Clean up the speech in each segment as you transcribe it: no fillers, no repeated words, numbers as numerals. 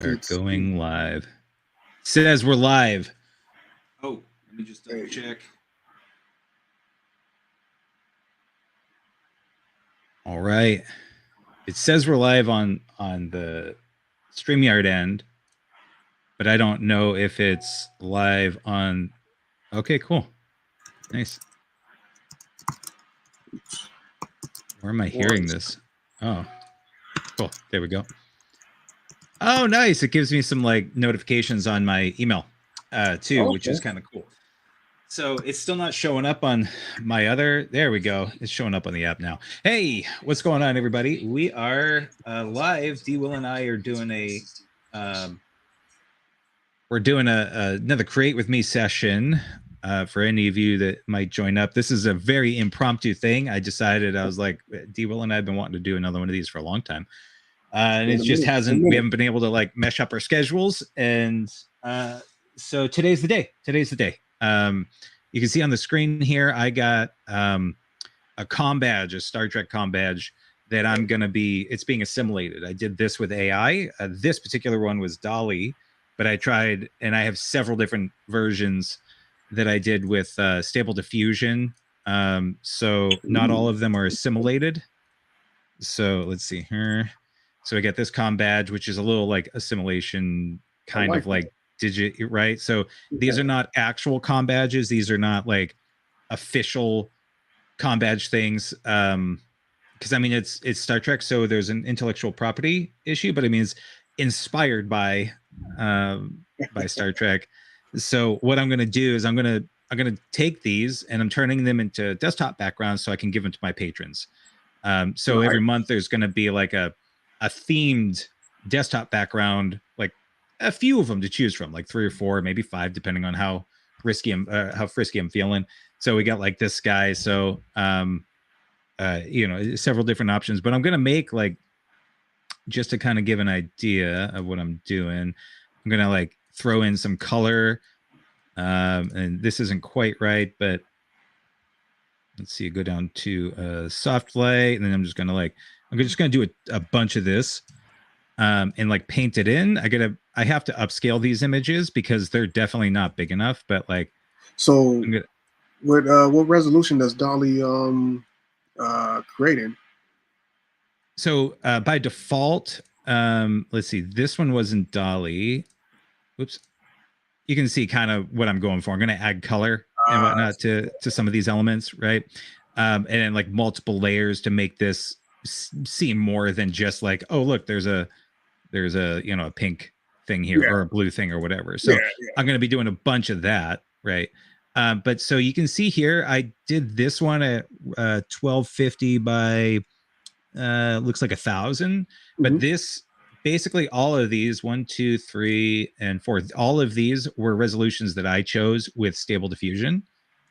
We're going live. Says we're live. Oh, let me just double check. All right. It says we're live on the StreamYard end, but I don't know if it's live on. Okay, cool. Nice. Where am I hearing this? Oh, cool. There we go. Oh, nice. It gives me some like notifications on my email too, okay, which is kind of cool. So it's still not showing up on my other. There we go. It's showing up on the app now. Hey, what's going on, everybody? We are live. D.Will and I are doing a another Create With Me session for any of you that might join up. This is a very impromptu thing. I decided, I was like, D.Will and I have been wanting to do another one of these for a long time. And it just we haven't been able to like mesh up our schedules. And so today's the day. You can see on the screen here, I got a comm badge, a Star Trek comm badge that I'm going to be, it's being assimilated. I did this with AI. This particular one was Dolly, but I tried, and I have several different versions that I did with Stable Diffusion. So not all of them are assimilated. So let's see here. So I get this comm badge, which is a little like assimilation kind of like digit, right? So these are not actual comm badges. These are not like official comm badge things. Because I mean, it's Star Trek, so there's an intellectual property issue, but I mean, it's inspired by Star Trek. So what I'm going to do is I'm going to take these and I'm turning them into desktop backgrounds so I can give them to my patrons. So every month there's going to be like a themed desktop background, like a few of them to choose from, like 3 or 4, maybe 5, depending on how frisky I'm feeling. So we got like this guy. So, several different options, but I'm going to make like, just to kind of give an idea of what I'm doing, I'm going to like throw in some color. And this isn't quite right, but let's see, go down to soft light, and then I'm just going to do a bunch of this and like paint it in. I have to upscale these images because they're definitely not big enough, but like, so what resolution does Dolly create in? So by default, let's see, this one wasn't Dolly. Whoops. You can see kind of what I'm going for. I'm going to add color and whatnot to some of these elements, right? And then like multiple layers to make this seem more than just like, oh, look, there's a a pink thing here, or a blue thing or whatever. So I'm going to be doing a bunch of that, right? But so you can see here, I did this one at 1250 by looks like 1,000. But this, basically all of these, 1, 2, 3, and 4, all of these were resolutions that I chose with Stable Diffusion.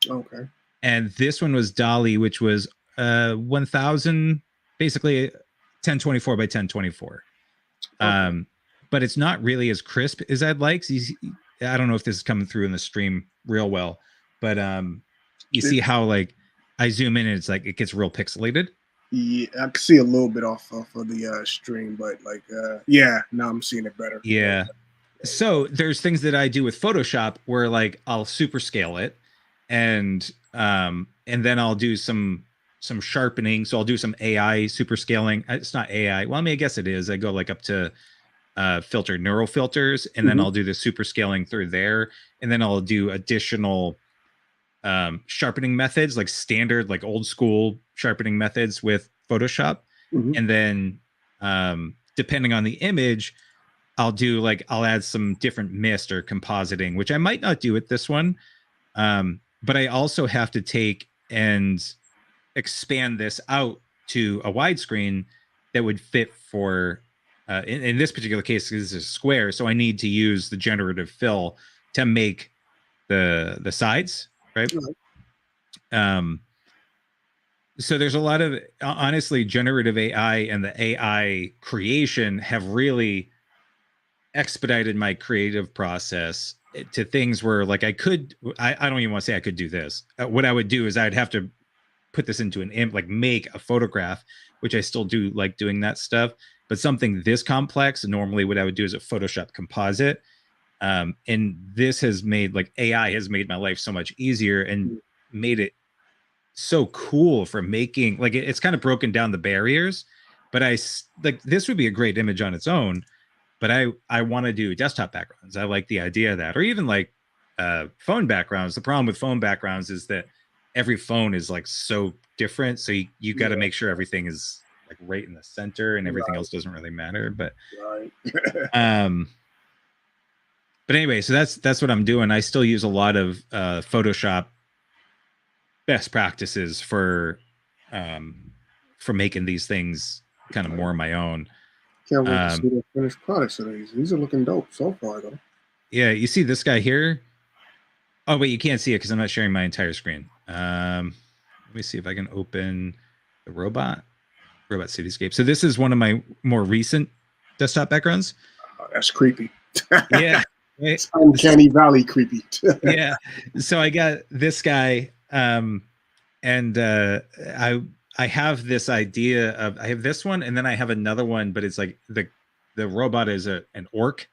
Okay. And this one was Dolly, which was 1,000, basically 1024 by 1024. Okay. But it's not really as crisp as I'd like. I don't know if this is coming through in the stream real well, but you see how like I zoom in and it's like it gets real pixelated. Yeah, I can see a little bit off of the stream, but like yeah, now I'm seeing it better. Yeah. So there's things that I do with Photoshop where like I'll super scale it, and then I'll do some sharpening. So I'll do some AI super scaling. It's not AI. Well, I mean, I guess it is. I go like up to neural filters, and then I'll do the super scaling through there, and then I'll do additional sharpening methods, like standard, like old school sharpening methods with Photoshop. And then depending on the image, I'll add some different mist or compositing, which I might not do with this one. But I also have to take and expand this out to a widescreen that would fit for, in this particular case, this is a square. So I need to use the generative fill to make the sides, right? So there's a lot of, honestly, generative AI and the AI creation have really expedited my creative process to things where like I don't even want to say I could do this. What I would do is I'd have to put this into an imp, like make a photograph, which I still do like doing that stuff. But something this complex, normally what I would do is a Photoshop composite. And this has made, like, AI has made my life so much easier and made it so cool for making, like, it's kind of broken down the barriers. But like, this would be a great image on its own, but I want to do desktop backgrounds. I like the idea of that, or even like phone backgrounds. The problem with phone backgrounds is that every phone is like so different, so you got to make sure everything is like right in the center, and everything else doesn't really matter. But but anyway, so that's what I'm doing. I still use a lot of Photoshop best practices for making these things kind of more my own. Can't wait to see the finished products of these. These are looking dope so far, though. Yeah, you see this guy here. Oh wait, you can't see it because I'm not sharing my entire screen. Let me see if I can open the robot cityscape. So this is one of my more recent desktop backgrounds. That's creepy. Yeah. It's uncanny valley creepy. Yeah. So I got this guy, and I have this idea of, I have this one, and then I have another one, but it's like the robot is an orc.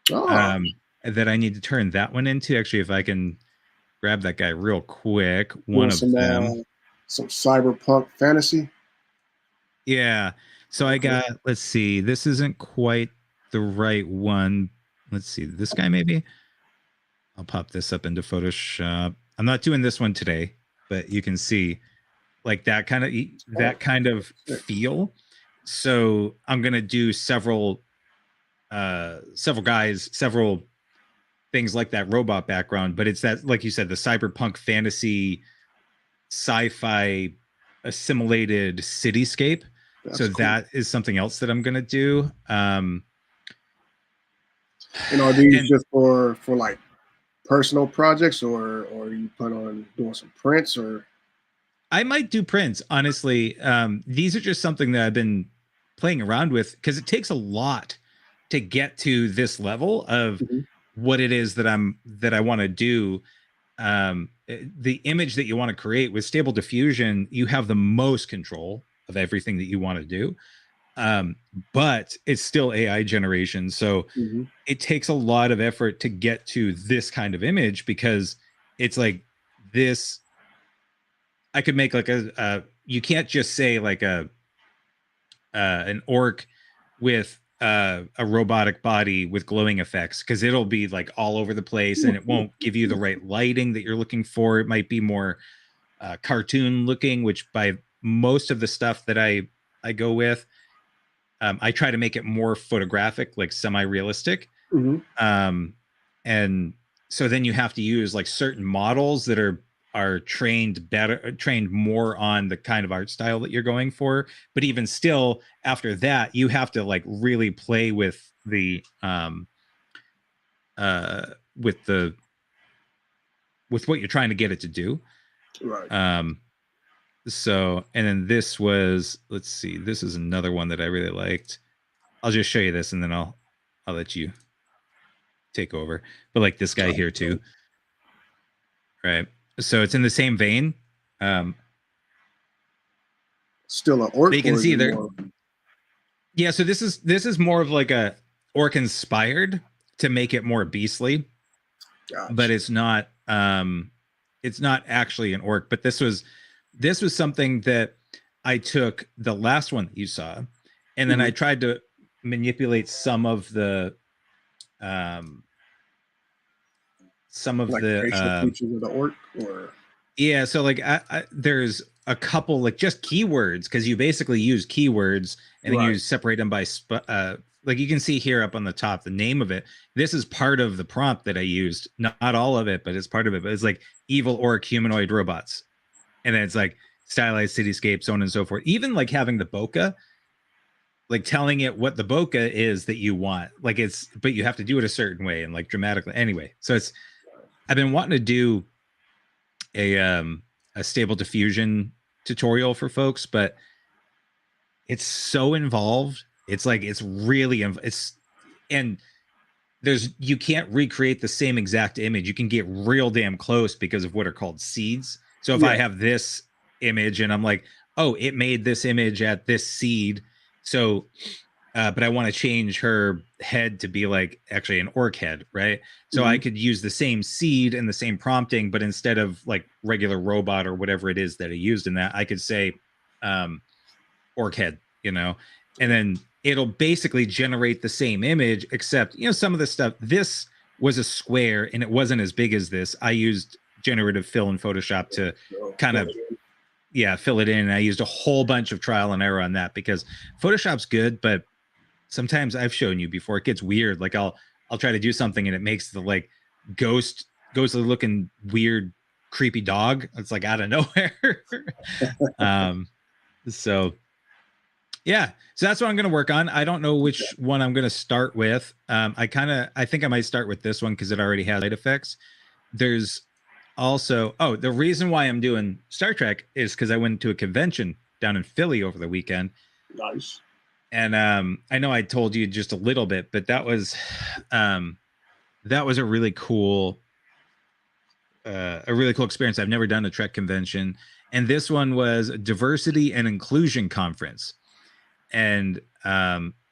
That I need to turn that one into. Actually, if I can grab that guy real quick, one of them. Some cyberpunk fantasy. Yeah. So I got, let's see, this isn't quite the right one. Let's see, this guy maybe. I'll pop this up into Photoshop. I'm not doing this one today, but you can see like that kind of feel. So I'm gonna do several guys, several things like that robot background, but it's that, like you said, the cyberpunk fantasy sci-fi assimilated cityscape. So cool. That is something else that I'm gonna do. And are these just for like personal projects, or you plan on doing some prints? Or I might do prints, honestly. These are just something that I've been playing around with because it takes a lot to get to this level of what it is that I want to do. The image that you want to create with Stable Diffusion, you have the most control of everything that you want to do. But it's still AI generation. So it takes a lot of effort to get to this kind of image, because it's like this. I could make like you can't just say like an orc with a robotic body with glowing effects, because it'll be like all over the place and it won't give you the right lighting that you're looking for. It might be more cartoon looking, which by most of the stuff that I go with, I try to make it more photographic, like semi-realistic. And so then you have to use like certain models that are trained more on the kind of art style that you're going for. But even still, after that, you have to like really play with the with what you're trying to get it to do. Right. So, and then this was, let's see, this is another one that I really liked. I'll just show you this and then I'll let you take over. But like this guy here too. Right. So it's in the same vein. Still an orc. You can see there. Yeah. So this is more of like a orc inspired to make it more beastly, but it's not actually an orc. But this was something that I took the last one that you saw, and then I tried to manipulate some of the facial features of the orc, or yeah. So like there's a couple like just keywords, because you basically use keywords and then you separate them by like you can see here up on the top the name of it. This is part of the prompt that I used, not all of it, but it's part of it. But it's like evil orc humanoid robots, and then it's like stylized cityscape, so on and so forth. Even like having the bokeh, like telling it what the bokeh is that you want, like but you have to do it a certain way and like dramatically. Anyway, so I've been wanting to do a Stable Diffusion tutorial for folks, but it's so involved. It's like and you can't recreate the same exact image. You can get real damn close because of what are called seeds. So if I have this image, and I'm like, oh, it made this image at this seed. So, but I want to change her head to be like actually an orc head, right? So I could use the same seed and the same prompting, but instead of like regular robot or whatever it is that I used in that, I could say orc head, and then it'll basically generate the same image, except, some of the stuff, this was a square and it wasn't as big as this. I used generative fill in Photoshop to kind of fill it in. And I used a whole bunch of trial and error on that because Photoshop's good, but sometimes I've shown you before, it gets weird. Like I'll try to do something and it makes the like ghostly looking weird creepy dog. It's like out of nowhere. So that's what I'm going to work on. I don't know which one I'm going to start with. I think I might start with this one because it already has light effects. There's also, the reason why I'm doing Star Trek is because I went to a convention down in Philly over the weekend. Nice. And I know I told you just a little bit, but that was a really cool experience. I've never done a Trek convention, and this one was a diversity and inclusion conference, and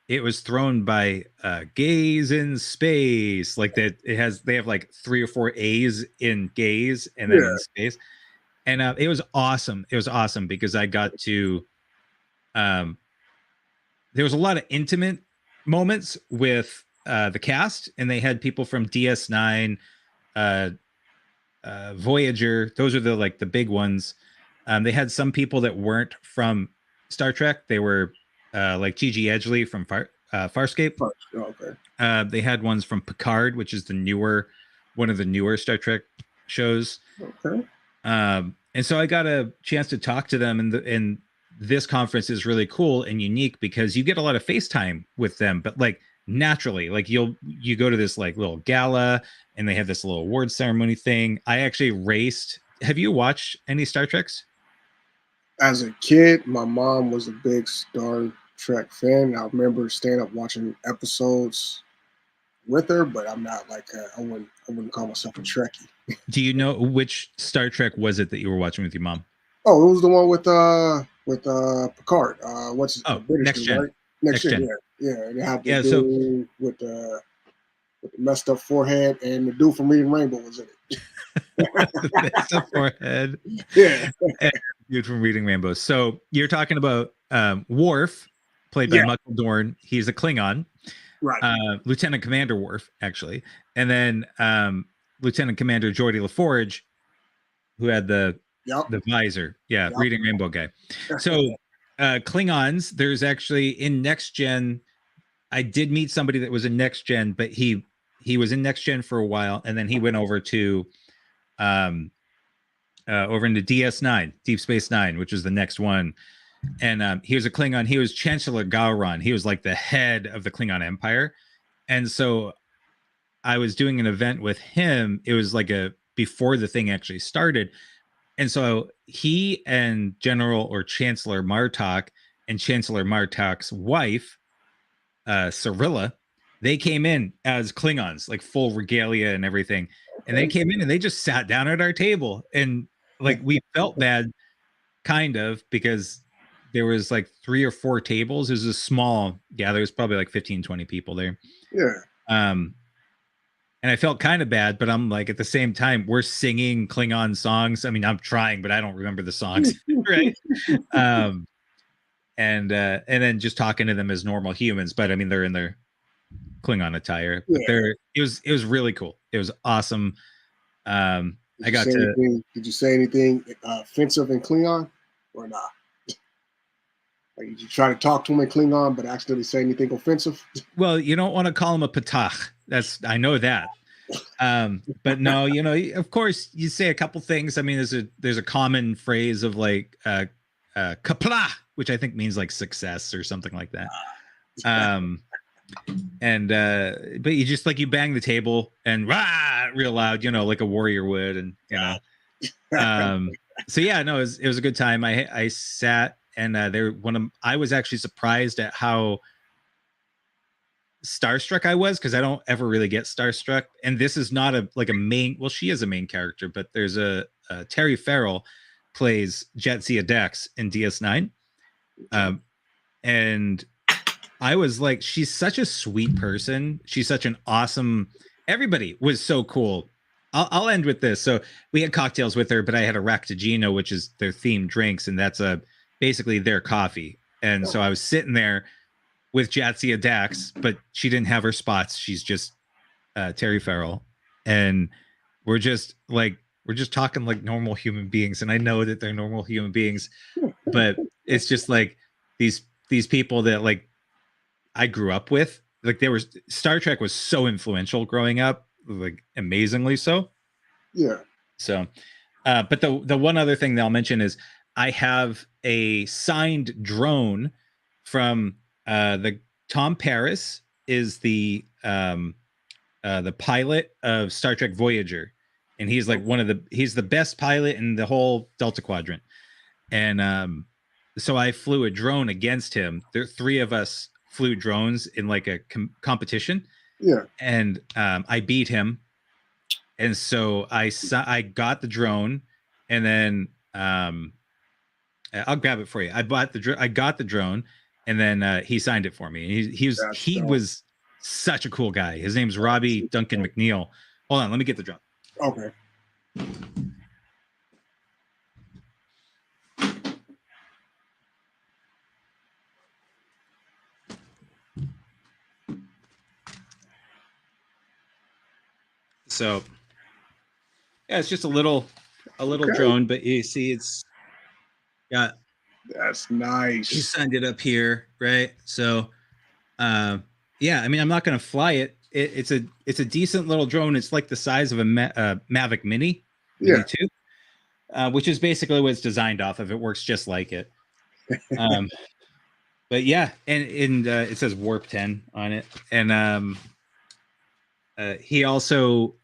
it was thrown by Gays in Space. Like that, they have like 3 or 4 A's in gays and then in space, and it was awesome. It was awesome because I got to. There was a lot of intimate moments with the cast, and they had people from DS9, Voyager. Those are the big ones. They had some people that weren't from Star Trek. They were like Gigi Edgley from Farscape. Okay. They had ones from Picard, which is one of the newer Star Trek shows. Okay. And so I got a chance to talk to them, and this conference is really cool and unique because you get a lot of FaceTime with them, but like naturally, like you go to this like little gala and they have this little award ceremony thing. I actually raced. Have you watched any Star Treks? As a kid, my mom was a big Star Trek fan. I remember staying up watching episodes with her, but I'm not like I wouldn't call myself a Trekkie. Do you know which Star Trek was it that you were watching with your mom? Oh, it was the one with Picard. What's his British Next Gen. Right? Next Gen. Yeah. They have the dude with the messed up forehead, and the dude from Reading Rainbow was in it. Messed up forehead. Yeah. And dude from Reading Rainbow. So you're talking about Worf, played by Michael Dorn. He's a Klingon. Right. Lieutenant Commander Worf, actually. And then Lieutenant Commander Geordi LaForge, who had the visor. Reading Rainbow guy. So Klingons, there's actually in Next Gen, I did meet somebody that was in Next Gen, but he was in Next Gen for a while, and then he went over to over into DS9, Deep Space Nine, which is the next one. And he was a Klingon. He was Chancellor Gowron. He was like the head of the Klingon Empire. And so I was doing an event with him. It was like before the thing actually started. And so he and General or Chancellor Martok and Chancellor Martok's wife, Cyrilla, they came in as Klingons, like full regalia and everything. And they came in and they just sat down at our table. And like we felt bad, kind of, because there was like 3 or 4 tables. It was a small gathering. There was probably like 15, 20 people there. Yeah. And I felt kind of bad, but I'm like, at the same time, we're singing Klingon songs. I mean, I'm trying, but I don't remember the songs, right? And then just talking to them as normal humans. But I mean, they're in their Klingon attire. But it was really cool. It was awesome. Did you say anything offensive in Klingon or not? Like, did you try to talk to him in Klingon, but accidentally say anything offensive? Well, you don't want to call him a patach. I know that. But no, of course you say a couple things. I mean, there's a common phrase of like kapla, which I think means like success or something like that. But you just like, you bang the table and rah real loud, like a warrior would. And, so yeah, no, it was a good time. I sat and I was actually surprised at how starstruck I was, because I don't ever really get starstruck. And this is not a main, well, she is a main character, but there's a Terry Farrell plays Jetsia Dex in DS9. And I was like, she's such a sweet person. She's such an awesome. Everybody was so cool. I'll end with this. So we had cocktails with her, but I had a Ractigino, which is their themed drinks, and that's basically their coffee. And so I was sitting there with Jatsia Dax, but she didn't have her spots. She's just Terry Farrell, and we're just talking like normal human beings. And I know that they're normal human beings, but it's just like these people that like I grew up with. Like Star Trek was so influential growing up, like amazingly so. Yeah. So, but the one other thing that I'll mention is I have a signed drone from the Tom Paris is the pilot of Star Trek Voyager, and he's like he's the best pilot in the whole Delta Quadrant. And so I flew a drone against him. There 3 of us flew drones in like a competition. Yeah. And I beat him. And so I got the drone, and then I'll grab it for you. I got the drone, and then he signed it for me. And he was such a cool guy. His name's Robbie Duncan McNeil. Hold on, let me get the drone. Okay. So yeah, it's just a little drone, but you see it's got. That's nice. He signed it up here, right? So yeah, I mean, I'm not going to fly it. It's a decent little drone. It's like the size of a Mavic Mini, yeah, 2, which is basically what it's designed off of. It works just like it. But yeah, and it says Warp 10 on it, and he also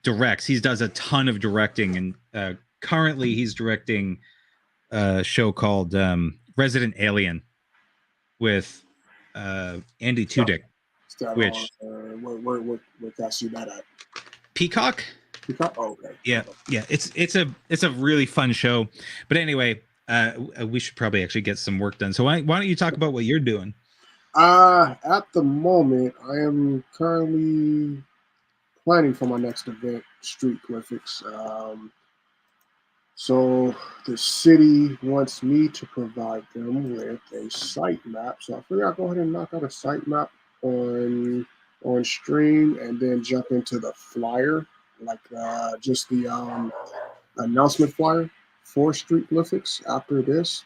directs. He does a ton of directing, and currently he's directing a show called Resident Alien with Andy Tudyk. Which where can I see that at? Peacock? Peacock? Oh, okay. Yeah. It's a really fun show. But anyway, we should probably actually get some work done. So why don't you talk about what you're doing? At the moment, I am currently planning for my next event, Street Glyphics. So the city wants me to provide them with a site map. So I figured I'll go ahead and knock out a site map on stream, and then jump into the flyer, like just the announcement flyer for Street Glyphics after this.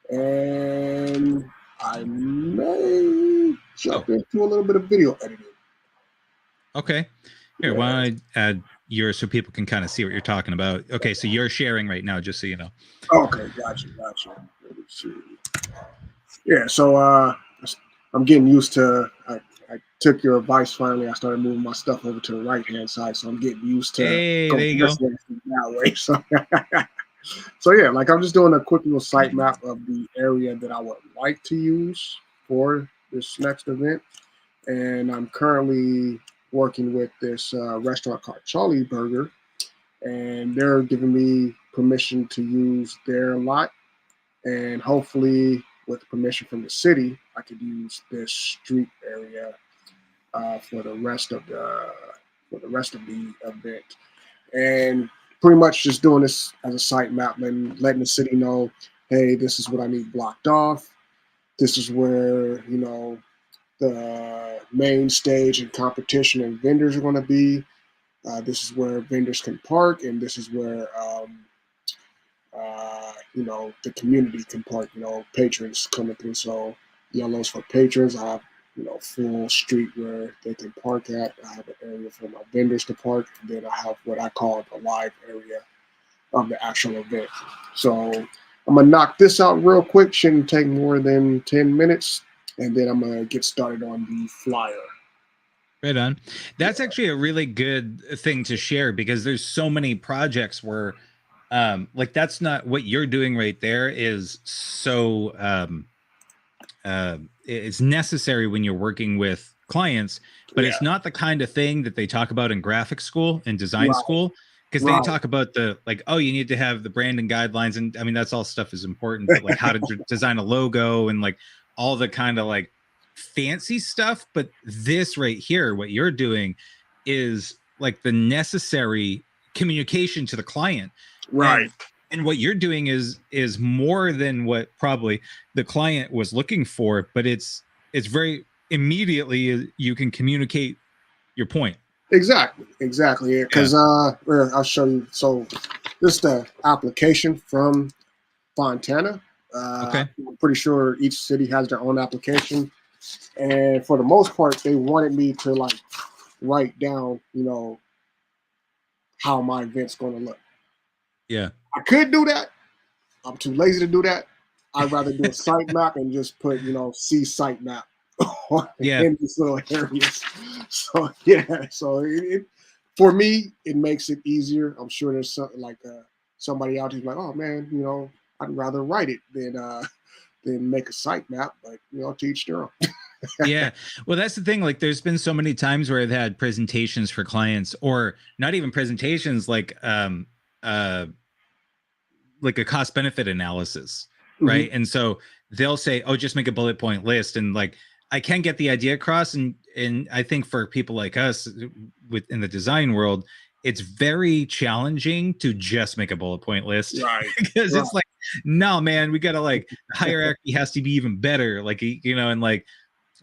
And I may jump into a little bit of video editing. Okay. Here, why don't I add yours so people can kind of see what you're talking about? Okay, so you're sharing right now, just so you know. Okay, gotcha. Let me see. Yeah, so I'm getting used to. I took your advice finally. I started moving my stuff over to the right hand side, so I'm getting used to. Hey, there you go. That way, so yeah, like I'm just doing a quick little site map of the area that I would like to use for this next event, and I'm currently working with this restaurant called Charlie Burger, and they're giving me permission to use their lot, and hopefully with permission from the city, I could use this street area for the rest of the event, and pretty much just doing this as a site map and letting the city know, hey, this is what I need blocked off. This is where the main stage and competition and vendors are going to be. This is where vendors can park, and this is where the community can park. Patrons coming through. So yellows for patrons. I have full street where they can park at. I have an area for my vendors to park, and then I have what I call the live area of the actual event. So I'm gonna knock this out real quick. Shouldn't take more than 10 minutes, and then I'm gonna get started on the flyer. Right on. That's actually a really good thing to share, because there's so many projects where like that's not what you're doing right there is so it's necessary when you're working with clients, but it's not the kind of thing that they talk about in graphic school and design school, because they talk about the like, oh, you need to have the branding guidelines, and I mean that's all stuff is important, but like how to design a logo and like all the kind of like fancy stuff. But this right here, what you're doing is like the necessary communication to the client, Right. And what you're doing is more than what probably the client was looking for, but it's very immediately you can communicate your point. Exactly. Because I'll show you. So this is the application from Fontana. Okay. I'm pretty sure each city has their own application, and for the most part, they wanted me to like write down, how my event's going to look. Yeah. I could do that. I'm too lazy to do that. I'd rather do a site map and just put, see site map in these little areas. So for me, it makes it easier. I'm sure there's something like somebody out there like, oh man, I'd rather write it than make a site map, but to each their own. Yeah. Well, that's the thing. Like there's been so many times where I've had presentations for clients, or not even presentations, like a cost benefit analysis. Right. And so they'll say, oh, just make a bullet point list. And like, I can get the idea across. And I think for people like us within the design world, it's very challenging to just make a bullet point list. Right. Because it's like, no, man, we got to like hierarchy has to be even better. Like, and like,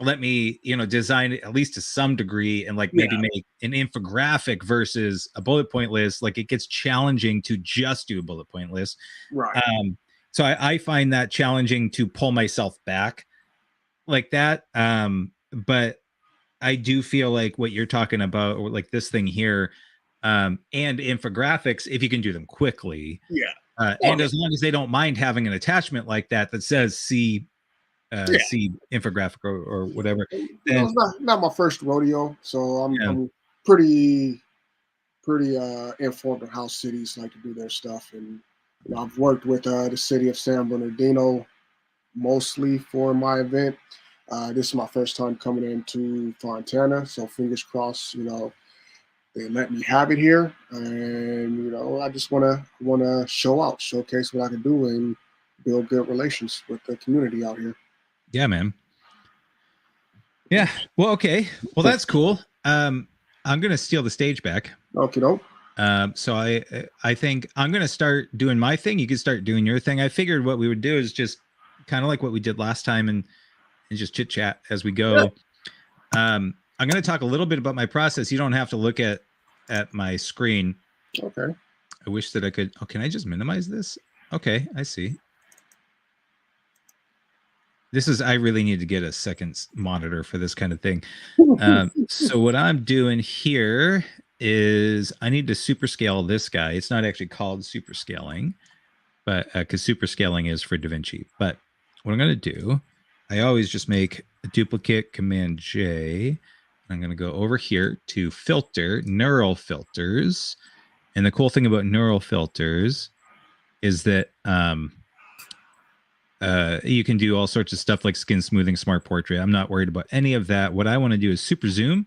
let me, design it at least to some degree and like maybe make an infographic versus a bullet point list. Like it gets challenging to just do a bullet point list. Right. So I find that challenging to pull myself back like that. But I do feel like what you're talking about, or like this thing here, and infographics, if you can do them quickly. Yeah. And as long as they don't mind having an attachment like that says see infographic or whatever. It's not my first rodeo, so I'm pretty informed on how cities like to do their stuff, and I've worked with the city of San Bernardino mostly for my event. This is my first time coming into Fontana, so fingers crossed, they let me have it here, and I just want to showcase what I can do, and build good relations with the community out here. Yeah, man. Yeah. Well, okay. Well, that's cool. I'm gonna steal the stage back. Okay, doke. So I think I'm gonna start doing my thing. You can start doing your thing. I figured what we would do is just kind of like what we did last time, and just chit chat as we go. Yeah. I'm gonna talk a little bit about my process. You don't have to look at my screen. Okay. I wish that I could. Oh, can I just minimize this? Okay, I see. I really need to get a second monitor for this kind of thing. So what I'm doing here is I need to super scale this guy. It's not actually called super scaling, but because super scaling is for DaVinci. But what I'm going to do, I always just make a duplicate, Command J. I'm going to go over here to filter, neural filters. And the cool thing about neural filters is that you can do all sorts of stuff like skin smoothing, smart portrait. I'm not worried about any of that. What I want to do is super zoom.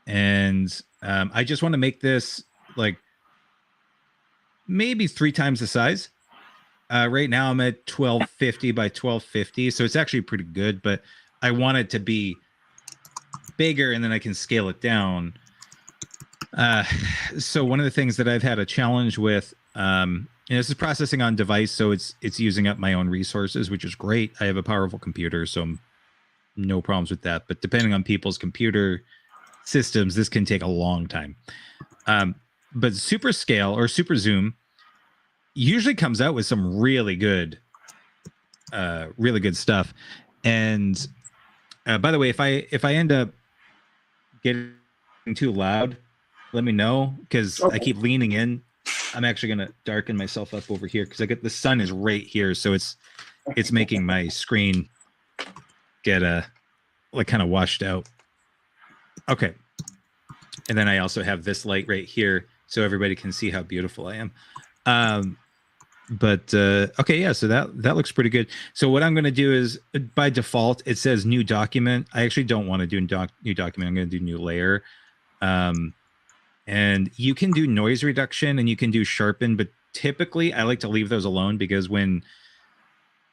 And I just want to make this like maybe 3 times the size. Right now I'm at 1250 by 1250. So it's actually pretty good, but I want it to be bigger and then I can scale it down. So one of the things that I've had a challenge with, this is processing on device, so it's using up my own resources, which is great. I have a powerful computer, so no problems with that. But depending on people's computer systems, this can take a long time. But super scale or super zoom usually comes out with some really good stuff. And by the way, if I end up getting too loud, let me know, because I keep leaning in. I'm actually going to darken myself up over here because the sun is right here. So it's making my screen get like kind of washed out. Okay. And then I also have this light right here so everybody can see how beautiful I am. Okay. Yeah. So that looks pretty good. So what I'm going to do is by default, it says new document. I actually don't want to do new document. I'm going to do new layer. And you can do noise reduction and you can do sharpen, but typically I like to leave those alone because when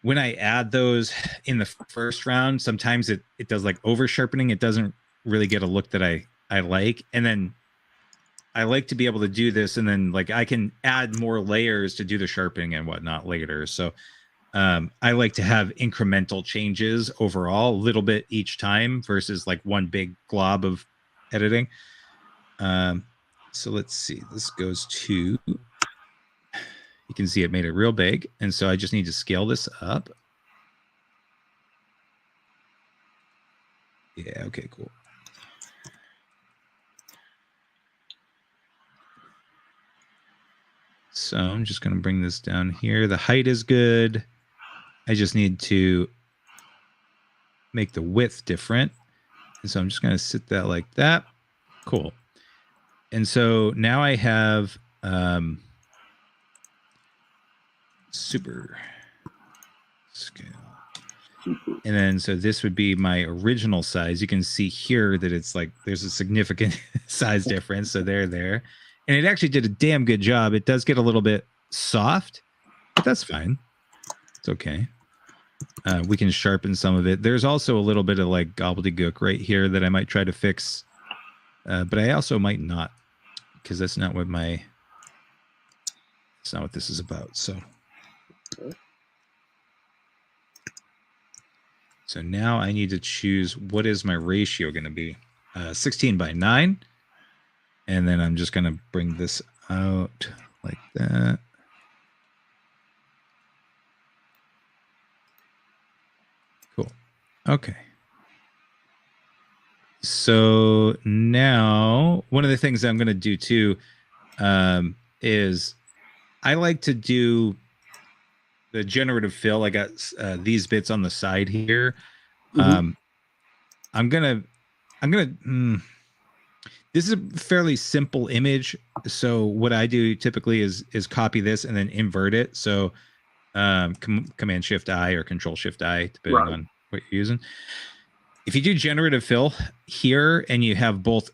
I add those in the first round, sometimes it does like over sharpening. It doesn't really get a look that I like. And then I like to be able to do this, and then like I can add more layers to do the sharpening and whatnot later. So I like to have incremental changes overall, a little bit each time versus like one big glob of editing. So let's see. This goes to, you can see it made it real big. And so I just need to scale this up. Yeah, okay, cool. So I'm just going to bring this down here. The height is good. I just need to make the width different. And so I'm just going to set that like that. Cool. And so now I have super scale. And then so this would be my original size. You can see here that it's like there's a significant size difference. So there. And it actually did a damn good job. It does get a little bit soft, but that's fine. It's okay. We can sharpen some of it. There's also a little bit of like gobbledygook right here that I might try to fix. But I also might not, because that's not what it's not what this is about. So now I need to choose what is my ratio going to be. 16:9. And then I'm just going to bring this out like that. Cool. Okay. So now one of the things I'm going to do too is I like to do the generative fill. I got these bits on the side here. I'm gonna this is a fairly simple image. So what I do typically is copy this and then invert it. So Command Shift I or Control Shift I, depending on what you're using. If you do generative fill here and you have both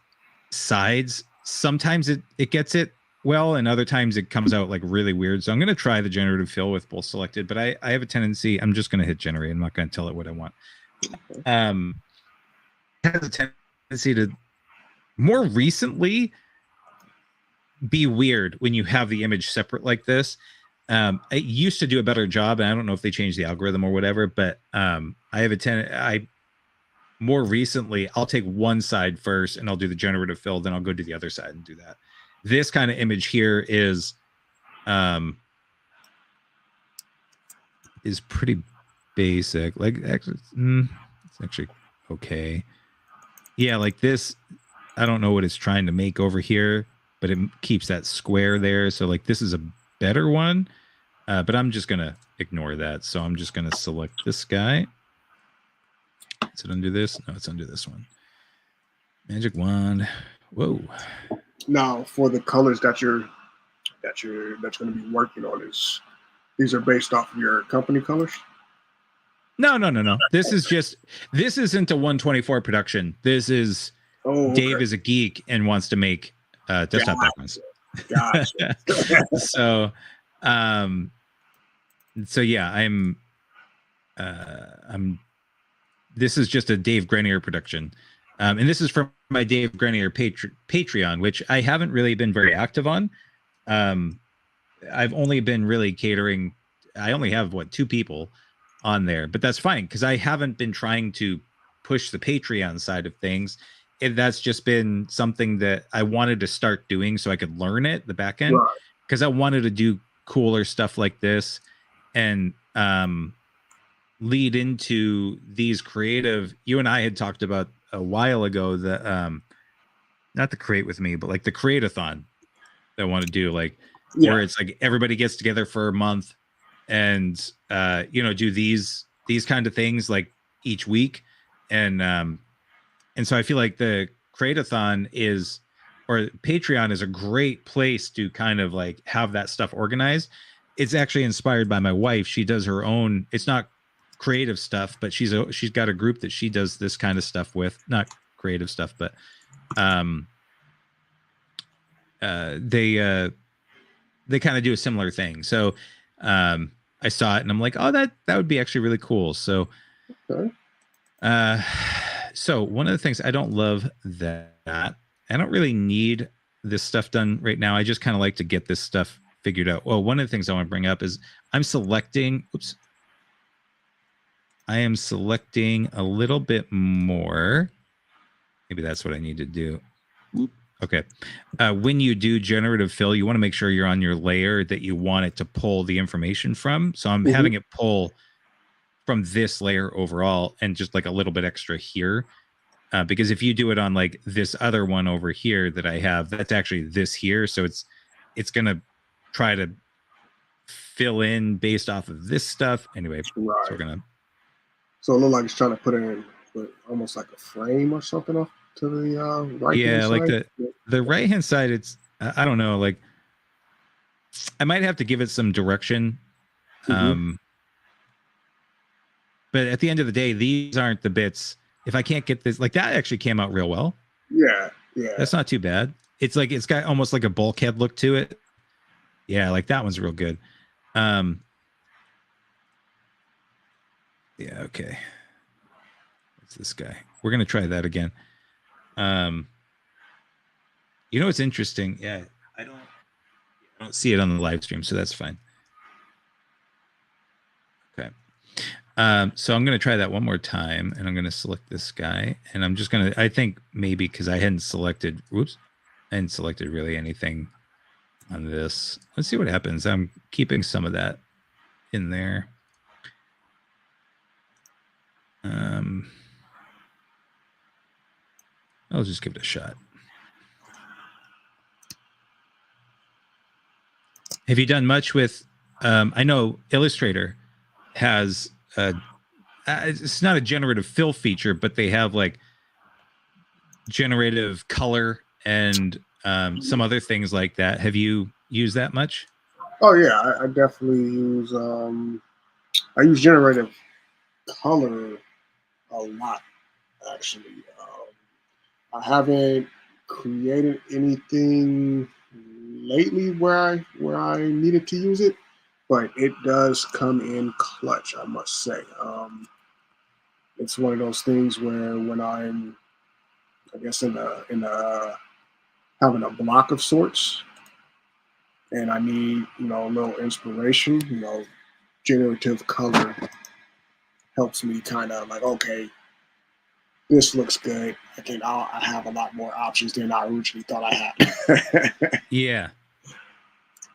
sides, sometimes it gets it well, and other times it comes out like really weird. So I'm going to try the generative fill with both selected, but I have a tendency, I'm just going to hit generate. I'm not going to tell it what I want. It has a tendency to more recently be weird when you have the image separate like this. It used to do a better job, and I don't know if they changed the algorithm or whatever, but I have a more recently, I'll take one side first and I'll do the generative fill, then I'll go to the other side and do that. This kind of image here is pretty basic. Like actually, it's actually okay. Yeah, like this, I don't know what it's trying to make over here, but it keeps that square there. So like this is a better one, but I'm just gonna ignore that. So I'm just gonna select this guy. Is it undo this? No, it's undo this one. Magic wand. Whoa. Now, for the colors that's going to be working on, these are based off of your company colors? No. This isn't a 124 production. This is Dave is a geek and wants to make desktop backgrounds. Gotcha. So yeah, I'm this is just a Dave Grenier production. And this is from my Dave Grenier Patreon, which I haven't really been very active on. I've only been really catering. I only have 2 people on there, but that's fine because I haven't been trying to push the Patreon side of things. That's just been something that I wanted to start doing so I could learn it, the back end, because I wanted to do cooler stuff like this and lead into these creative. You and I had talked about a while ago that not the create with me, but like the create-a-thon that I want to do, like where it's like everybody gets together for a month and do these kind of things like each week. And so I feel like the create-a-thon or Patreon is a great place to kind of like have that stuff organized. It's actually inspired by my wife. She does her own, it's not creative stuff, but she's got a group that she does this kind of stuff with, not creative stuff, but they kind of do a similar thing. So I saw it and I'm like, oh, that would be actually really cool. So Okay. So one of the things I don't love that I don't really need this stuff done right now. I just kind of like to get this stuff figured out. Well, one of the things I want to bring up is I'm selecting. Oops. I am selecting a little bit more. Maybe that's what I need to do. Okay. When you do generative fill, you want to make sure you're on your layer that you want it to pull the information from. So I'm having it pull from this layer overall and just like a little bit extra here. Because if you do it on like this other one over here that I have, that's actually this here. So it's going to try to fill in based off of this stuff. Anyway, Right. so we're going to. So it looks like it's trying to put it in with almost like a frame or something off to the right. Yeah, like the right hand side, it's I don't know, like I might have to give it some direction. But at the end of the day, these aren't the bits. If I can't get this, like that actually came out real well. Yeah. That's not too bad. It's like it's got almost like a bulkhead look to it. Yeah, like that one's real good. Yeah, okay. What's this guy? We're gonna try that again. You know what's interesting? Yeah, I don't see it on the live stream, so that's fine. Okay. So I'm going to try that one more time, and I'm going to select this guy, and I'm just going to, I think maybe because I hadn't selected, I hadn't selected really anything on this. Let's see what happens. I'm keeping some of that in there. I'll just give it a shot. Have you done much with, I know Illustrator has, it's not a generative fill feature, but they have like generative color and some other things like that. Have you used that much? Oh yeah, I definitely use I use generative color a lot actually. I haven't created anything lately where I needed to use it, but it does come in clutch, I must say. It's one of those things where when I'm, I guess in a having a block of sorts, and I need a little inspiration, generative color helps me kind of like, okay, this looks good. I have a lot more options than I originally thought I had. Yeah.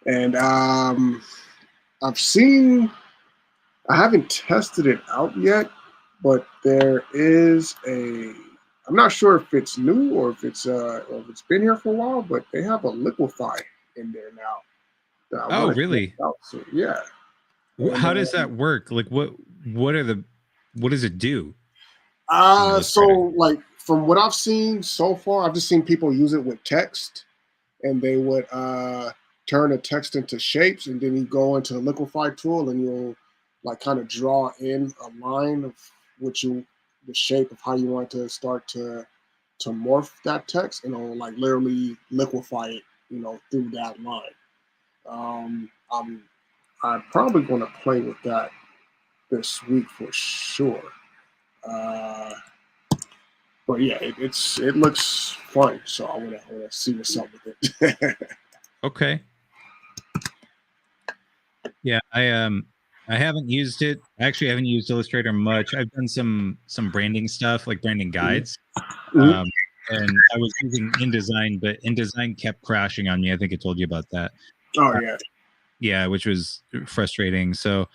And I've seen, I haven't tested it out yet, but there is I'm not sure if it's new or if it's been here for a while, but they have a liquefy in there now. That I Oh, really? out. So, yeah. How does that work? Like what does it do? So like from what I've seen so far, I've just seen people use it with text, and they would turn the text into shapes, and then you go into the liquefy tool, and you'll like kind of draw in a line of the shape of how you want to start to morph that text, and it'll like literally liquefy it, through that line. I'm probably going to play with that this week for sure. But yeah, it looks fun, so I want to see what's up with it. Okay. Yeah, I haven't used it. I actually haven't used Illustrator much. I've done some branding stuff, like branding guides. Mm-hmm. And I was using InDesign, but InDesign kept crashing on me. I think I told you about that. Oh yeah. Yeah, which was frustrating. So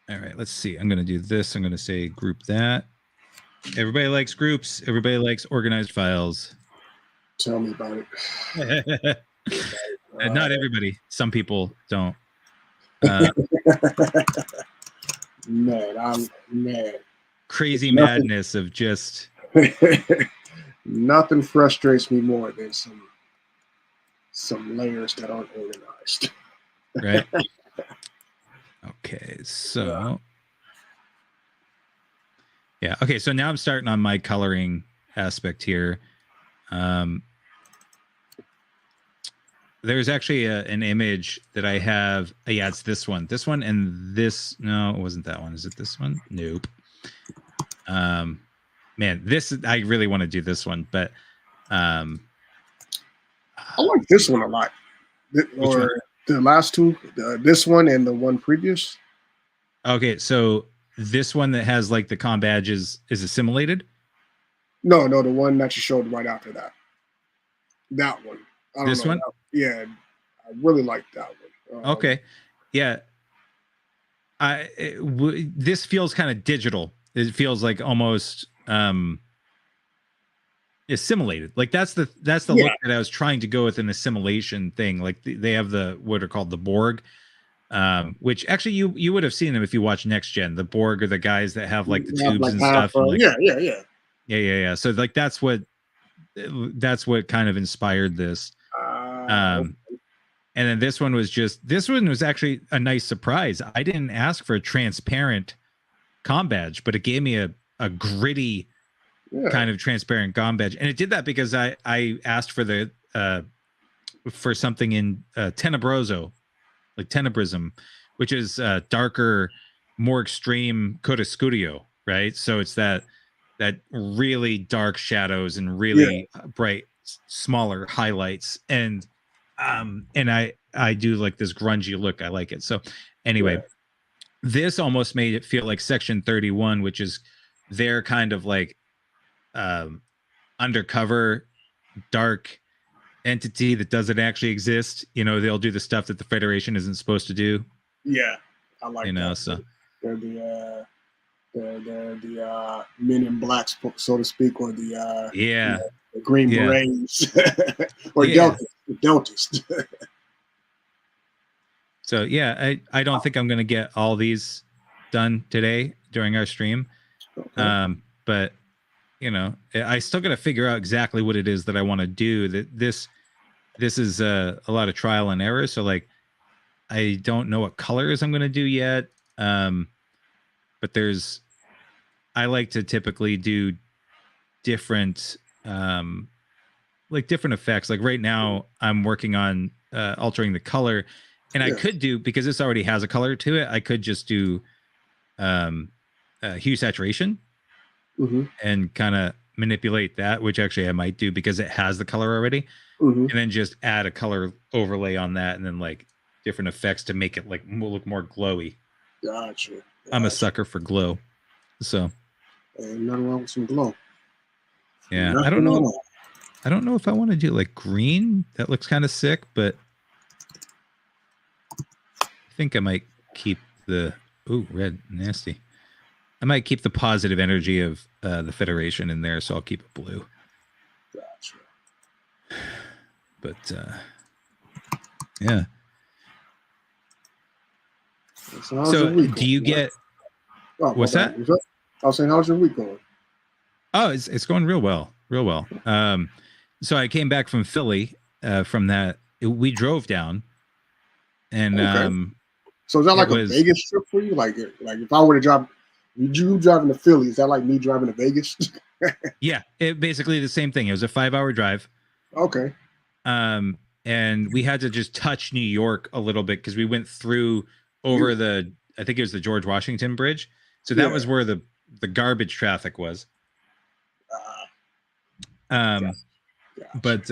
all right, let's see. I'm going to do this. I'm going to say group that. Everybody likes groups. Everybody likes organized files. Tell me about it. Not everybody. Some people don't. Man. Crazy madness of just. Nothing frustrates me more than some layers that aren't organized. Right. Okay, so yeah. Okay, so now I'm starting on my coloring aspect here. there's actually an image that I have. Yeah, it's this one. This one and this. No, it wasn't that one. Is it this one? Nope. Man, this I really want to do this one, but I like this one a lot. Or the last two, this one and the one previous. Okay, so this one that has like the comm badge is assimilated. No, the one that you showed right after that. That one. This one? Yeah, I really like that one. Okay, yeah. This feels kind of digital. It feels like almost assimilated. Like that's the look that I was trying to go with, an assimilation thing. Like they have the what are called the Borg. Which actually you would have seen them if you watch Next Gen. The Borg are the guys that have like the tubes like and stuff. And like, yeah. So like that's what kind of inspired this. And then this one was actually a nice surprise. I didn't ask for a transparent comm badge, but it gave me a gritty kind of transparent comm badge, and it did that because I asked for the for something in Tenebroso. Like Tenebrism, which is darker, more extreme Coda Scudio, right? So it's that really dark shadows and really bright, smaller highlights, and I do like this grungy look. I like it. So anyway, this almost made it feel like Section 31, which is their kind of like undercover, dark entity that doesn't actually exist. You know, they'll do the stuff that the Federation isn't supposed to do. Yeah, I like that. So they're the men in black, so to speak, or the the Green Berets or Deltas. So I don't think I'm gonna get all these done today during our stream. Okay. But you know, I still got to figure out exactly what it is that I want to do. That this is a lot of trial and error. So like, I don't know what colors I'm going to do yet. But I like to typically do different, like different effects. Like right now I'm working on altering the color, and I could do, because this already has a color to it, I could just do hue saturation. And kind of manipulate that, which actually I might do because it has the color already, and then just add a color overlay on that, and then like different effects to make it like look more glowy. Gotcha. I'm a sucker for glow, so ain't nothing wrong with some glow. Yeah, I don't know if I want to do like green. That looks kind of sick, but I think I might keep the red, nasty. I might keep the positive energy of the Federation in there, so I'll keep it blue. Gotcha. But yeah. So do you get? What's that? I was saying, how's your week going? Oh, it's going real well, real well. So I came back from Philly. From that, we drove down, and so is that like a Vegas trip for you? Like if I were to drive. You driving to Philly? Is that like me driving to Vegas? Yeah, it basically the same thing. It was a 5-hour drive. Okay. And we had to just touch New York a little bit because we went through over I think it was the George Washington Bridge. So that was where the garbage traffic was. Gotcha. But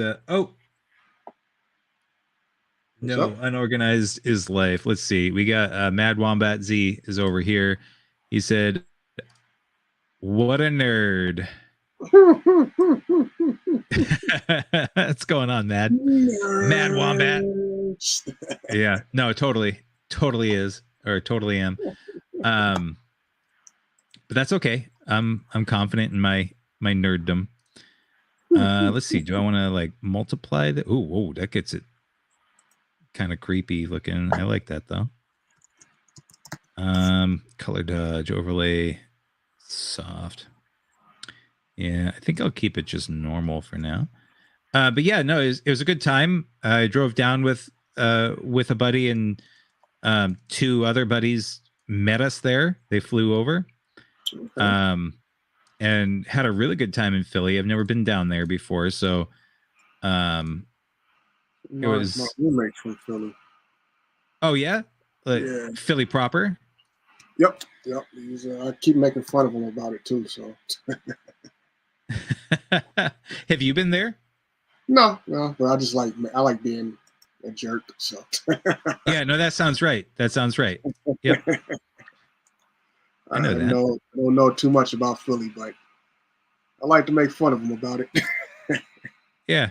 no, unorganized is life. Let's see. We got Mad Wombat Z is over here. He said, "What a nerd." What's going on, Mad Wombat? Yeah, no, totally is, or totally am. But that's okay. I'm confident in my nerddom. Let's see. Do I want to like multiply that? Oh, that gets it kind of creepy looking. I like that though. Color dodge, overlay, soft. Yeah, I think I'll keep it just normal for now. But yeah, no, it was a good time. I drove down with a buddy, and 2 other buddies met us there. They flew over, and had a really good time in Philly. I've never been down there before, so It My was. roommate's from Philly. Oh yeah, like Yeah. Philly proper. Yep. I keep making fun of him about it too. So Have you been there? no, but I like being a jerk. So Yeah, no, that sounds right. That sounds right. Yep, I know that. I don't know too much about Philly, but I like to make fun of him about it. Yeah,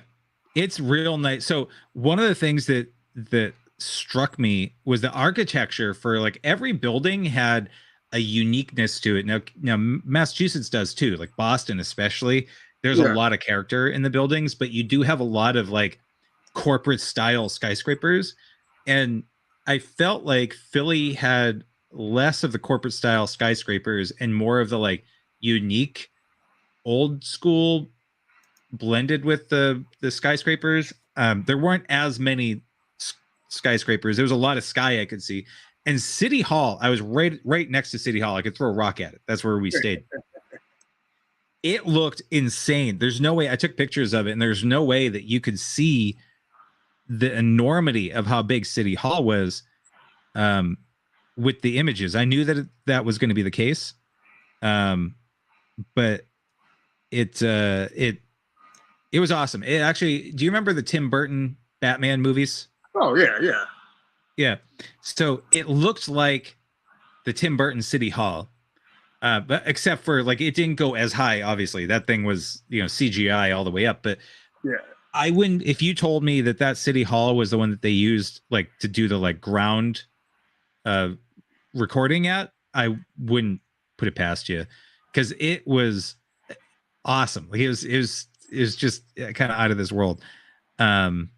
it's real nice. So one of the things that struck me was the architecture for like every building had a uniqueness to it. Now Massachusetts does too, like Boston especially. There's a Yeah. lot of character in the buildings, but you do have a lot of like corporate style skyscrapers. And I felt like Philly had less of the corporate style skyscrapers and more of the like unique old school blended with the skyscrapers. There weren't as many skyscrapers. There was a lot of sky I could see. And City Hall, I was right next to City Hall. I could throw a rock at it. That's where we stayed. It looked insane. There's no way I took pictures of it, and there's no way that you could see the enormity of how big City Hall was with the images. I knew that was going to be the case, but it was awesome. It actually. Do you remember the Tim Burton Batman movies? Oh yeah. Yeah. So it looked like the Tim Burton City Hall, but except for like it didn't go as high. Obviously, that thing was CGI all the way up. But Yeah. I wouldn't, if you told me that City Hall was the one that they used like to do the like ground recording at, I wouldn't put it past you because it was awesome. Like it was just kind of out of this world. But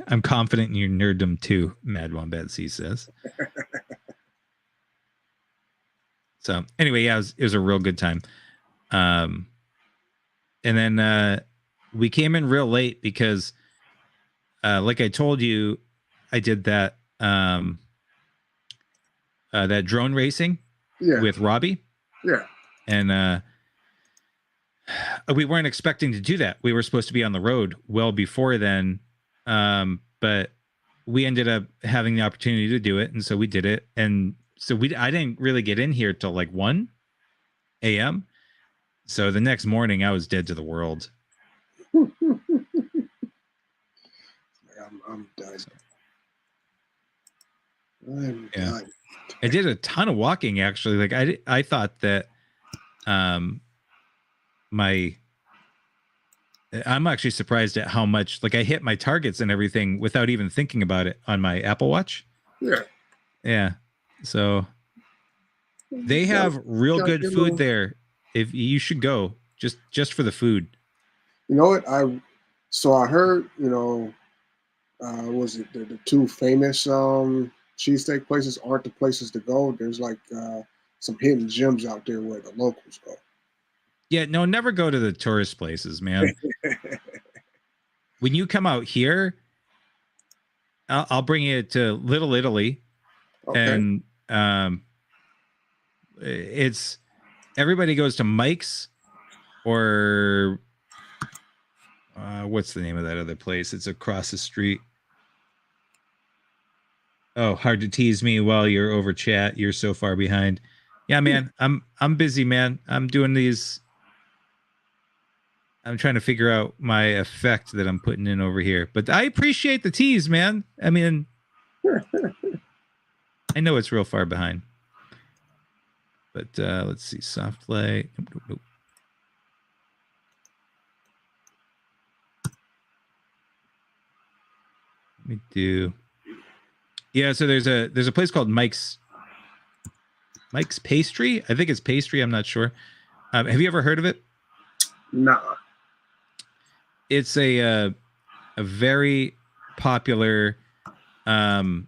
I'm confident in your nerddom too, Mad Wombat C says. So anyway, yeah, it was a real good time. And then we came in real late because like I told you, I did that that drone racing with Robbie. Yeah. And we weren't expecting to do that. We were supposed to be on the road well before then. But we ended up having the opportunity to do it, and so we did it. And so I didn't really get in here till like 1 a.m. So the next morning I was dead to the world. I'm done. I'm done. I did a ton of walking actually. Like I thought that I'm actually surprised at how much like I hit my targets and everything without even thinking about it on my Apple Watch. Yeah. So they have real good food there. If you should go just for the food. You know what? I heard, was it the two famous cheesesteak places aren't the places to go. There's like some hidden gems out there where the locals go. Yeah, no, never go to the tourist places, man. When you come out here, I'll bring you to Little Italy. Okay. And it's everybody goes to Mike's or what's the name of that other place? It's across the street. Oh, hard to tease me while you're over chat. You're so far behind. Yeah, man. I'm busy, man. I'm doing these. I'm trying to figure out my effect that I'm putting in over here. But I appreciate the tease, man. I mean, I know it's real far behind. But let's see. Soft play. Nope. Let me do. Yeah, so there's a place called Mike's Pastry. I think it's pastry. I'm not sure. Have you ever heard of it? No. It's a very popular. You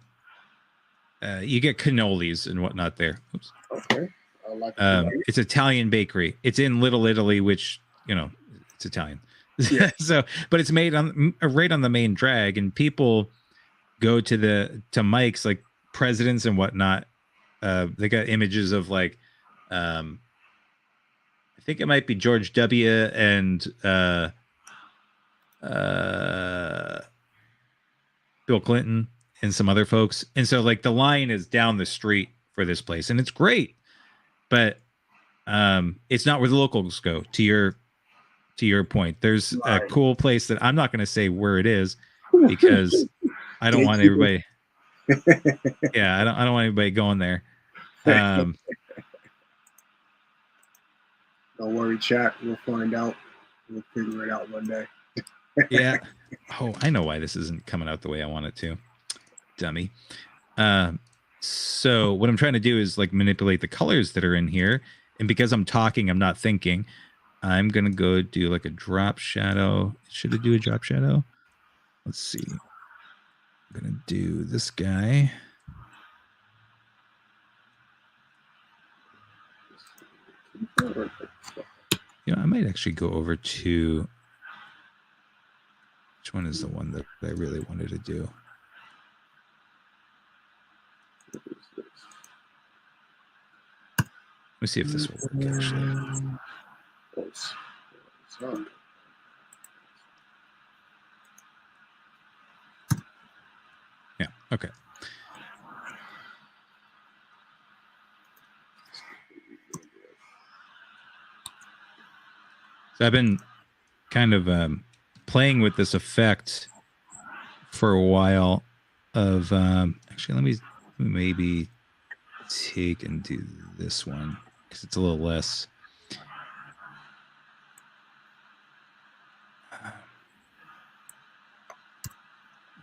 get cannolis and whatnot there. Oops. Okay. I like it's Italian bakery. It's in Little Italy, which it's Italian. Yeah. So, but it's made on right on the main drag, and people go to Mike's, like presidents and whatnot. They got images of like, I think it might be George W. and Bill Clinton and some other folks. And so like the line is down the street for this place, and it's great, but it's not where the locals go. To your point, there's a cool place that I'm not going to say where it is because I don't want everybody. Yeah, I don't want anybody going there. Don't worry, chat. We'll find out. We'll figure it out one day. Yeah. Oh, I know why this isn't coming out the way I want it to. Dummy. So what I'm trying to do is like manipulate the colors that are in here. And because I'm talking, I'm not thinking. I'm going to go do like a drop shadow. Should I do a drop shadow? Let's see. I'm going to do this guy. You know, I might actually go over to, which one is the one that I really wanted to do? Let me see if this will work actually. Yeah, okay. So I've been kind of playing with this effect for a while of actually let me maybe take and do this one because it's a little less there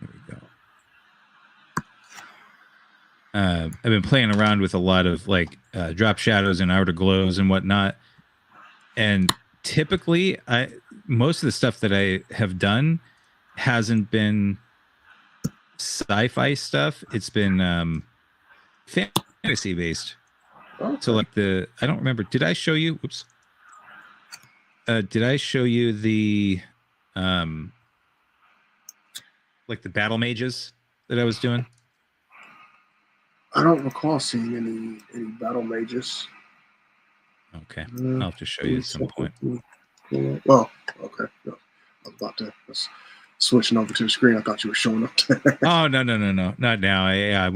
we go. I've been playing around with a lot of like drop shadows and outer glows and whatnot, and typically most of the stuff that I have done hasn't been sci-fi stuff. It's been fantasy based. Okay. So like I don't remember, did I show you, oops, did I show you the like the battle mages that I was doing? I don't recall seeing any battle mages. Okay, I'll have to show you at some point. Oh, okay. No, I was about to switching over to the screen. I thought you were showing up. Oh no, not now. I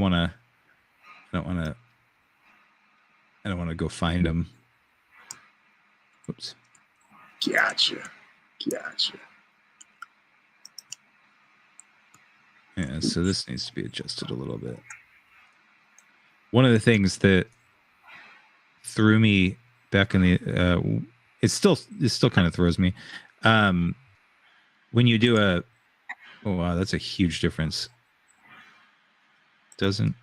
don't want to go find them. Oops. Gotcha. Yeah, so this needs to be adjusted a little bit. One of the things that threw me back in the it still kind of throws me when you do oh wow, that's a huge difference. Doesn't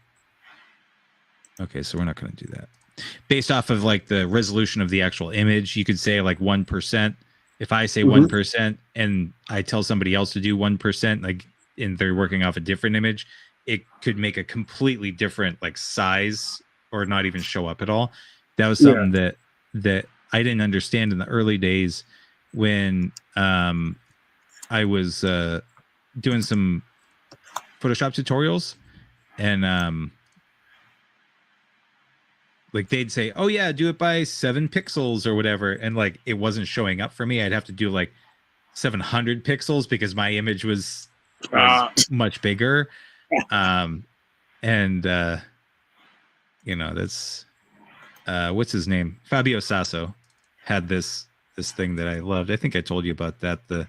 okay, so we're not going to do that based off of like the resolution of the actual image. You could say like 1%. If I say 1% and I tell somebody else to do 1%, like and they're working off a different image, it could make a completely different like size or not even show up at all. That was something that I didn't understand in the early days when I was doing some Photoshop tutorials, and like they'd say, oh yeah, do it by 7 pixels or whatever, and like it wasn't showing up for me. I'd have to do like 700 pixels because my image was much bigger. And you know, that's what's his name? Fabio Sasso had this thing that I loved. I think I told you about that. The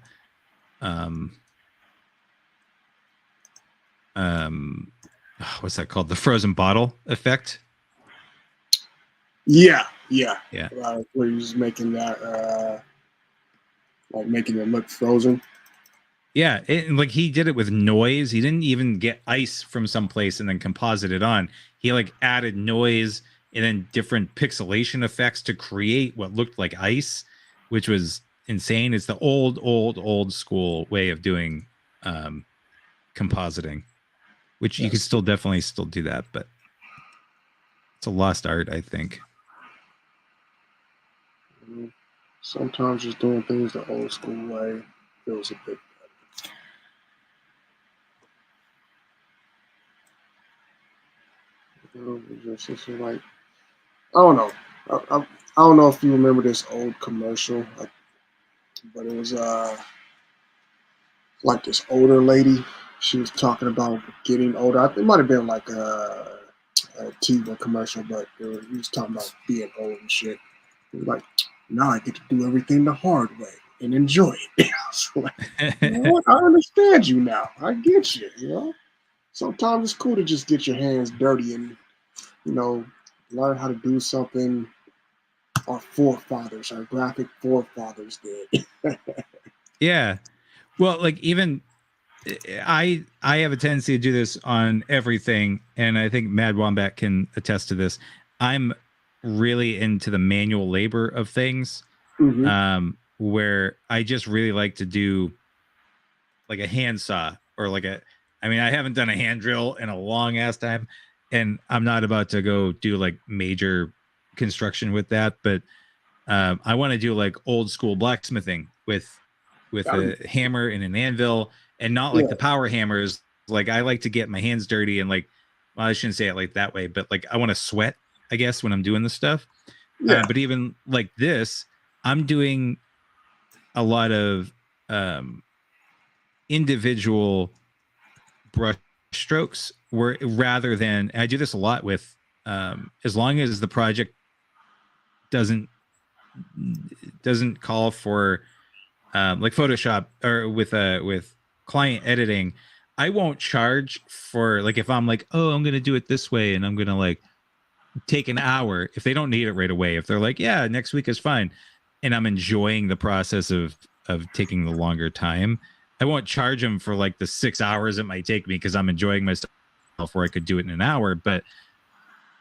what's that called? The frozen bottle effect. Yeah. Where he's making that like making it look frozen. Yeah, like he did it with noise. He didn't even get ice from someplace and then composite it on. He like added noise and then different pixelation effects to create what looked like ice, which was insane. It's the old school way of doing compositing, which you could still definitely still do that, but it's a lost art, I think. Sometimes just doing things the old school way feels a bit better. Just like, I don't know. I don't know if you remember this old commercial, but it was like this older lady. She was talking about getting older. It might have been like a TV commercial, but he was talking about being old and shit. He was like, now I get to do everything the hard way and enjoy it. I was like, you know what? I understand you now. I get you, you know? Sometimes it's cool to just get your hands dirty and, you know, learn how to do something our forefathers, our graphic forefathers did. Yeah. Well, like even I have a tendency to do this on everything, and I think Mad Wombat can attest to this. I'm really into the manual labor of things, Mm-hmm. where I just really like to do like a handsaw or like a. I mean, I haven't done a hand drill in a long ass time, and I'm not about to go do like major construction with that, but I want to do like old school blacksmithing with a hammer and an anvil, and not like Yeah, the power hammers. Like I like to get my hands dirty and like, well, I shouldn't say it like that way, but like I want to sweat, I guess, when I'm doing this stuff. yeah, But even like this, I'm doing a lot of um, individual brush strokes where rather than I do this a lot with as long as the project doesn't call for like Photoshop or with client editing, I won't charge for like if I'm like, oh, I'm gonna do it this way and I'm gonna like take an hour if they don't need it right away. If they're like, yeah, next week is fine, and I'm enjoying the process of taking the longer time, I won't charge them for like the 6 hours it might take me because I'm enjoying myself where I could do it in an hour. But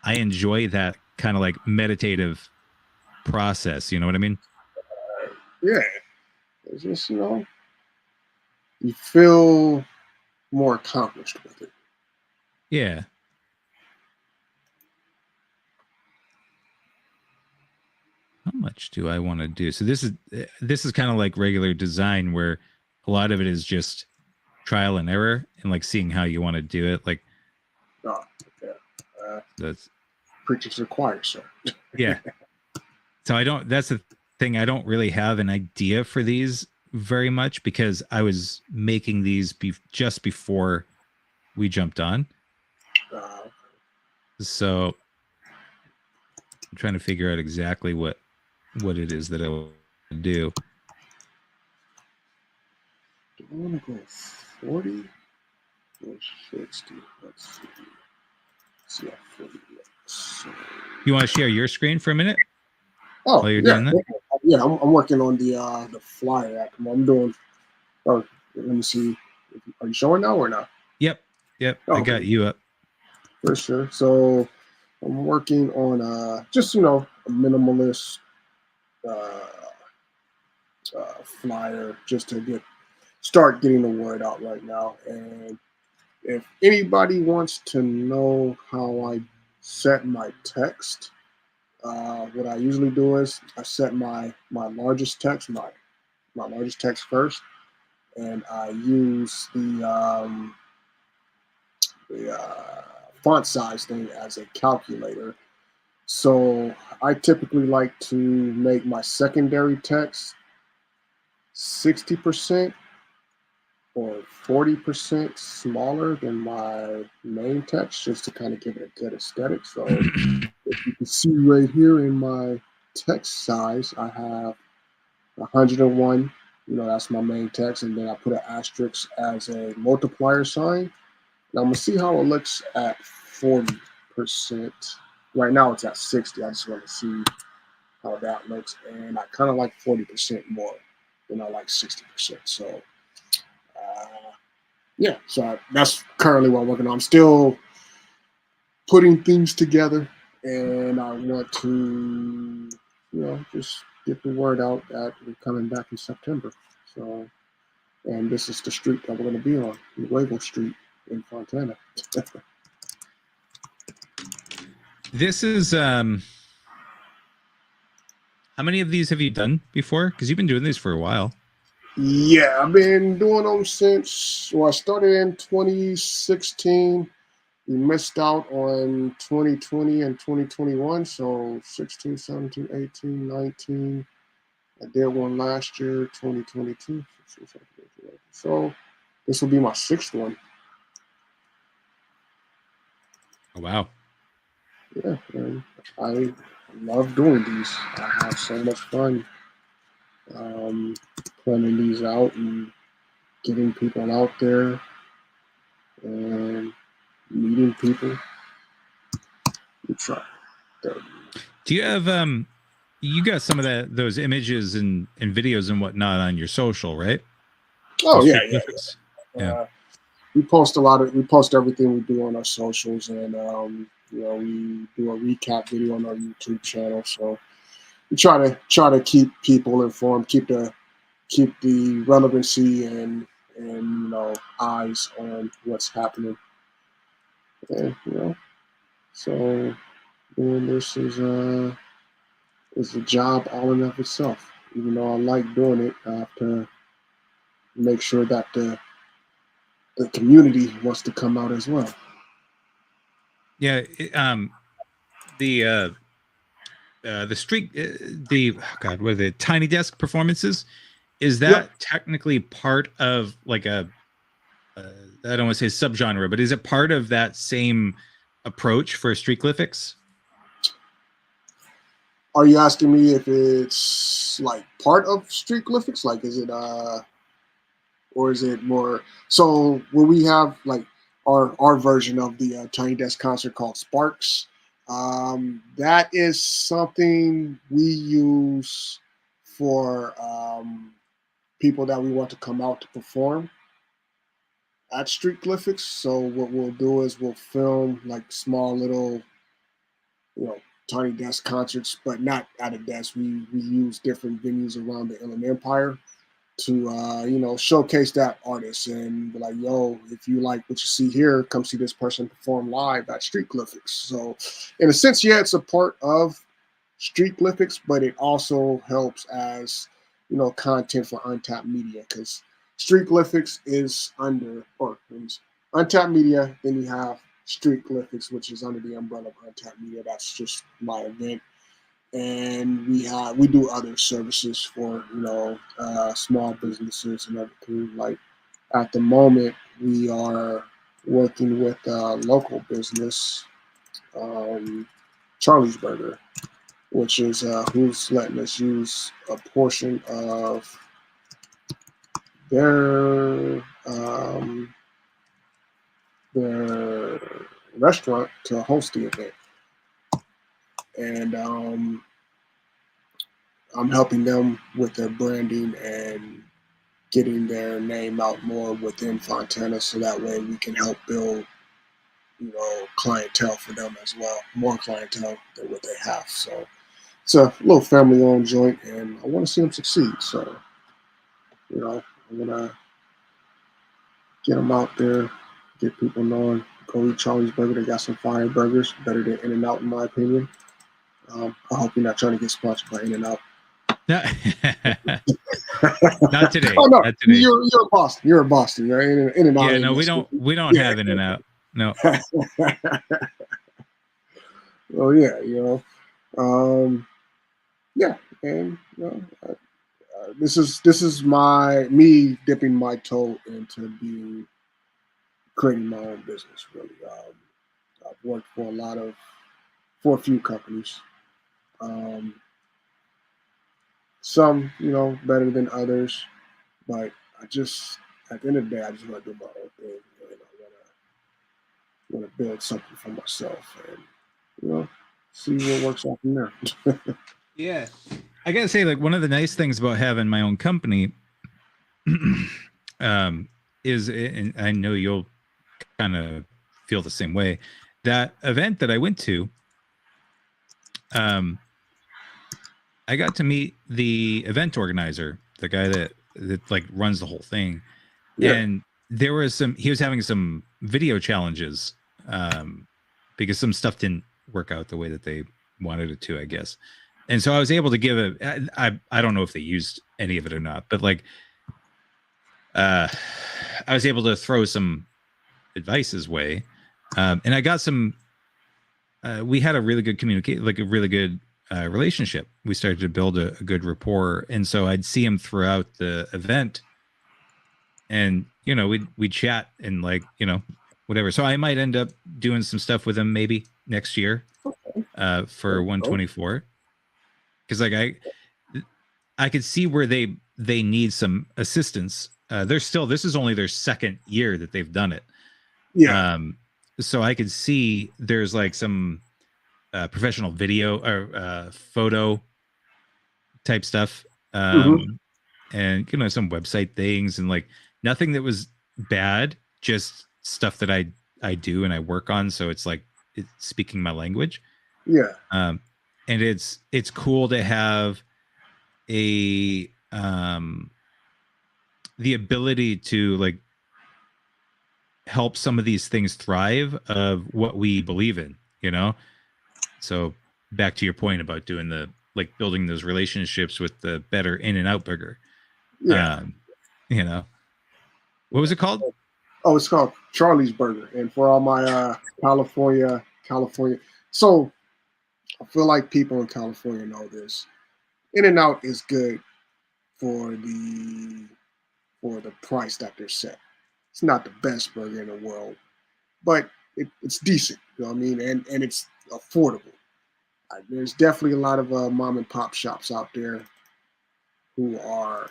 I enjoy that kind of like meditative process. You know what I mean? yeah. It's just, you know, you feel more accomplished with it. Yeah. How much do I want to do? So this is kind of like regular design where a lot of it is just trial and error and like seeing how you want to do it. Like Oh, yeah. that's Preachers require, sir. yeah. So I don't. That's the thing. I don't really have an idea for these very much because I was making these just before we jumped on. Uh, So I'm trying to figure out exactly what it is that I will do. do I want to go 40 or 60? Let's see. See how 40 looks. So, You want to share your screen for a minute oh, while you're yeah. doing that? Yeah, I'm working on the flyer app. I'm doing, oh, let me see. Are you showing now or not? Yep. Yep. Oh, I okay. got you up. For sure. So I'm working on just, you know, a minimalist uh, flyer just to start getting the word out right now. And if anybody wants to know how I set my text, what I usually do is I set my largest text, my largest text first, and I use the font size thing as a calculator. So I typically like to make my secondary text 60% or 40% smaller than my main text just to kind of give it a good aesthetic. So if you can see right here in my text size, I have 101. You know, that's my main text. And then I put an asterisk as a multiplier sign. Now I'm going to see how it looks at 40%. Right now it's at 60. I just want to see how that looks. And I kind of like 40% more than I like 60%. So, uh, yeah, so that's currently what I'm working on. I'm still putting things together, and I want to, you know, just get the word out that we're coming back in September. So, and this is the street that we're going to be on, Nuevo Street in Fontana. This is how many of these have you done before? Because you've been doing these for a while. Yeah, I've been doing them since, well, I started in 2016. We missed out on 2020 and 2021, so 16, 17, 18, 19. I did one last year, 2022. So This will be my 6th one. Oh, wow. Yeah, and I love doing these. I have so much fun planning these out and getting people out there and meeting people. We try. Do you have you got some of those images and videos and whatnot on your social, right? Oh yeah, Street Glyphics? Yeah. We post we post everything we do on our socials, and you know, we do a recap video on our YouTube channel. So we try to keep people informed, keep the relevancy and you know, eyes on what's happening. And you know, so doing this is a job all in of itself. Even though I like doing it, I have to make sure that the community wants to come out as well. Yeah. The street, God, what are the Tiny Desk performances? Is that technically part of like a, I don't want to say subgenre, but is it part of that same approach for Street Glyphics? Are you asking me if it's like part of Street Glyphics? Like, is it or is it more? So when we have like our version of the Tiny Desk concert called Sparks, that is something we use for people that we want to come out to perform at Street Glyphics. So what we'll do is we'll film like small little, you know, Tiny Desk concerts, but not at a desk. We use different venues around the Inland Empire to you know, showcase that artist and be like, yo, if you like what you see here, come see this person perform live at Street Glyphics. So in a sense, yeah, it's a part of Street Glyphics, but it also helps as, you know, content for Untapped Media, because Street Glyphics is under, or Untapped Media, then you have Street Glyphics, which is under the umbrella of Untapped Media. That's just my event. And we do other services for, you know, small businesses and everything. Like at the moment, we are working with a local business, Charlie's Burger, which is who's letting us use a portion of their restaurant to host the event. And I'm helping them with their branding and getting their name out more within Fontana, so that way we can help build, you know, clientele for them as well, more clientele than what they have. So it's a little family-owned joint, and I want to see them succeed. So, you know, I'm gonna get them out there, get people knowing. Go eat Charlie's Burger. They got some fire burgers, better than In-N-Out in my opinion. I hope you're not trying to get sponsored by In-N-Out. No. Not today. Oh no, Not today. you're a Boston. You're a Boston, right? In-N-Out. Yeah, no, we don't have In-N-Out. No. Oh yeah, you know, yeah, and you know, this is me dipping my toe into creating my own business. Really, I've worked for a few companies. Some, you know, better than others, but at the end of the day, I just want to do my own thing. And I want to build something for myself, and you know, see what works out from there. Yeah, I gotta say, like, one of the nice things about having my own company, is, and I know you'll kind of feel the same way. That event that I went to, I got to meet the event organizer, the guy that like runs the whole thing. Yeah. And he was having some video challenges, because some stuff didn't work out the way that they wanted it to, I guess. And so I was able to give I don't know if they used any of it or not, but like, I was able to throw some advice his way. And I got some, we had a really good relationship. We started to build a good rapport. And so I'd see him throughout the event. and we'd chat and like whatever. So I might end up doing some stuff with him maybe next year for 124, because like I could see where they need some assistance. This is only their second year that they've done it. Yeah. So I could see there's like some professional video or photo type stuff, and some website things, and like nothing that was bad, just stuff that I do and I work on. So it's like it's speaking my language. Yeah. And it's cool to have a the ability to like help some of these things thrive of what we believe in, So back to your point about doing the like building those relationships with the better In-N-Out burger. Yeah. What was it called? Oh, it's called Charlie's Burger. And for all my California. So I feel like people in California know this. In-N-Out is good for the price that they're set. It's not the best burger in the world, but it's decent. You know what I mean? And it's affordable. There's definitely a lot of mom and pop shops out there who are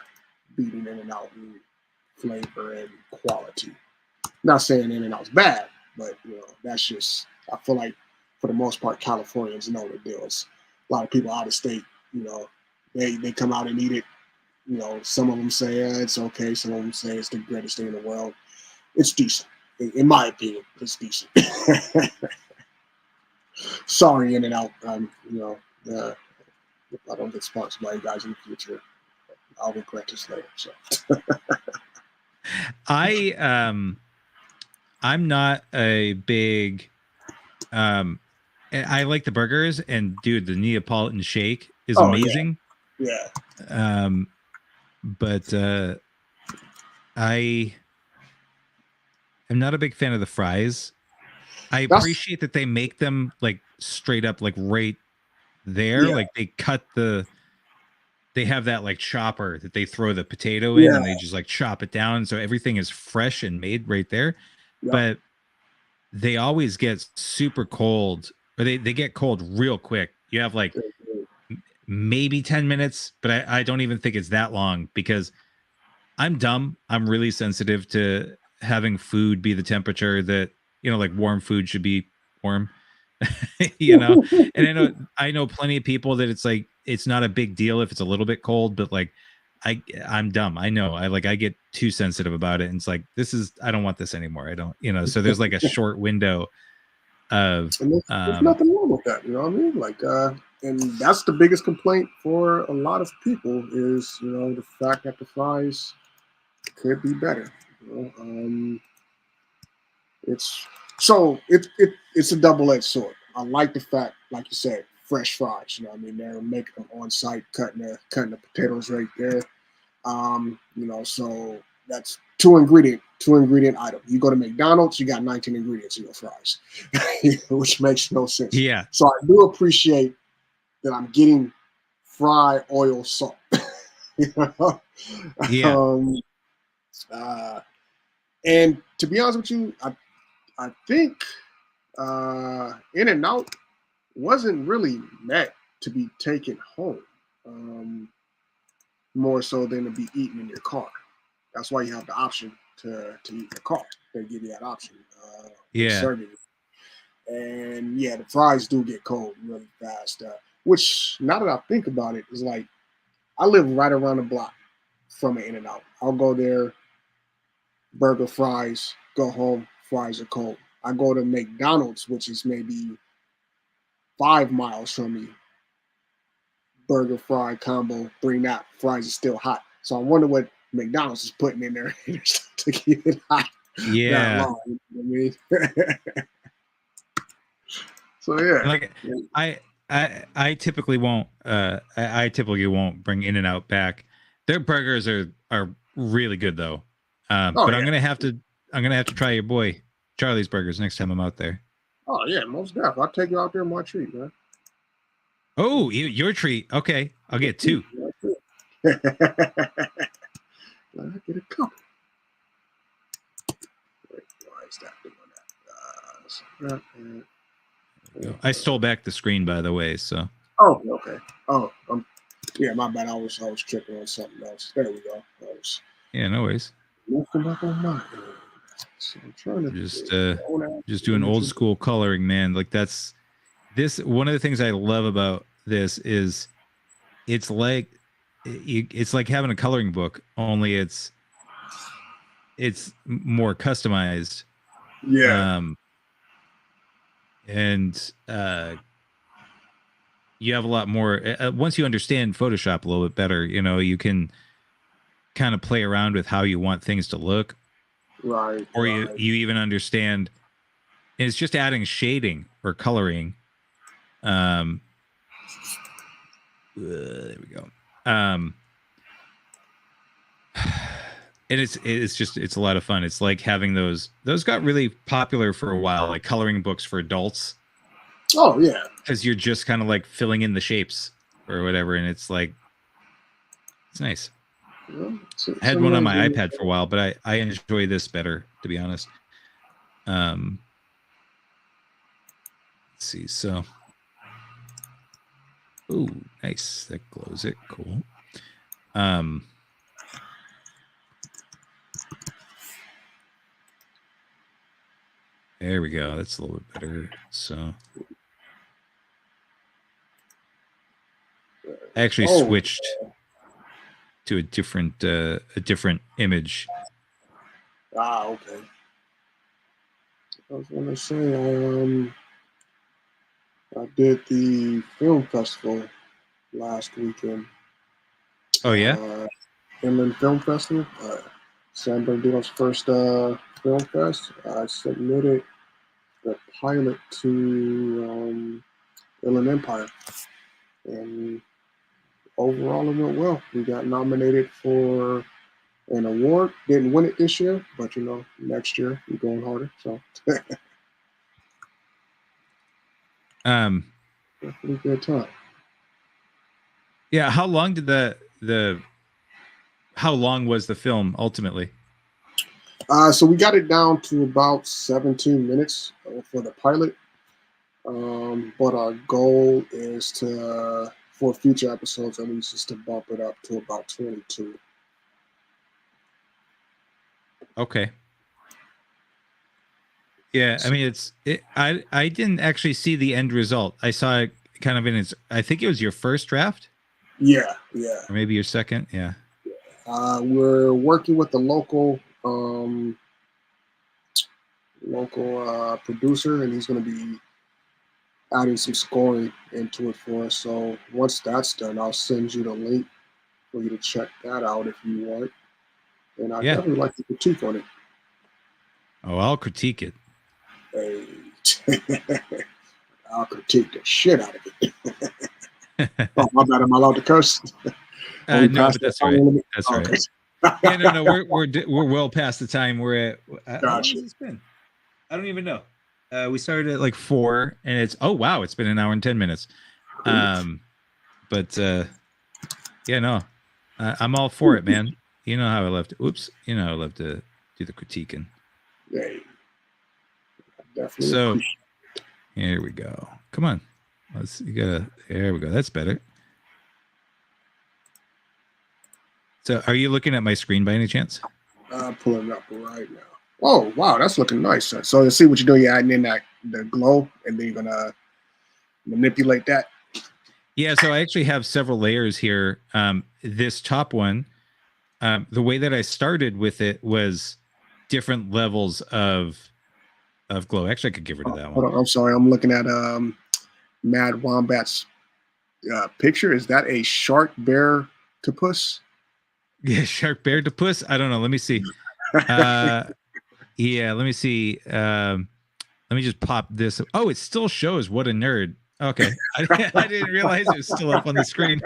beating In-N-Out in flavor and quality. Not saying In-N-Out's bad, but that's just, I feel like for the most part Californians know the deal. It's a lot of people out of state, they come out and eat it. Some of them say it's okay, some of them say it's the greatest thing in the world. It's decent. In my opinion, it's decent. Sorry, In-N-Out. If I don't get sponsored by you guys in the future, I'll regret this later. So I'm not a big I like the burgers, and dude, the Neapolitan shake is amazing. Yeah. But I am not a big fan of the fries. I appreciate that they make them like straight up, like right there. Yeah. Like they have that like chopper that they throw the potato in, and they just like chop it down. So everything is fresh and made right there. Yep. But they always get super cold, or they get cold real quick. You have like maybe 10 minutes, but I don't even think it's that long, because I'm dumb. I'm really sensitive to having food be the temperature that, like warm food should be warm, and I know plenty of people that it's like, it's not a big deal if it's a little bit cold, but like I'm dumb. I know I get too sensitive about it. And it's like, I don't want this anymore. I don't, so there's like a short window of, there's nothing wrong with that. You know what I mean? Like, and that's the biggest complaint for a lot of people is, the fact that the fries could be better. It's a double-edged sword. I like the fact, like you said, fresh fries. They're making them on site, cutting the potatoes right there. So that's two ingredient item. You go to McDonald's, you got 19 ingredients in your fries, which makes no sense. Yeah. So I do appreciate that I'm getting fry oil salt. Yeah. And to be honest with you, I think In-N-Out wasn't really meant to be taken home, more so than to be eaten in your car. That's why you have the option to eat in the car. They give you that option. Serving it. And yeah, the fries do get cold really fast. Which, now that I think about it, is like, I live right around the block from an In-N-Out. I'll go there, burger, fries, go home, fries are cold. I go to McDonald's, which is maybe 5 miles from me. Burger, fry combo, bring that. Fries are still hot. So I wonder what McDonald's is putting in there to keep it hot. Yeah. Long, you know what I mean? So yeah. Like I typically won't I typically won't bring In-N-Out back. Their burgers are really good though. But I'm gonna have to try your boy Charlie's Burgers next time I'm out there. Oh yeah, most definitely. I'll take you out there on my treat, man. Oh, your treat. Okay, I'll get 2. I'll get a couple. I stole back the screen, by the way. So. Oh, okay. Oh, yeah, my bad. I was tripping on something else. There we go. Yeah, no worries. Looking up on my end. So I'm trying to just doing old school coloring, man. Like that's this. One of the things I love about this is it's like having a coloring book, only it's more customized. Yeah. And you have a lot more once you understand Photoshop a little bit better, you can kind of play around with how you want things to look. Right. Or right. you even understand it's just adding shading or coloring. There we go. And it's a lot of fun. It's like having those got really popular for a while, like coloring books for adults. Oh yeah. Because you're just kind of like filling in the shapes or whatever, and it's like it's nice. Well, I had one on my iPad for a while, but I enjoy this better, to be honest. Let's see. So, ooh, nice. That glows it. Cool. There we go. That's a little bit better. So, I actually switched to a different image. Ah, okay. I was gonna say, I did the film festival last weekend. Oh yeah, Inland Film Festival, San Bernardino's first film fest. I submitted the pilot to Inland Empire, and overall it went well. We got nominated for an award. Didn't win it this year, but next year we're going harder. So. Pretty good time. Yeah. How long did how long was the film ultimately? So we got it down to about 17 minutes for the pilot. But our goal is for future episodes, at least, is to bump it up to about 22. Okay. Yeah, I mean, I didn't actually see the end result. I saw it kind of in its. I think it was your first draft. Yeah. Or maybe your second. Yeah. We're working with the local producer, and he's going to be adding some scoring into it for us. So once that's done, I'll send you the link for you to check that out if you want. And I'd definitely like to critique on it. Oh, I'll critique it. Hey. I'll critique the shit out of it. Oh, my bad. Am I allowed to curse? No, but that's all right. That's all right. Yeah, no, we're well past the time. We're at. How long has this been? I don't even know. We started at like 4, and it's it's been an hour and 10 minutes. But yeah, no, I'm all for it, man. You know how I love to. Oops, you know how I love to do the critiquing. Hey, definitely. So here we go. Come on, there we go. That's better. So, are you looking at my screen by any chance? Pulling it up right now. Oh, wow, that's looking nice. So you see what you're doing, you're adding in the glow, and then you're gonna manipulate that. Yeah, so I actually have several layers here. This top one, the way that I started with it was different levels of glow. Actually, I could get rid of that one. Hold on, I'm sorry, I'm looking at Mad Wombat's picture. Is that a shark bear topus? Yeah, shark bear topus. I don't know. Let me see. Yeah, let me see. Let me just pop this. Oh, it still shows what a nerd. Okay. I didn't realize it was still up on the screen.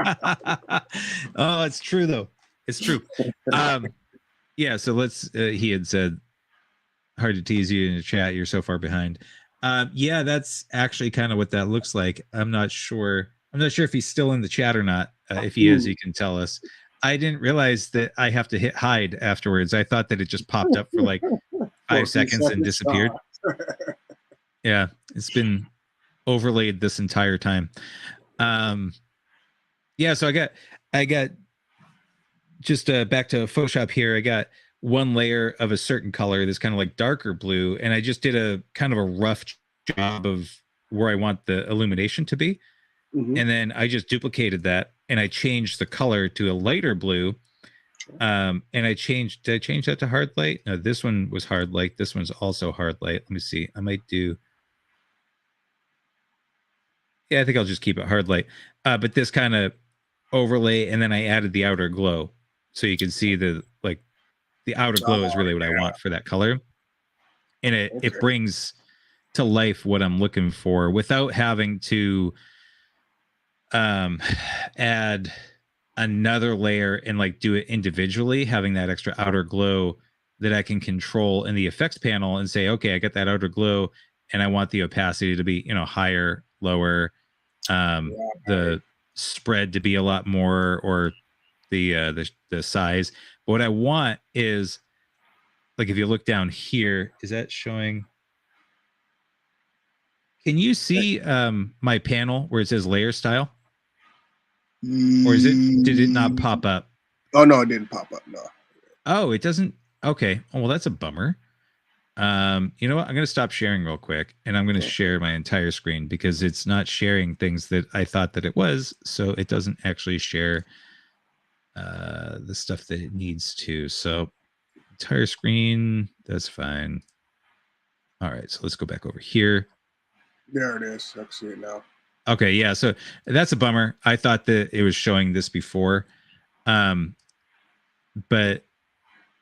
Oh, it's true though. It's true. Yeah, so let's he had said hard to tease you in the chat. You're so far behind. Yeah, that's actually kind of what that looks like. I'm not sure if he's still in the chat or not. If he is, he can tell us. I didn't realize that I have to hit hide afterwards. I thought that it just popped up for like 5 seconds and disappeared. Yeah, it's been overlaid this entire time. Yeah, so I got just back to Photoshop here. I got one layer of a certain color that's kind of like darker blue, and I just did a kind of a rough job of where I want the illumination to be. Mm-hmm. And then I just duplicated that and I changed the color to a lighter blue. And did I change that to hard light? No, this one was hard light. This one's also hard light. Let me see. I might do. Yeah, I think I'll just keep it hard light. But this kind of overlay, and then I added the outer glow. So you can see the outer glow is really what I want for that color. And it brings to life what I'm looking for without having to add another layer and like do it individually, having that extra outer glow that I can control in the effects panel and say, okay, I got that outer glow and I want the opacity to be, higher, lower, the spread to be a lot more, or the size. But what I want is, like, if you look down here, is that showing? Can you see my panel where it says layer style? Or did it not pop up? Oh no, it didn't pop up. No. Oh, it doesn't. Okay. Oh, well, that's a bummer. You know what? I'm going to stop sharing real quick, and I'm going to share my entire screen because it's not sharing things that I thought that it was. So it doesn't actually share the stuff that it needs to. So entire screen, that's fine. All right. So let's go back over here. There it is. I can see it now. Okay. Yeah. So that's a bummer. I thought that it was showing this before. But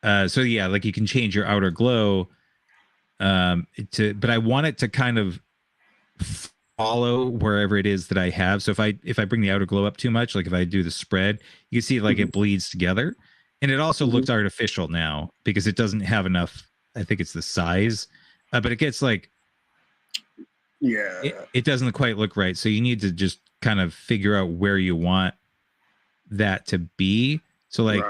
so yeah, like you can change your outer glow but I want it to kind of follow wherever it is that I have. So if I bring the outer glow up too much, like if I do the spread, you see like it bleeds together, and it also looks artificial now because it doesn't have enough. I think it's the size, but it gets like, it doesn't quite look right. So you need to just kind of figure out where you want that to be. So like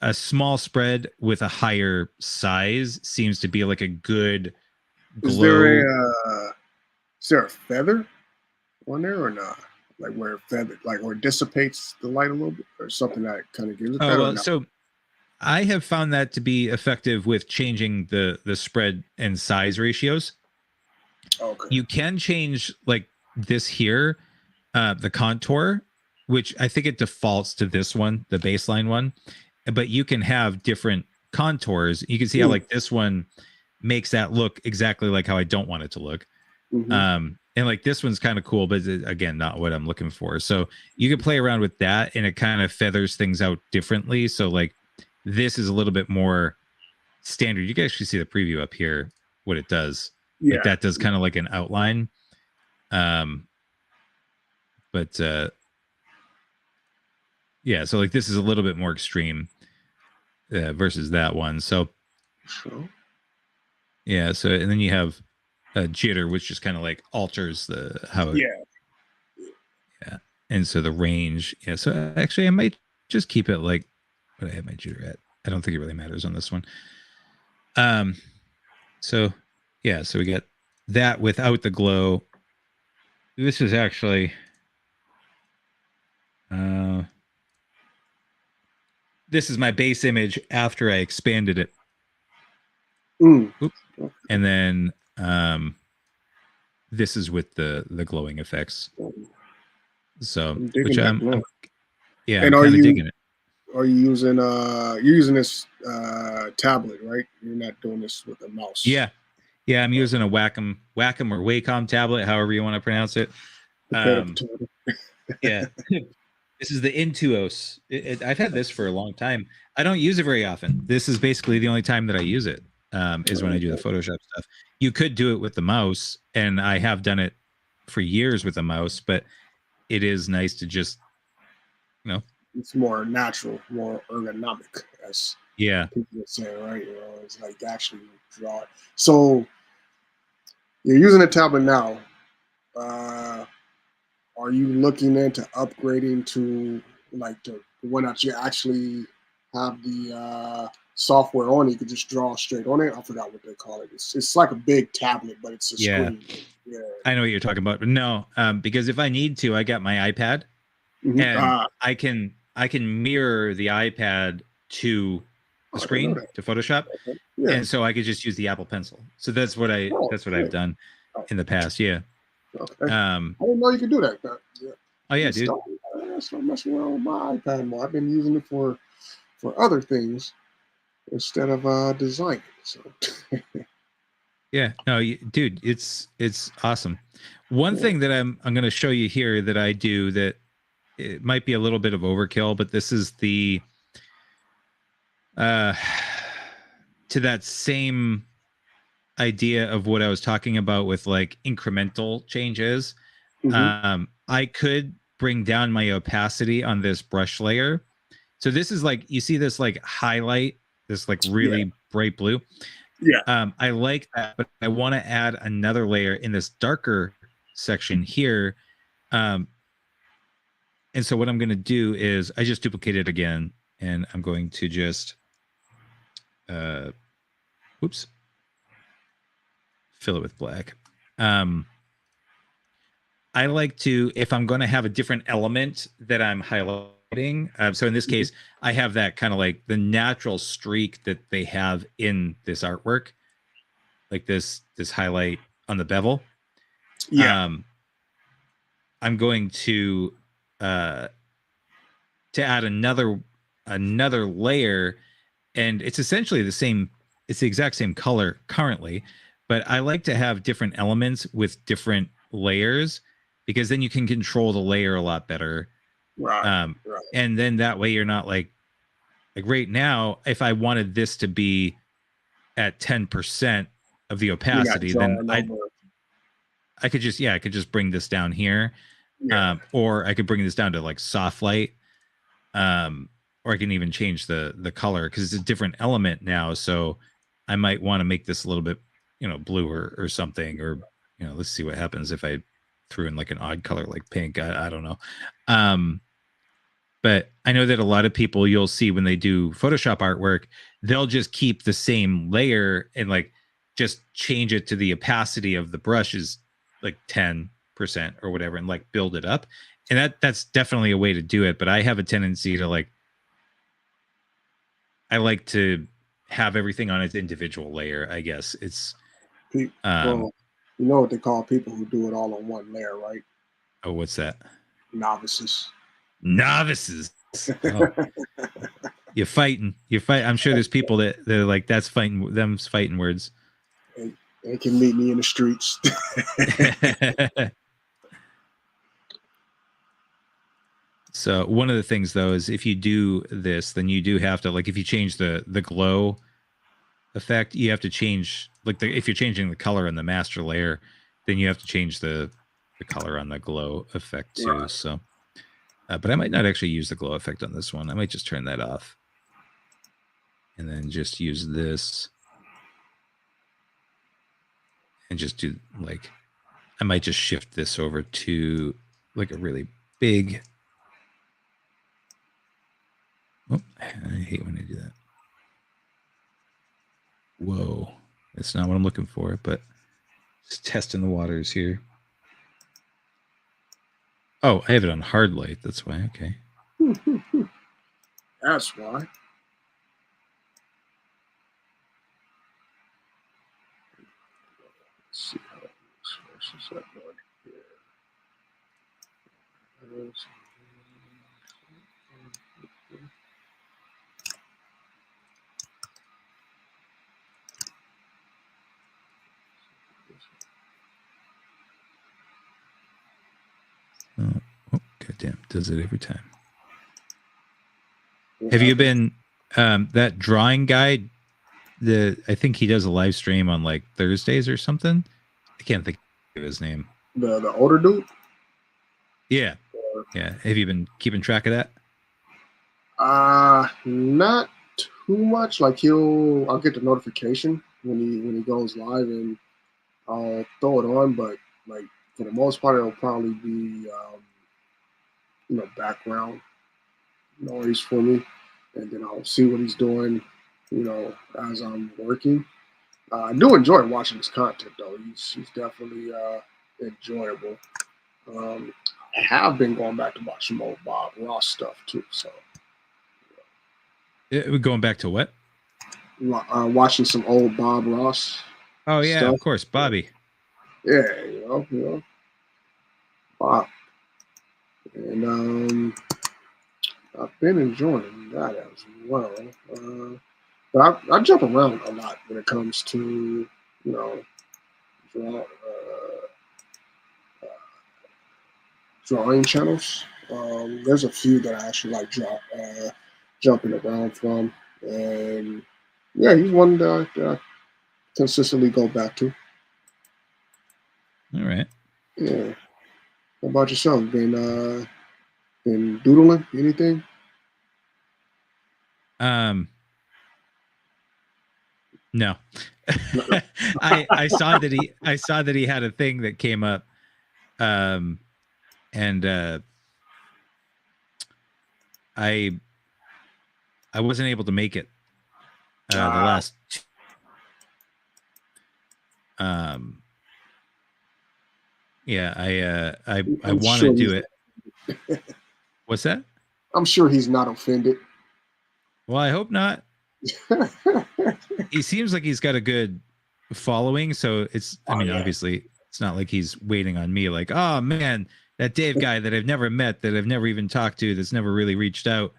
a small spread with a higher size seems to be like a good glow. Is there a feather on there or not? Like where it feather, like where it dissipates the light a little bit, or something that kind of gives it that? Oh well, so I have found that to be effective with changing the spread and size ratios. Okay. You can change like this here, the contour, which I think it defaults to this one, the baseline one, but you can have different contours. You can see how like this one makes that look exactly like how I don't want it to look. And like this one's kind of cool, but again, not what I'm looking for. So you can play around with that, and it kind of feathers things out differently. So like this is a little bit more standard. You can actually see the preview up here, what it does. Like that does kind of like an outline. But yeah, so like this is a little bit more extreme versus that one. So yeah, so and then you have jitter, which just kind of like alters the how it, yeah, and so the range. Yeah, so actually I might just keep it like what I have my jitter at. I don't think it really matters on this one. So yeah, so we got that without the glow. This is actually this is my base image after I expanded it. And then this is with the glowing effects. So which I'm yeah, and I'm kind of digging it. Are you using you're using this tablet, right? You're not doing this with a mouse. Yeah, I'm using a Wacom or Wacom tablet, however you want to pronounce it. Yeah, this is the Intuos. I've had this for a long time. I don't use it very often. This is basically the only time that I use it, is when I do the Photoshop stuff. You could do it with the mouse, and I have done it for years with a mouse, but it is nice to just, it's more natural, more ergonomic, as people would say, right? It's like actually draw it. So you're using a tablet now. Are you looking into upgrading to like the one that you actually have the software on it. You could just draw straight on it. I forgot what they call it. It's like a big tablet, but it's a screen. Yeah. I know what you're talking about. But no, because if I need to, I got my iPad, and I can mirror the iPad to the screen to Photoshop, and so I could just use the Apple Pencil. So that's what I've done in the past. Yeah. Okay. I didn't know you could do that. Oh yeah, dude. Start messing around with my iPad more. I've been using it for other things instead of designing. So. Yeah, no, dude, it's awesome. One thing that I'm going to show you here that I do that it might be a little bit of overkill, but this is the to that same idea of what I was talking about with like incremental changes. I could bring down my opacity on this brush layer. So this is like, you see this like highlight, this like really bright blue. Yeah. I like that, but I want to add another layer in this darker section here. And so what I'm going to do is I just duplicate it again, and I'm going to just, oops, fill it with black. I like to, if I'm going to have a different element that I'm highlighting. So in this case, I have that kind of like the natural streak that they have in this artwork, like this highlight on the bevel. Yeah. I'm going to add another layer, and it's essentially the same. It's the exact same color currently, but I like to have different elements with different layers, because then you can control the layer a lot better. Right. And then that way you're not like right now, if I wanted this to be at 10% of the opacity, then I could just bring this down here. Or I could bring this down to like soft light. Or I can even change the color, because it's a different element now. So I might want to make this a little bit, bluer or something, or, let's see what happens if I threw in like an odd color, like pink. I don't know. But I know that a lot of people, you'll see when they do Photoshop artwork, they'll just keep the same layer and like just change it to the opacity of the brush is like 10% or whatever, and like build it up. And that's definitely a way to do it. But I have a tendency to I like to have everything on its individual layer, I guess. It's well, you know what they call people who do it all on one layer, right? Oh, what's that? Novices. Oh. You're fighting. I'm sure there's people that they're like, that's fighting. Them's fighting words. They can meet me in the streets. So one of the things though is if you do this, then you do have to, like, if you change the glow effect, you have to change if you're changing the color in the master layer, then you have to change the color on the glow effect too. Right. So, but I might not actually use the glow effect on this one. I might just turn that off and then just use this and just do like, I might just shift this over to like a really big. Oh, I hate when I do that. Whoa, that's not what I'm looking for, but just testing the waters here. Oh, I have it on hard light. That's why. Okay. That's why. Let's see how it looks versus that one here. Oh, goddamn! Does it every time? Have you been that drawing guy? I think he does a live stream on like Thursdays or something. I can't think of his name. The older dude. Yeah. Yeah. Have you been keeping track of that? Not too much. Like I'll get the notification when he goes live, and I'll throw it on. But like for the most part, it'll probably be background noise for me, and then I'll see what he's doing, as I'm working. I do enjoy watching his content though. He's definitely enjoyable. Um, I have been going back to watch some old Bob Ross stuff too. So Going back to what? watching some old Bob Ross Oh yeah, stuff. of course, Bobby. Yeah, Bob. And I've been enjoying that as well. But I jump around a lot when it comes to, draw, drawing channels. There's a few that I actually like jumping around from. And yeah, he's one that I consistently go back to. All right. Yeah. How about yourself? Been doodling anything? No. I saw that he had a thing that came up, and I wasn't able to make it the last yeah, I I'm want to sure do it. What's that? I'm sure he's not offended. Well, I hope not. He seems like he's got a good following, so I mean, obviously it's not like he's waiting on me like, oh man, that Dave guy that I've never met, that I've never even talked to, that's never really reached out,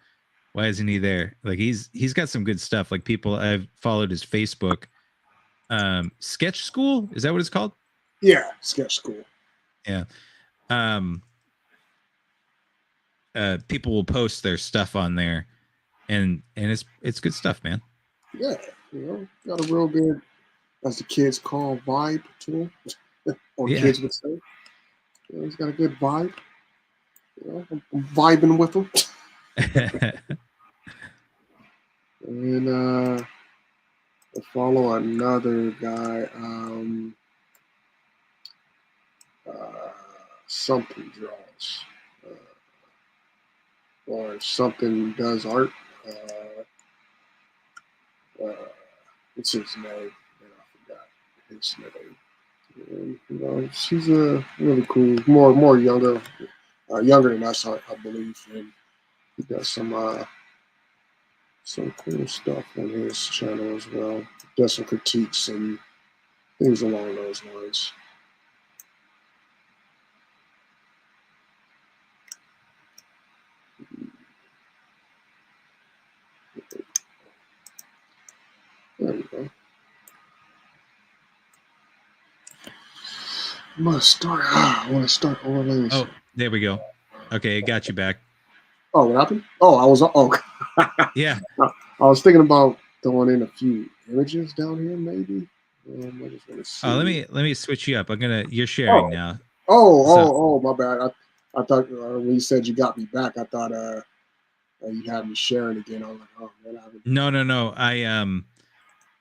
why isn't he there? Like he's got some good stuff. Like people, I've followed his Facebook. Sketch School, is that what it's called? Yeah, Sketch School. Yeah. People will post their stuff on there, and it's good stuff, man. Yeah, got a real good, as the kids call, vibe to him, or Yeah. kids would say. He's got a good vibe. I'm vibing with him. And I follow another guy, something draws, or something does art. Uh, it's his name, and I forgot his name. And, she's a really cool, more younger than us, I believe, and he does some cool stuff on his channel as well. Does some critiques and things along those lines. There we go. I want to start overlaying. Oh, there we go. Okay, got you back. Oh, what happened? Oh, I was. Oh, yeah. I was thinking about throwing in a few images down here, maybe. I just want to see. Oh, let me switch you up. You're sharing now. Oh, my bad. I thought when you said you got me back, I thought you had me sharing again. I was like, oh man, No.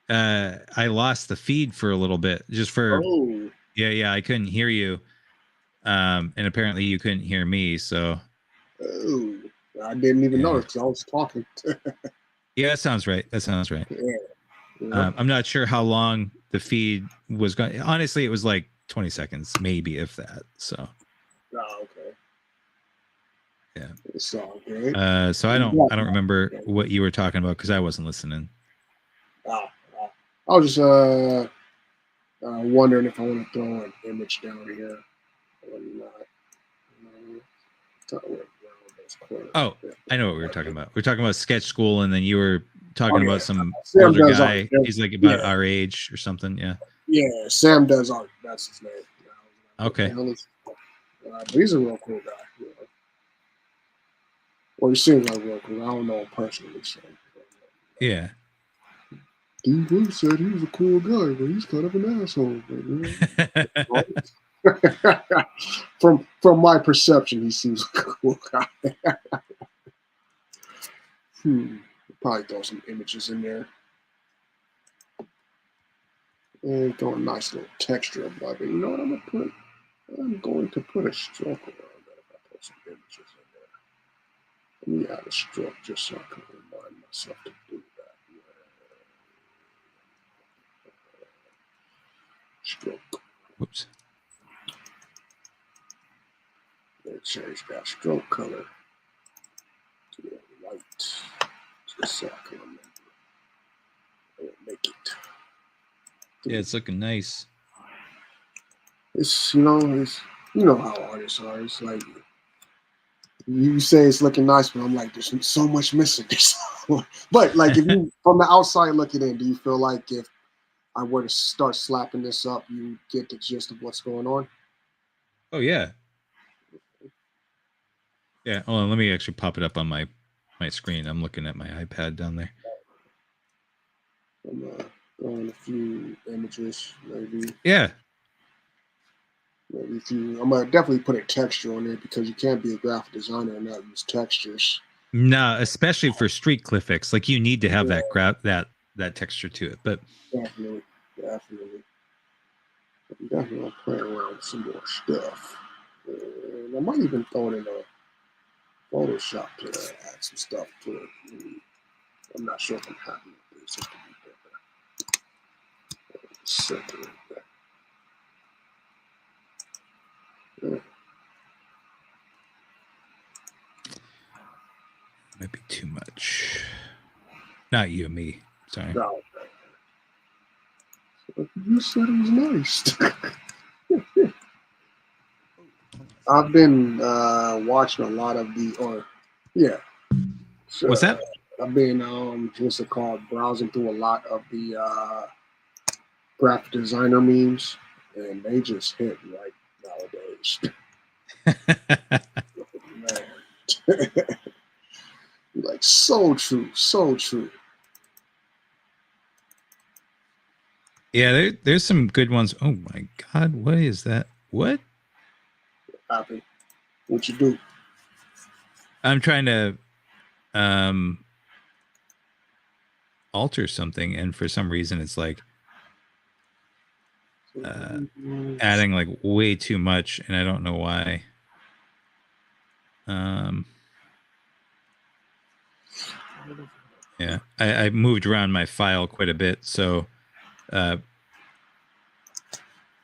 I lost the feed for a little bit, just for. Oh. Yeah. I couldn't hear you, and apparently you couldn't hear me. So. Oh, I didn't even notice because I was talking. Yeah, that sounds right. Yeah. I'm not sure how long the feed was going. Honestly, it was like 20 seconds, maybe, if that. So. Oh, okay. Yeah. It's all good. So I don't remember what you were talking about because I wasn't listening. I was just wondering if I want to throw an image down here or not. Oh, I know what we were talking about. We are talking about Sketch School, and then you were talking about some Sam older guy. Art. He's like about our age or something. Yeah. Yeah, Sam does art. That's his name. Okay. But he's a real cool guy. Well, he seems like real cool. I don't know him personally, so. Yeah. D.Will said he was a cool guy, but he's kind of an asshole. From my perception, he seems like a cool guy. Probably throw some images in there. And throw a nice little texture above it. You know what I'm going to put? I'm going to put a stroke around that if I put some images in there. Let me add a stroke just so I can remind myself to do that. Stroke. Whoops. Change that stroke color to white, just so I can remember. Make it. Yeah, it's looking nice. It's you know how artists are. It's like you say it's looking nice, but I'm like, there's so much missing. But like, if you from the outside looking in, do you feel like if I were to start slapping this up, you get the gist of what's going on? Oh yeah. Yeah. Hold on. Let me actually pop it up on my screen. I'm looking at my iPad down there. I'm throwing a few images, maybe. Yeah. Maybe I'm gonna definitely put a texture on it because you can't be a graphic designer and not use textures. No, especially for Street Glyphics, like you need to have that texture to it. But Definitely. I'm definitely playing around with some more stuff. And I might even throw it in a Photoshop to add some stuff to it. I'm not sure if I'm happy with this. It could be better. Separate that. Yeah. might be too much. Not you, me. Sorry. No. You said it was nice. I've been watching a lot of So, What's that? I've been what's it called? Browsing through a lot of the graphic designer memes, and they just hit right nowadays. Man. Like so true, so true. Yeah, there's some good ones. Oh my God, what is that? What? Happy. What you do? I'm trying to alter something, and for some reason it's like adding like way too much, and I don't know why. Yeah, I moved around my file quite a bit, so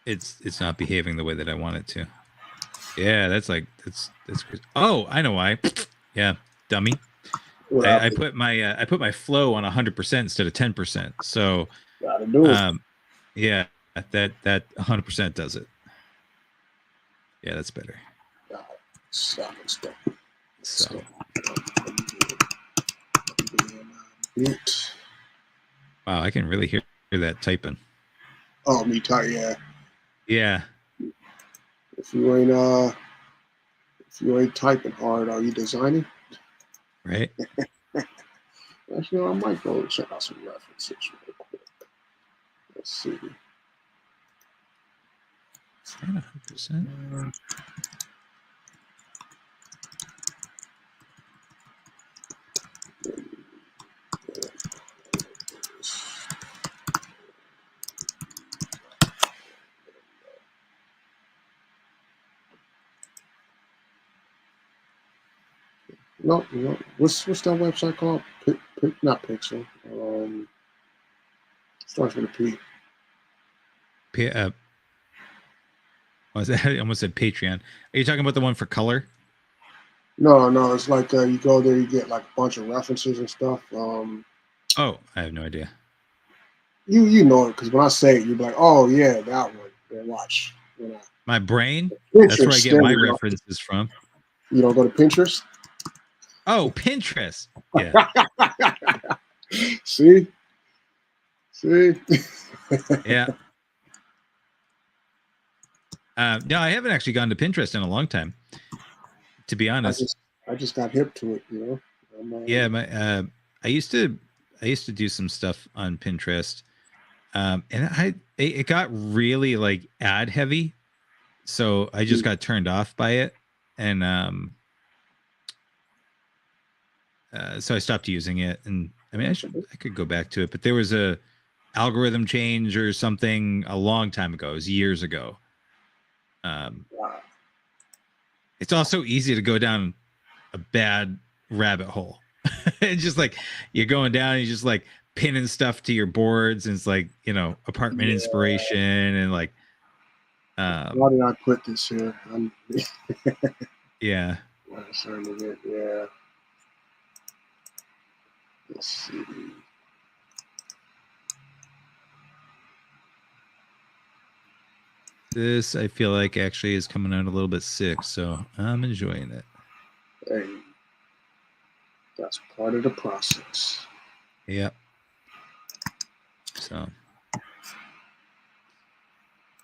it's not behaving the way that I want it to. Yeah, that's oh, I know why. Yeah, dummy. I put my flow on 100% instead of 10%. So Gotta do it. yeah, that 100% does it. Yeah, that's better. Stop. So wow, I can really hear that typing. Oh, me tight, yeah. Yeah. If you ain't typing hard, are you designing? Right. Actually, I might go check out some references real quick. Let's see. Is that 100%? No. What's that website called? Not Pixel. Starts with a P. I almost said Patreon. Are you talking about the one for color? No. It's like you go there, you get like a bunch of references and stuff. Oh, I have no idea. You know it because when I say it, you're like, oh yeah, that one. Then watch. My brain. Pinterest, That's where I get my references from. You don't go to Pinterest? Oh, Pinterest. Yeah. See? Yeah. No, I haven't actually gone to Pinterest in a long time, to be honest. I just got hip to it, you know. Yeah, I used to do some stuff on Pinterest, and it got really like ad heavy, so I just got turned off by it, and so I stopped using it. And I mean, I could go back to it, but there was a algorithm change or something a long time ago. It was years ago. It's also easy to go down a bad rabbit hole. It's just like you're going down and you just like pinning stuff to your boards, and it's like, you know, apartment inspiration and like. Why did I put this here? Yeah. Yeah. Let's see. This I feel like actually is coming out a little bit sick, so I'm enjoying it. Hey, that's part of the process. Yep. So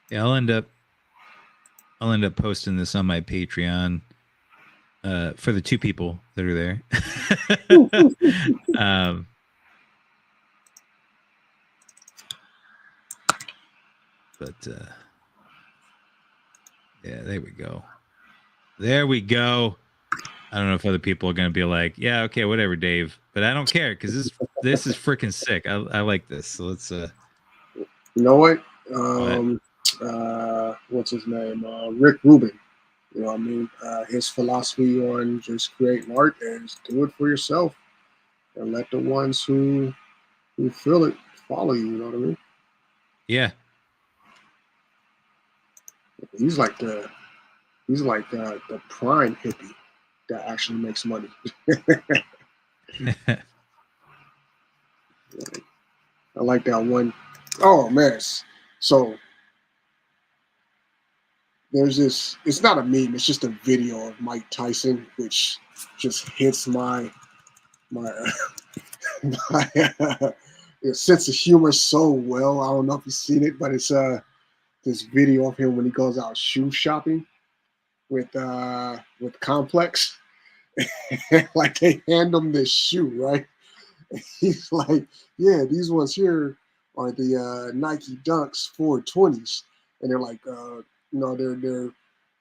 yeah, I'll end up posting this on my Patreon for the 2 people that are there. But yeah, there we go. There we go. I don't know if other people are going to be like, yeah, okay, whatever, Dave, but I don't care because this is freaking sick. I like this. So let's You know what? what? What's his name? Rick Rubin. You know what I mean? His philosophy on just creating art is do it for yourself and let the ones who feel it follow you. You know what I mean? Yeah. He's like the prime hippie that actually makes money. I like that one. Oh man! So there's this. It's not a meme. It's just a video of Mike Tyson, which just hits my my sense of humor so well. I don't know if you've seen it, but it's this video of him when he goes out shoe shopping with Complex. Like they hand him this shoe, right? He's like, yeah, these ones here are the Nike Dunks 420s, and they're like,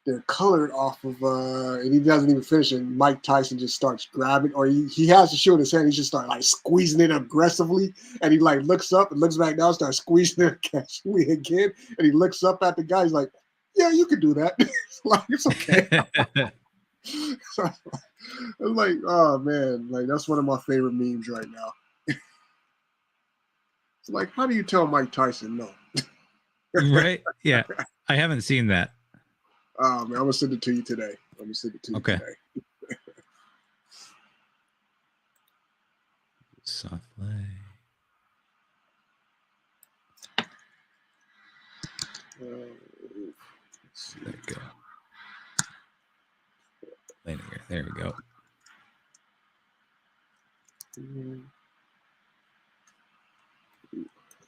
they're colored off of, and he doesn't even finish it. Mike Tyson just starts grabbing, or he has the shoe in his hand. He just starts like squeezing it aggressively, and he like looks up and looks back down, starts squeezing it casually again, and he looks up at the guy. He's like, "Yeah, you can do that. Like it's okay." So, I'm like, oh man, like that's one of my favorite memes right now. It's like, how do you tell Mike Tyson no? Right? Yeah. I haven't seen that. Man, I'm gonna send it to you today. Okay. Softly. There we go. Linear. There we go.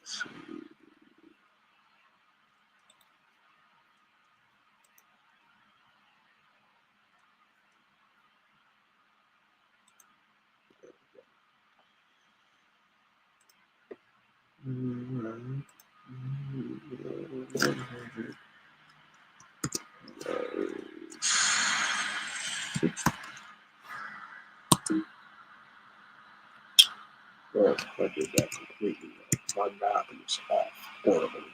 Let's see. Oh, I did that completely. My math is off horribly.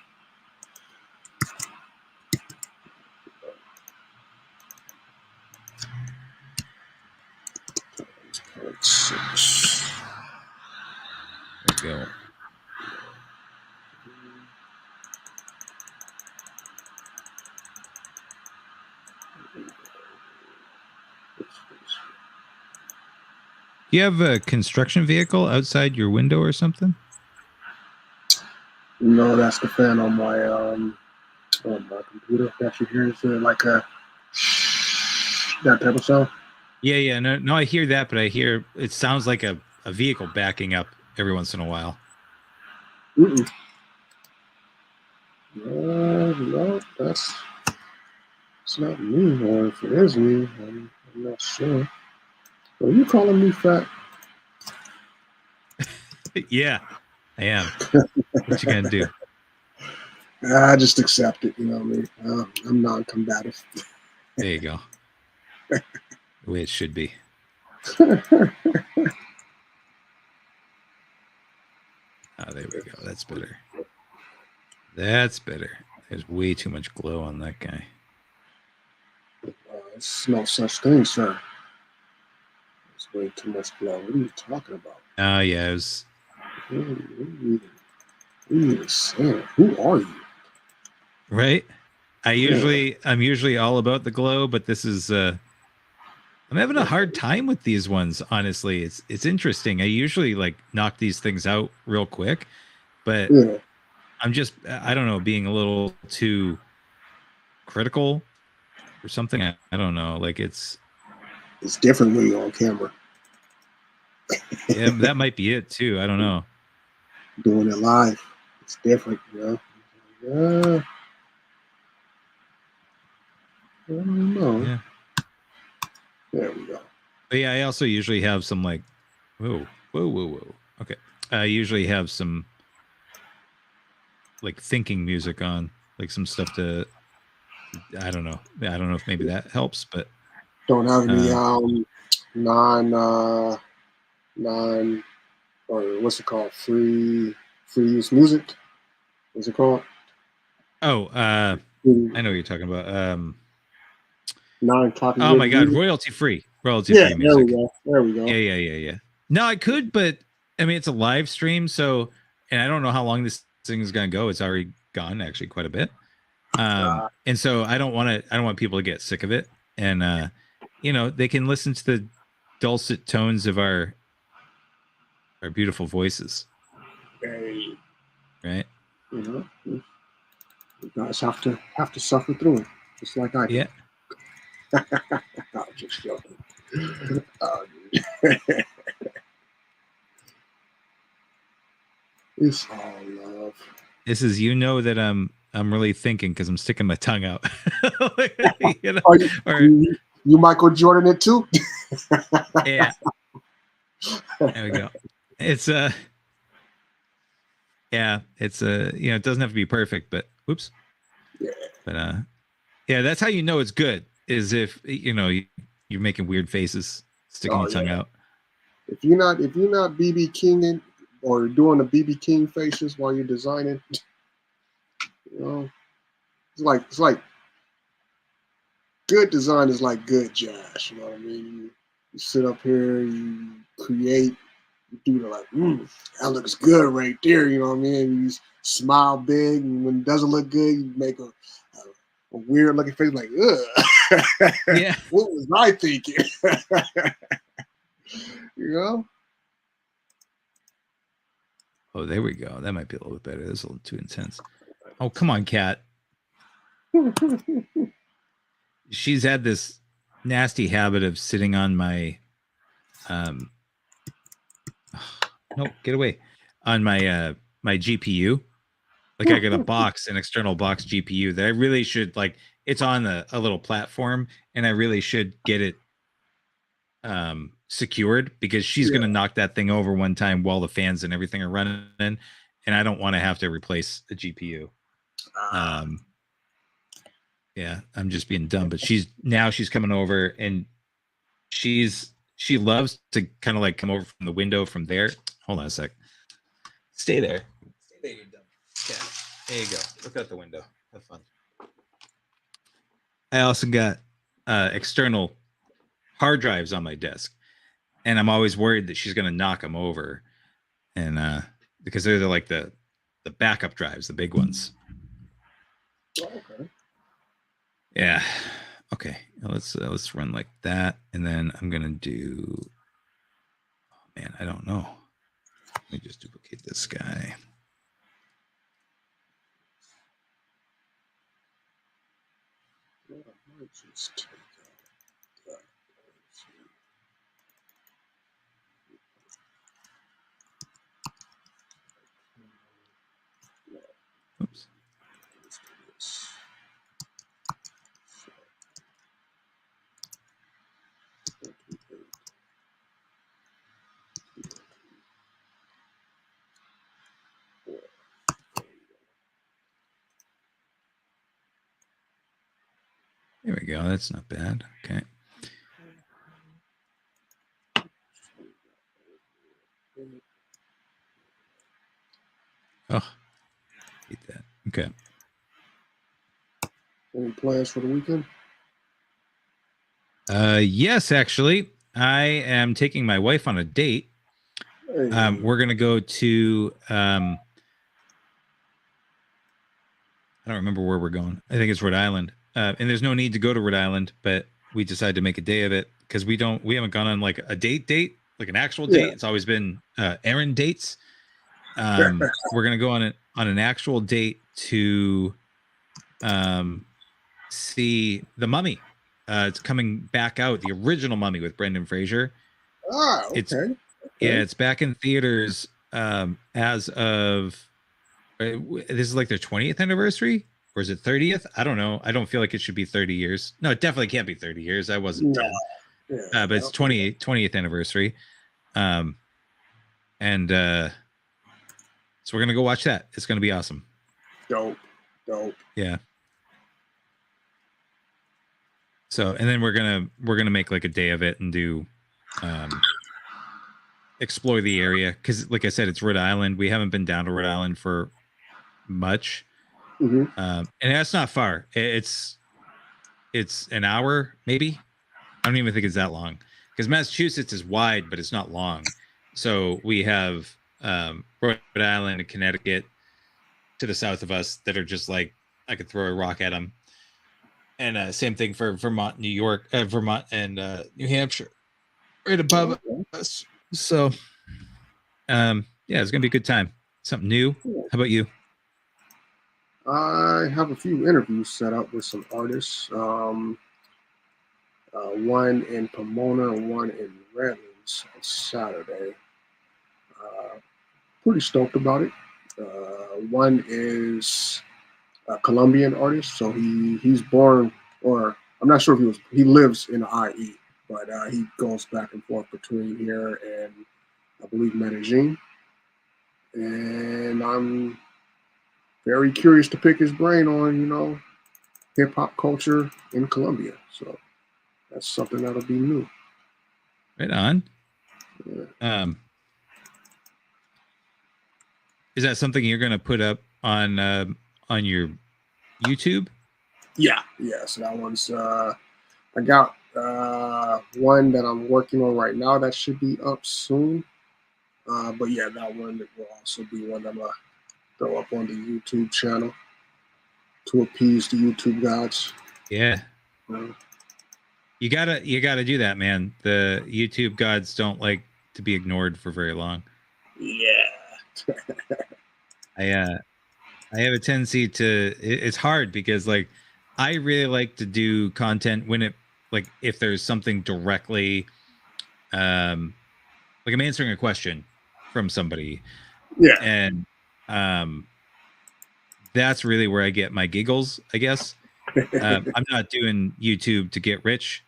There we go. Do you have a construction vehicle outside your window or something? No, that's the fan on my computer. That you hear is like a that type of sound. Yeah. No, I hear that, but I hear it sounds like a vehicle backing up every once in a while. Mm-mm. No, it's not me. Or if it is me, I'm not sure. Are you calling me fat? Yeah, I am. What you gonna do? I just accept it. You know what I mean? I'm non-combative. There you go. The way it should be. Oh, there we go. That's better. That's better. There's way too much glow on that guy. It's no such thing, sir. It's way too much glow. What are you talking about? Oh, yeah. It was We need a Santa. Who are you? Right. I'm usually all about the glow, but this is I'm having a hard time with these ones, honestly. It's interesting. I usually like knock these things out real quick, but Yeah. I'm just I don't know, being a little too critical or something. I don't know. Like it's different when you're on camera. yeah, that might be it too. I don't know. Doing it live, it's different, you know. I don't know. Yeah. There we go. But yeah, I also usually have some like whoa. Okay. I usually have some like thinking music on, like some stuff to I don't know. I don't know if maybe that helps, but Don't have any non or what's it called? Free use music. What's it called? oh, I know what you're talking about. Non-copyrighted. Oh my god, music. royalty free Yeah, music. there we go. There we go. Yeah. No, I could, but I mean it's a live stream, so and I don't know how long this thing is gonna go. It's already gone actually quite a bit. And so I don't want people to get sick of it. And you know, they can listen to the dulcet tones of our beautiful voices. Hey, Right? you know, you guys have to suffer through it, just like I did. Yeah. I'm just joking. It's all love. This is that I'm really thinking because I'm sticking my tongue out. You know? You Michael Jordan it too? Yeah. There we go. It's yeah, it's you know, it doesn't have to be perfect, but whoops. Yeah. But yeah, that's how you know it's good, is if you know you're making weird faces, sticking your tongue out. If you're not BB Kinging or doing the BB King faces while you're designing, you know, it's like good design is like good jazz. You know what I mean? You sit up here, you create, you do the like, that looks good right there. You know what I mean? You smile big, and when it doesn't look good, you make a weird looking face, like, ugh. Yeah. What was I thinking? You know? Oh, there we go. That might be a little bit better. That's a little too intense. Oh, come on, Kat. She's had this nasty habit of sitting on my no, get away. On my my GPU. Like I got a box, an external box GPU that I really should like it's on a little platform and I really should get it secured because she's gonna knock that thing over one time while the fans and everything are running and I don't want to have to replace the GPU. Yeah, I'm just being dumb, but she's coming over and she loves to kind of like come over from the window from there. Hold on a sec. Stay there. Stay there, you dumb cat. There you go. Look out the window. Have fun. I also got external hard drives on my desk, and I'm always worried that she's going to knock them over, and because they're like the backup drives, the big ones. Okay. Yeah. Okay. Let's run like that, and then I'm gonna do. Oh man, I don't know. Let me just duplicate this guy. Oops. There we go. That's not bad. Okay. Oh, hate that. Okay. Any plans for the weekend? Yes, actually, I am taking my wife on a date. Hey. We're gonna go to I don't remember where we're going. I think it's Rhode Island. And there's no need to go to Rhode Island, but we decided to make a day of it because we haven't gone on like a date, like an actual date. Yeah. It's always been errand dates. We're gonna go on an actual date to see The Mummy. It's coming back out, the original Mummy with Brendan Fraser. Ah, okay. It's yeah, it's back in theaters as of this is like their 20th anniversary, or is it 30th? I don't know. I don't feel like it should be 30 years. No, it definitely can't be 30 years. I wasn't No. 10. Yeah, But it's 20th anniversary. And so we're gonna go watch that. It's gonna be awesome. Dope. Yeah. So and then we're gonna make like a day of it and do explore the area because like I said, it's Rhode Island. We haven't been down to Rhode Island for much. Mm-hmm. And that's not far. It's an hour, maybe. I don't even think it's that long because Massachusetts is wide, but it's not long. So we have Rhode Island and Connecticut to the south of us that are just like I could throw a rock at them. And same thing for Vermont, New York, Vermont, and New Hampshire, right above us. So, yeah, it's gonna be a good time. Something new. How about you? I have a few interviews set up with some artists. One in Pomona and one in Redlands on Saturday. Pretty stoked about it. One is a Colombian artist, so he's born, or I'm not sure if he lives in the IE, but he goes back and forth between here and I believe Medellin. And I'm very curious to pick his brain on, hip hop culture in Colombia. So that's something that'll be new. Right on. Yeah. Is that something you're gonna put up on your YouTube? Yeah. So that one's I got one that I'm working on right now that should be up soon. But yeah, that one will also be one I'm gonna throw up on the YouTube channel to appease the YouTube gods. Yeah. You gotta do that, man. The YouTube gods don't like to be ignored for very long. Yeah. I have a tendency to it's hard because like I really like to do content when it like if there's something directly like I'm answering a question from somebody. Yeah. And that's really where I get my giggles, I guess. I'm not doing YouTube to get rich.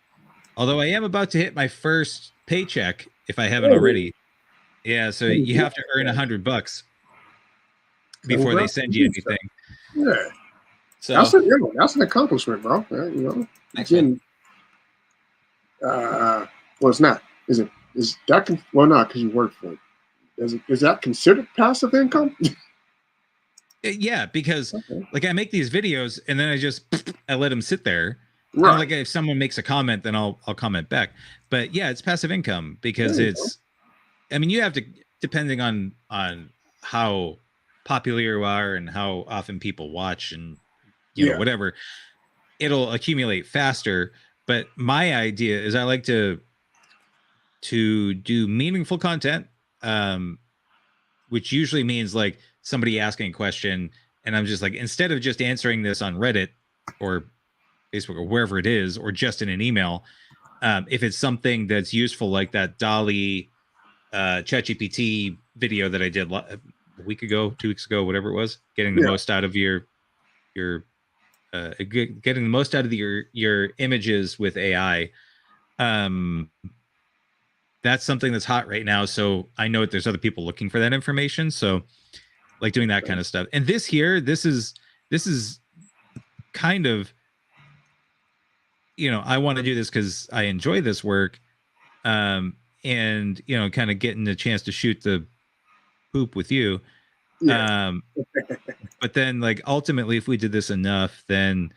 Although I am about to hit my first paycheck if I haven't already. Yeah, so you have to earn $100 before they send you anything. Yeah. So that's an accomplishment, bro. Again, well, it's not. Is that well, not because you work for it. Is that considered passive income? Yeah, because like I make these videos and then I let them sit there. Right. Like if someone makes a comment, then I'll comment back. But yeah, it's passive income because I mean, you have to depending on how popular you are and how often people watch and you know whatever, it'll accumulate faster. But my idea is I like to do meaningful content, which usually means like somebody asking a question and I'm just like instead of just answering this on Reddit or Facebook or wherever it is or just in an email, if it's something that's useful like that Dolly ChatGPT video that I did a week ago, 2 weeks ago, whatever it was, getting the most out of your getting the most out of your images with AI. That's something that's hot right now. So I know that there's other people looking for that information. So like doing that kind of stuff. And this is kind of, I want to do this because I enjoy this work. And, kind of getting the chance to shoot the poop with you. But then like ultimately, if we did this enough, then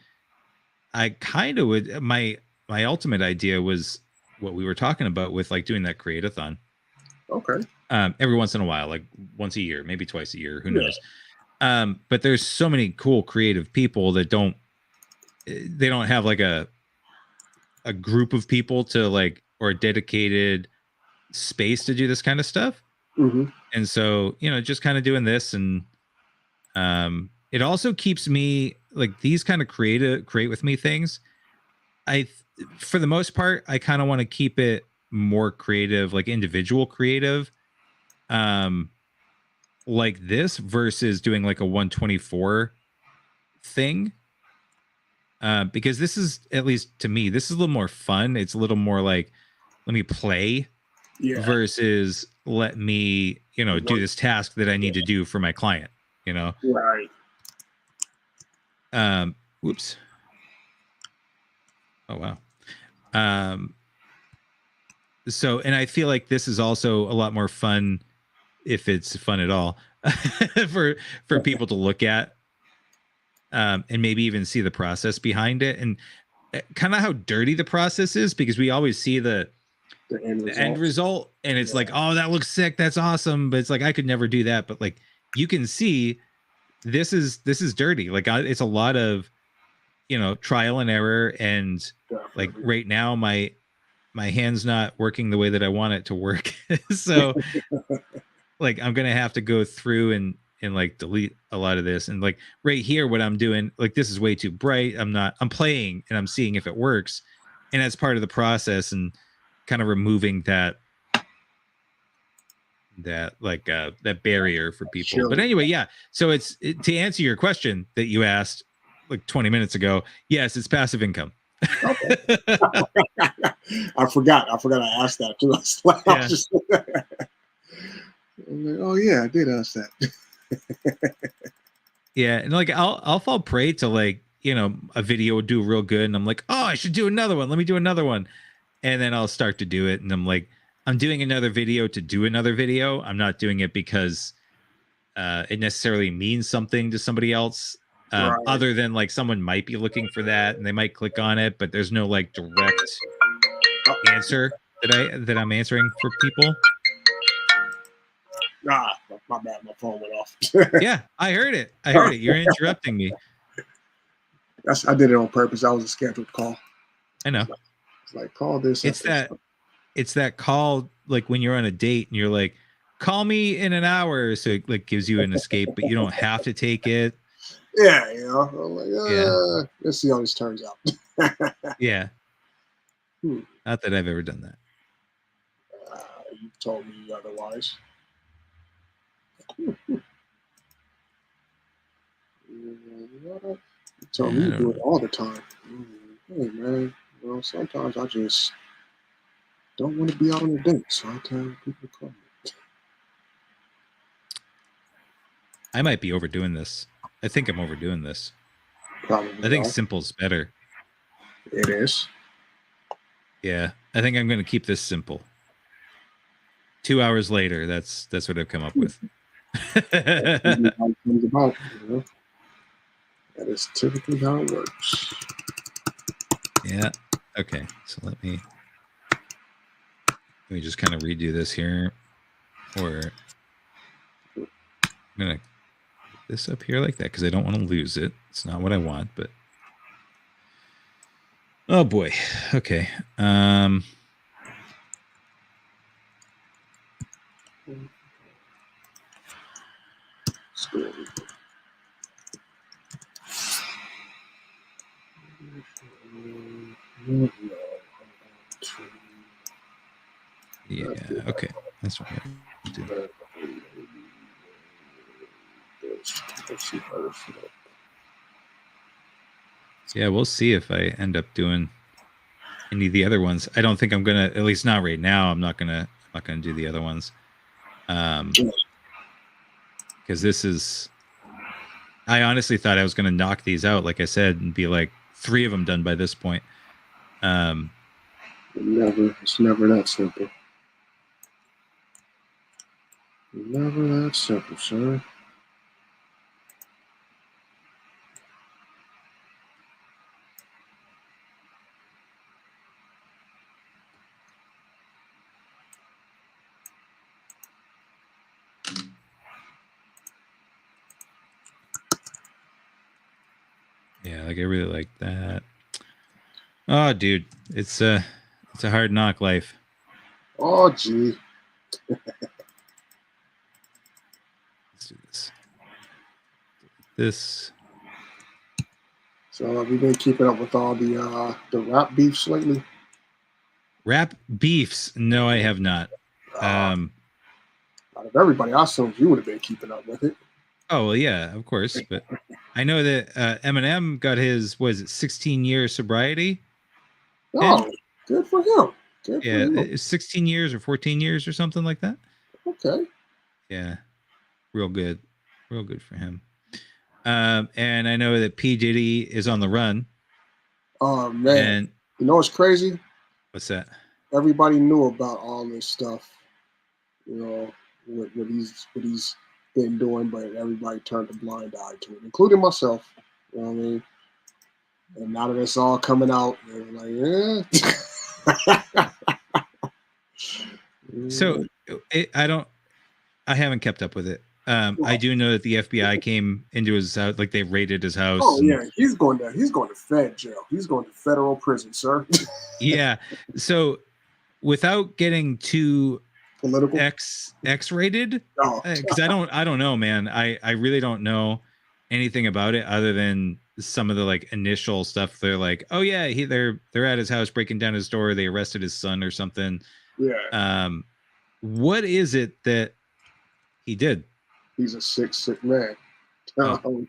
I kind of would, my ultimate idea was what we were talking about with like doing that create-a-thon. Okay. every once in a while, like once a year, maybe twice a year, who knows. But there's so many cool creative people that don't have like a group of people to like, or a dedicated space to do this kind of stuff. Mm-hmm. And so, just kind of doing this, and it also keeps me like these kind of create with me things. For the most part, I kind of want to keep it more creative, like individual creative, like this versus doing like a 124 thing. Because this is, at least to me, this is a little more fun. It's a little more like, let me play versus let me, do this task that I need to do for my client, Right. Whoops. Oh, wow. So, and I feel like this is also a lot more fun, if it's fun at all, for people to look at, and maybe even see the process behind it, and kind of how dirty the process is, because we always see the end result, and it's like, oh, that looks sick, that's awesome, but it's like, I could never do that. But like, you can see this is dirty. Like, it's a lot of trial and error, and like right now my hand's not working the way that I want it to work. So like, I'm gonna have to go through and like delete a lot of this. And like right here, what I'm doing, like, this is way too bright. I'm playing and I'm seeing if it works, and that's part of the process, and kind of removing that like that barrier for people. Sure. But anyway, yeah. So to answer your question that you asked like 20 minutes ago, yes, it's passive income. Okay. I forgot I asked that too. I'm like, oh yeah, I did ask that. Yeah, and like I'll fall prey to like, a video would do real good, and I'm like, oh, I should do another one. Let me do another one. And then I'll start to do it, and I'm like, I'm doing another video to do another video. I'm not doing it because it necessarily means something to somebody else, right, other than like someone might be looking for that and they might click on it, but there's no like direct answer that I'm answering for people. Ah, my bad. My phone went off. Yeah, I heard it. You're interrupting me. I did it on purpose. That was a scheduled call. I know. It's like call this. It's that call, like when you're on a date and you're like, call me in an hour. So it like gives you an escape, but you don't have to take it. Yeah, I'm like, let's see how this turns out. Yeah. Not that I've ever done that. You told me otherwise. You told me you do it all the time. Hey man, sometimes I just don't want to be out on a date, so I tell people to call me. I might be overdoing this. I think I'm overdoing this. Probably. I think simple's better. It is. Yeah, I think I'm going to keep this simple. 2 hours later, that's what I've come up with. That is typically how it works. Yeah. Okay. So let me just kind of redo this here, or I'm gonna put this up here like that because I don't want to lose it. It's not what I want, but oh boy. Okay. Yeah, okay. That's what I'm gonna do. Yeah, we'll see if I end up doing any of the other ones. I don't think I'm gonna, at least not right now. I'm not gonna do the other ones. Because this is, I honestly thought I was gonna knock these out, like I said, and be like 3 of them done by this point. It's never that simple. Never that simple, sir. Like I really like that. Oh, dude, it's a hard knock life. Oh, gee. Let's do this. This. So have you been keeping up with all the rap beefs lately? Rap beefs? No, I have not. Out of everybody, I assumed you would have been keeping up with it. Oh well, yeah, of course. But I know that Eminem got his 16-year sobriety. Oh, good for him. Good Yeah, for him. it's 16 years or 14 years or something like that. Okay. Yeah, real good for him. And I know that P Diddy is on the run. Oh man, and you know what's crazy? What's that? Everybody knew about all this stuff. You know what he's been doing, but everybody turned a blind eye to it, including myself. You know what I mean? And now that it's all coming out, they're like, yeah. So I haven't kept up with it. I do know that the FBI came into his house, like they raided his house. Oh yeah, he's going to Fed jail. He's going to federal prison, sir. Yeah. So without getting too political, X-rated, because I don't know, man. I really don't know anything about it other than some of the like initial stuff. They're like, oh yeah, they're at his house breaking down his door. They arrested his son or something. Yeah. What is it that he did? He's a sick man. Yeah, was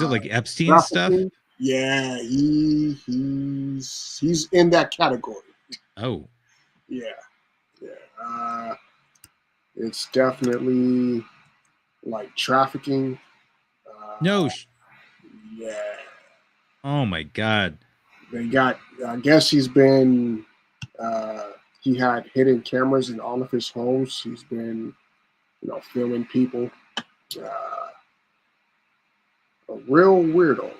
it like Epstein stuff? Yeah, he's in that category. Oh. Yeah. It's definitely like trafficking. No. Yeah. Oh my God. They got. I guess he's been. He had hidden cameras in all of his homes. He's been, filming people. A real weirdo.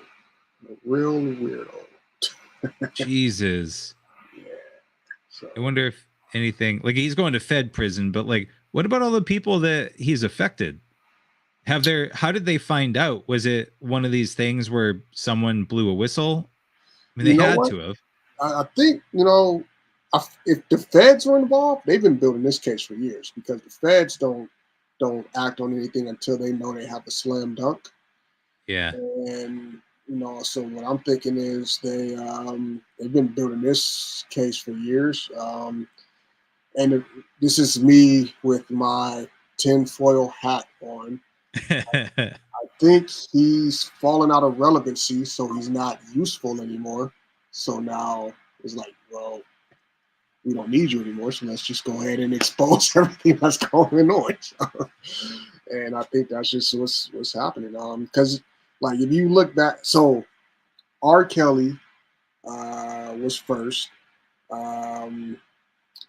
Jesus. Yeah. So. I wonder if anything, like he's going to Fed prison, but like, what about all the people that he's affected? How did they find out? Was it one of these things where someone blew a whistle? I mean, they had to have. I think, if the feds were involved, they've been building this case for years because the feds don't act on anything until they know they have a slam dunk. Yeah. And so what I'm thinking is they've been building this case for years. And this is me with my tinfoil hat on. I think he's fallen out of relevancy, so he's not useful anymore. So now it's like, well, we don't need you anymore, so let's just go ahead and expose everything that's going on. And I think that's just what's happening. Because like if you look back, so R. Kelly was first.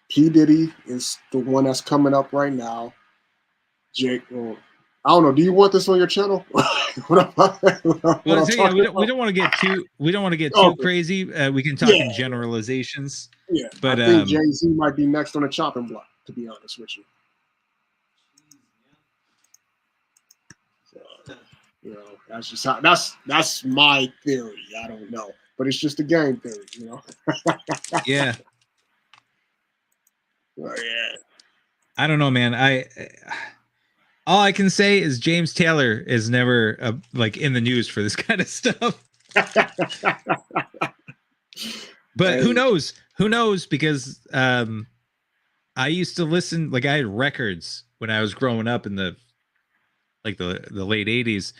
P. Diddy is the one that's coming up right now. Jake, I don't know. Do you want this on your channel? We don't want to get too crazy. We can talk in generalizations. Yeah, but I think Jay-Z might be next on the chopping block. To be honest with you, so, that's just how that's my theory. I don't know, but it's just a game theory, Yeah. Oh, yeah. I don't know, man. All I can say is James Taylor is never like in the news for this kind of stuff. But who knows? Who knows? Because I used to listen, like I had records when I was growing up in the late 80s.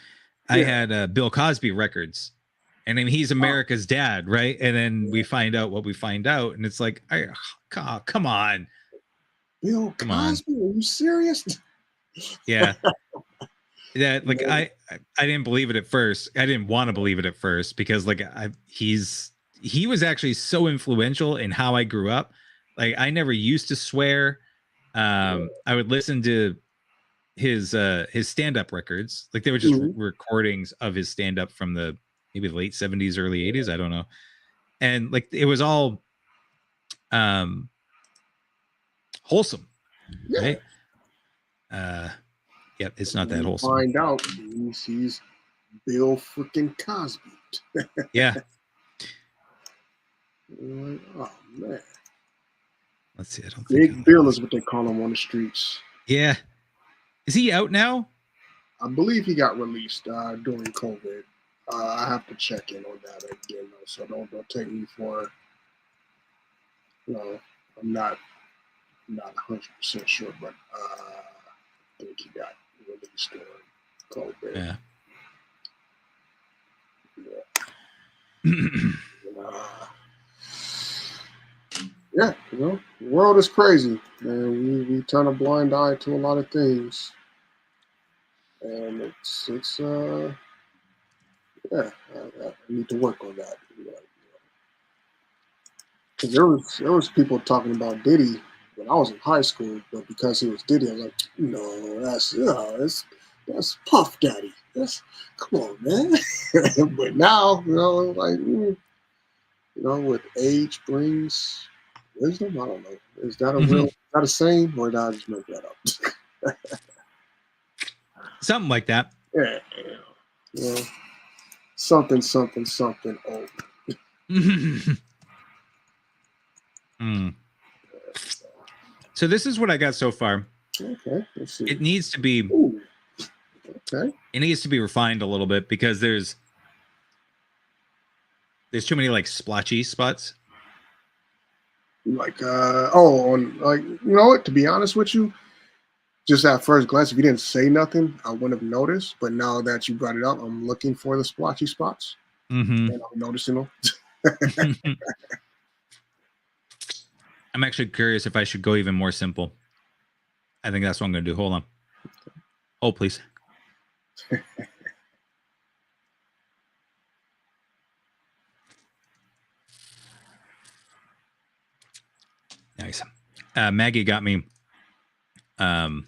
I had Bill Cosby records. And then he's America's dad, right? And then we find out what we find out, and it's like, come on. Bill Cosby, are you serious? Yeah. That like I didn't believe it at first. I didn't want to believe it at first because like he was actually so influential in how I grew up. Like I never used to swear. I would listen to his stand-up records. Like they were just recordings of his stand-up from maybe the late 70s, early 80s. I don't know. And like it was all wholesome, right? Yep, it's not that wholesome. Find out he's Bill freaking Cosby. Yeah. Like, oh man, Let's see. I don't think. Big Bill is what they call him on the streets. Yeah. Is he out now? I believe he got released during COVID. I have to check in on that again, though, so don't take me for. No, I'm not 100% sure, but I think he got released during COVID. Yeah. Yeah, you know, the world is crazy, and we turn a blind eye to a lot of things, and it's yeah, I need to work on that. Because there was people talking about Diddy when I was in high school, but because he was Diddy, I was like, no, that's Puff Daddy. Come on, man. But now, like, you know, with age brings wisdom. I don't know. Is that a saying, or did I just make that up? Something like that. Yeah. Something old. So this is what I got so far. Okay, let's see. It needs to be. Ooh. Okay. It needs to be refined a little bit because there's too many like splotchy spots. Like you know what? To be honest with you, just at first glance, if you didn't say nothing, I wouldn't have noticed. But now that you brought it up, I'm looking for the splotchy spots, and I'm noticing them. I'm actually curious if I should go even more simple. I think that's what I'm going to do. Hold on. Hold, please. Nice. Maggie got me. What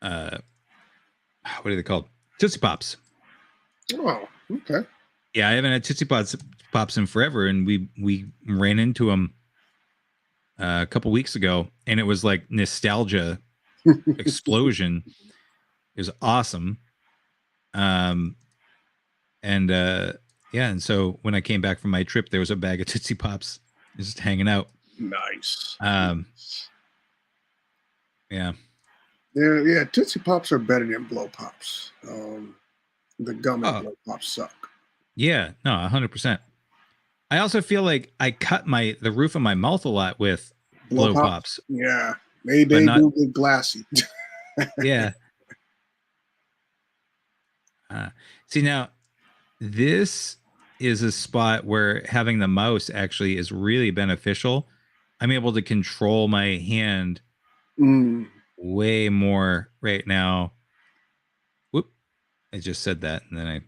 are they called? Tootsie Pops. Oh, okay. Yeah, I haven't had Tootsie Pops in forever, and we ran into them a couple weeks ago, and it was like nostalgia explosion. It was awesome. And so when I came back from my trip, there was a bag of Tootsie Pops just hanging out. Nice. Yeah. Yeah, Tootsie Pops are better than Blow Pops. The gum and Blow Pops suck. Yeah, no, 100%. I also feel like I cut the roof of my mouth a lot with Blow Pops. Yeah, they do get glassy. Yeah. See, now this is a spot where having the mouse actually is really beneficial. I'm able to control my hand way more right now. Whoop. I just said that and then I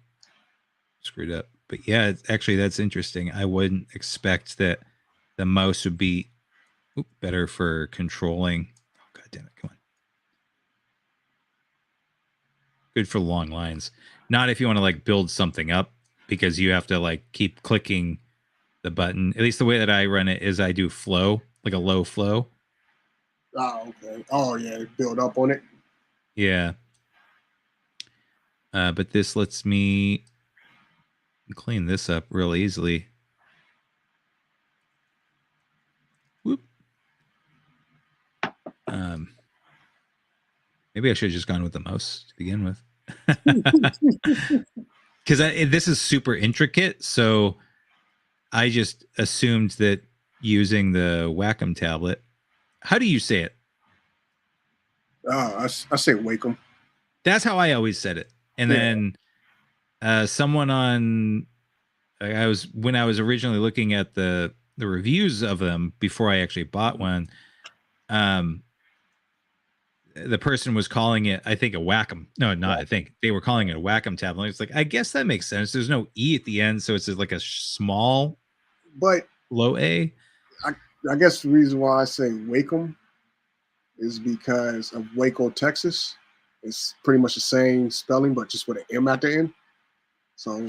screwed up. But yeah, that's interesting. I wouldn't expect that the mouse would be better for controlling. Oh, God damn it. Come on. Good for long lines. Not if you want to like build something up because you have to like keep clicking the button. At least the way that I run it is I do flow, like a low flow. Oh, okay. Oh, yeah. Build up on it. Yeah. But this lets me clean this up real easily. Whoop. Maybe I should have just gone with the mouse to begin with. Because this is super intricate. So I just assumed that using the Wacom tablet. How do you say it? I say Wacom. That's how I always said it. And then someone when I was originally looking at the reviews of them before I actually bought one, the person was calling it, I think, a Wacom. No, not I think. They were calling it a Wacom tablet. It's like, I guess that makes sense. There's no E at the end, so it's like a small but low A. I guess the reason why I say Wacom is because of Waco, Texas. It's pretty much the same spelling, but just with an M at the end. So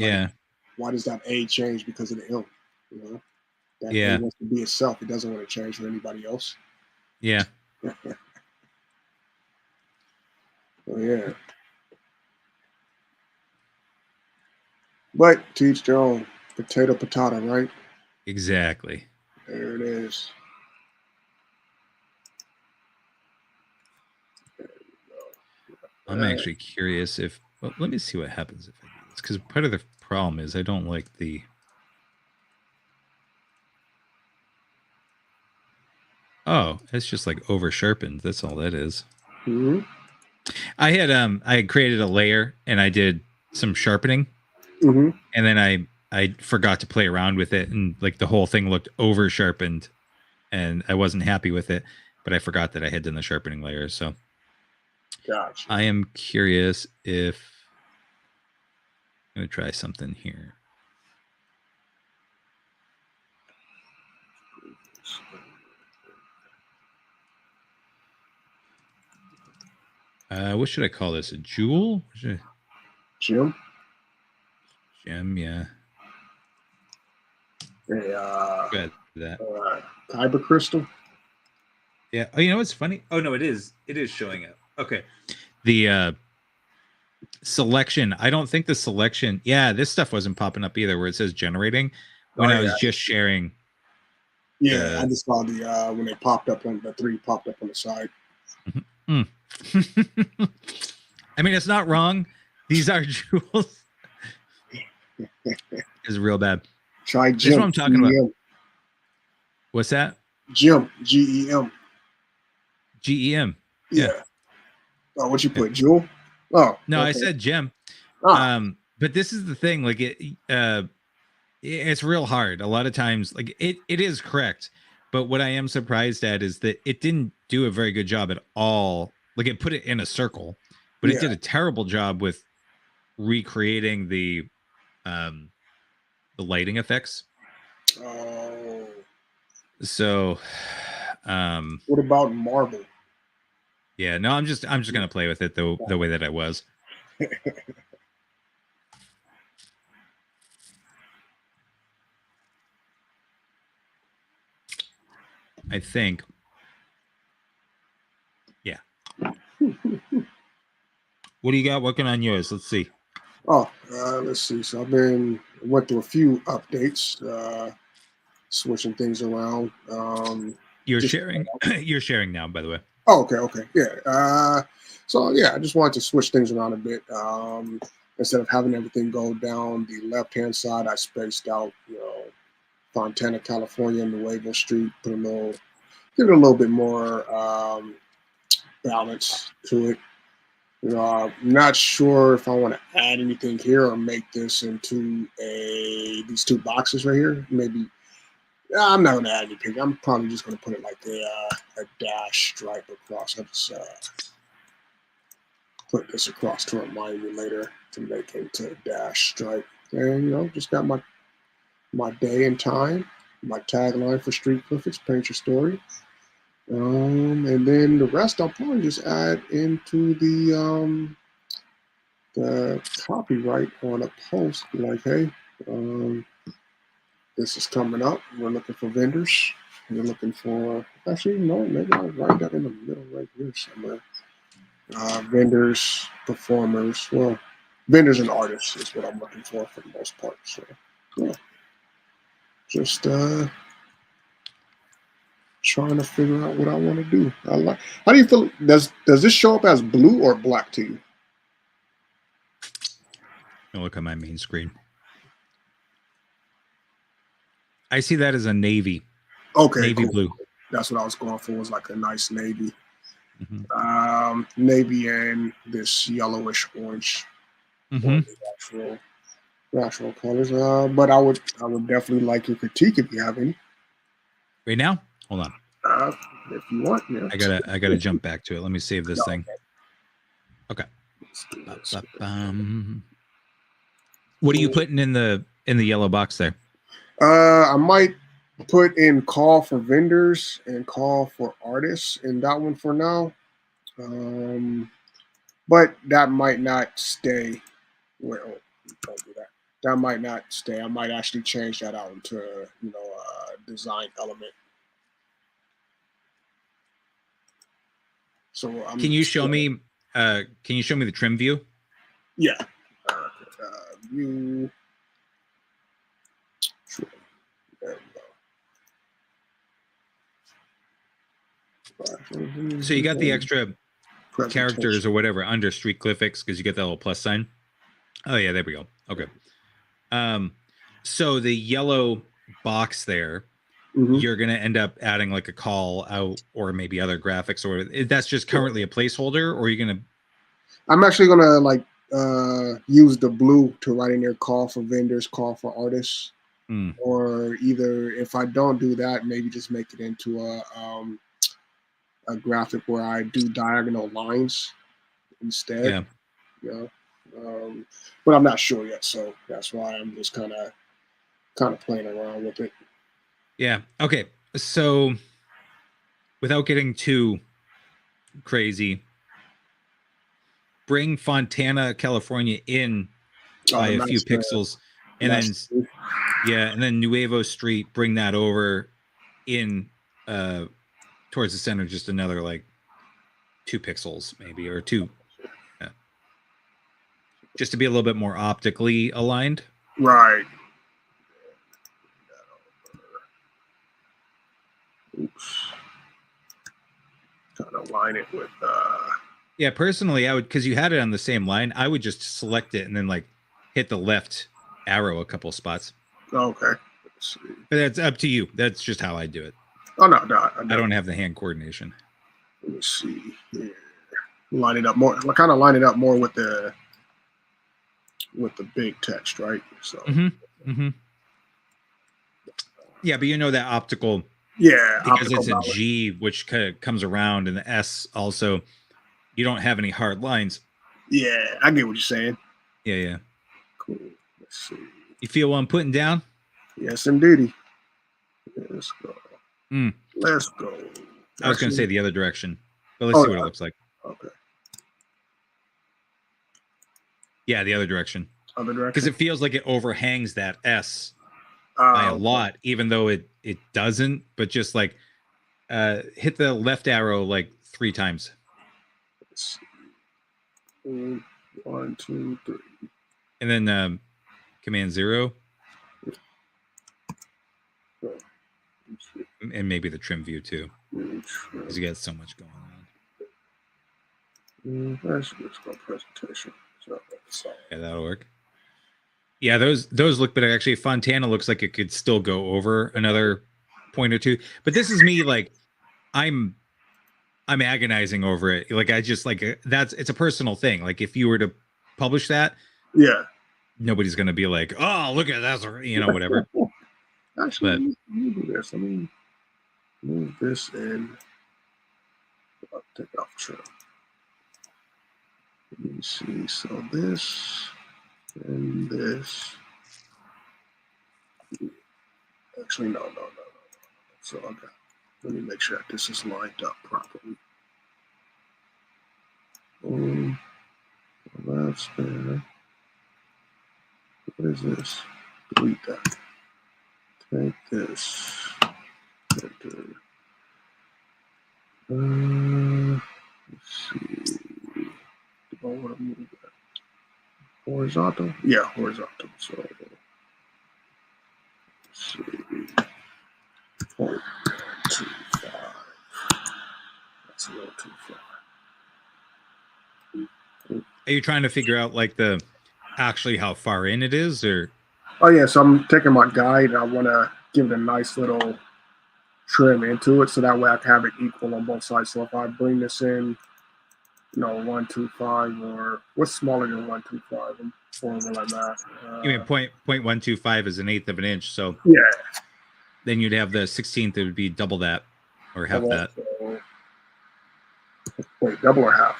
why does that A change because of the M? You know, that A wants to be itself. It doesn't want to change for anybody else. Yeah. Oh, yeah. But teach their own. Potato, potato, right? Exactly. There it is. I'm actually curious if. Well, let me see what happens if I do this, because part of the problem is I don't like the. Oh, it's just like over sharpened. That's all that is. Mm-hmm. I had created a layer and I did some sharpening, Mm-hmm. and then I forgot to play around with it, and like the whole thing looked over sharpened, and I wasn't happy with it. But I forgot that I had done the sharpening layer, so Gotcha. I am curious if I'm gonna try something here. What should I call this? A jewel? Jim? Gem, yeah. A Good that. kyber crystal? Yeah. Oh, you know what's funny? Oh no, it is. It is showing up. Okay. The selection. I don't think the selection. Yeah, this stuff wasn't popping up either, where it says generating when I was just sharing. Yeah, I just saw the when they popped up on the 3 popped up on the side. I mean, it's not wrong. These are jewels. It's real bad. Try Jim. This is what I'm talking about. What's that? Jim. GEM. GEM. Yeah. Oh, what you put? Jewel? Oh. No, okay. I said gem. Oh. But this is the thing. Like it's real hard. A lot of times, like it is correct. But what I am surprised at is that it didn't do a very good job at all. Like it put it in a circle, but it did a terrible job with recreating the lighting effects. Oh. So what about marble? Yeah, no, I'm just gonna play with it the way that I was. I think. Yeah. What do you got working on yours? Let's see. Oh, let's see. So went through a few updates, switching things around. You're sharing. You're sharing now, by the way. Oh, okay, yeah. So yeah, I just wanted to switch things around a bit. Instead of having everything go down the left-hand side, I spaced out, Fontana, California, and Nuevo Street. Give it a little bit more balance to it. I'm not sure if I want to add anything here or make this into these 2 boxes right here. Maybe I'm not going to add anything. I'm probably just going to put it like a dash stripe across. I'll just put this across to remind me later to make it into a dash stripe. And just got my day and time, my tagline for Street Glyphics, paint your story. And then the rest I'll probably just add into the copyright on a post. Like, hey, this is coming up. We're looking for vendors. We're looking for, actually, no, maybe I'll write that in the middle right here somewhere. Vendors, performers, well, vendors and artists is what I'm looking for the most part. So, yeah, just trying to figure out what I want to do. How do you feel? Does this show up as blue or black to you? I'll look at my main screen. I see that as a navy. Okay, navy cool. Blue. That's what I was going for. Was like a nice navy. Mm-hmm. Navy and this yellowish orange. Mm-hmm. Natural colors. But I would definitely like your critique if you have any. Right now? Hold on. If you want, yeah. I gotta jump back to it. Let me save this thing. Okay. What are you putting in the yellow box there? I might put in call for vendors and call for artists in that one for now. But that might not stay. Well, don't do that. That might not stay. I might actually change that out into a design element. So can you show me the trim view? Yeah. View. So you got the extra Presentation. characters or whatever under Street Glyphics because you get that little plus sign. Oh yeah, there we go. Okay. So the yellow box there, Mhm. you're gonna end up adding like a call out or maybe other graphics, or that's just currently a placeholder, or you're gonna. I'm actually gonna like use the blue to write in there, call for vendors, call for artists, or either if I don't do that, maybe just make it into a graphic where I do diagonal lines instead. Yeah. You know, but I'm not sure yet, so that's why I'm just kind of playing around with it. Yeah. Okay. So without getting too crazy, bring Fontana, California in by a few pixels, and then and then Nuevo Street, bring that over in towards the center, just another like 2 pixels maybe, or 2, just to be a little bit more optically aligned. Right. Oops. Kind of line it with Yeah, personally I would, because you had it on the same line, I would just select it and then like hit the left arrow a couple spots. Okay. But that's up to you. That's just how I do it. Oh no, I don't have the hand coordination. Let me see here. Line it up more. Kind of line it up more with the big text, right? So. Yeah, but you know that optical. Yeah, because it's a G, which comes around, and the S also. You don't have any hard lines. Yeah, I get what you're saying. Yeah. Cool. Let's see. You feel what I'm putting down? Yes, indeedy. Let's go. Let's go. I was going to say the other direction, but let's see what it looks like. Okay. Yeah, the other direction. Other direction. Because it feels like it overhangs that S by a lot, even though it doesn't. But just like hit the left arrow like 3 times. Let's see. 1, 2, 3. And then Command 0. And maybe the trim view too, because you got so much going on. Let's go presentation. Yeah, that'll work. Yeah, those look better. Actually, Fontana looks like it could still go over another point or 2. But this is me, like I'm agonizing over it. Like I just like it's a personal thing. Like if you were to publish that, yeah, nobody's gonna be like, oh, look at that, whatever. Actually, let me do this. Let me move this in. I'll take off trim. Let me see. So this and this. Actually, no. So okay. Let me make sure that this is lined up properly. That's there. What is this? Delete that. Take this. Enter. Let's see. Do I want to move that horizontal? Yeah, horizontal. So let's see. 0.25. That's a little too far. Are you trying to figure out like actually how far in it is, or? Oh yeah, so I'm taking my guide and I want to give it a nice little trim into it, so that way I can have it equal on both sides. So if I bring this in, 125, or what's smaller than 125? I'm horrible at math. You mean 0.125 is 1/8 of an inch, so yeah. Then you'd have the 16th. It would be double that, or half that. So, wait, double or half?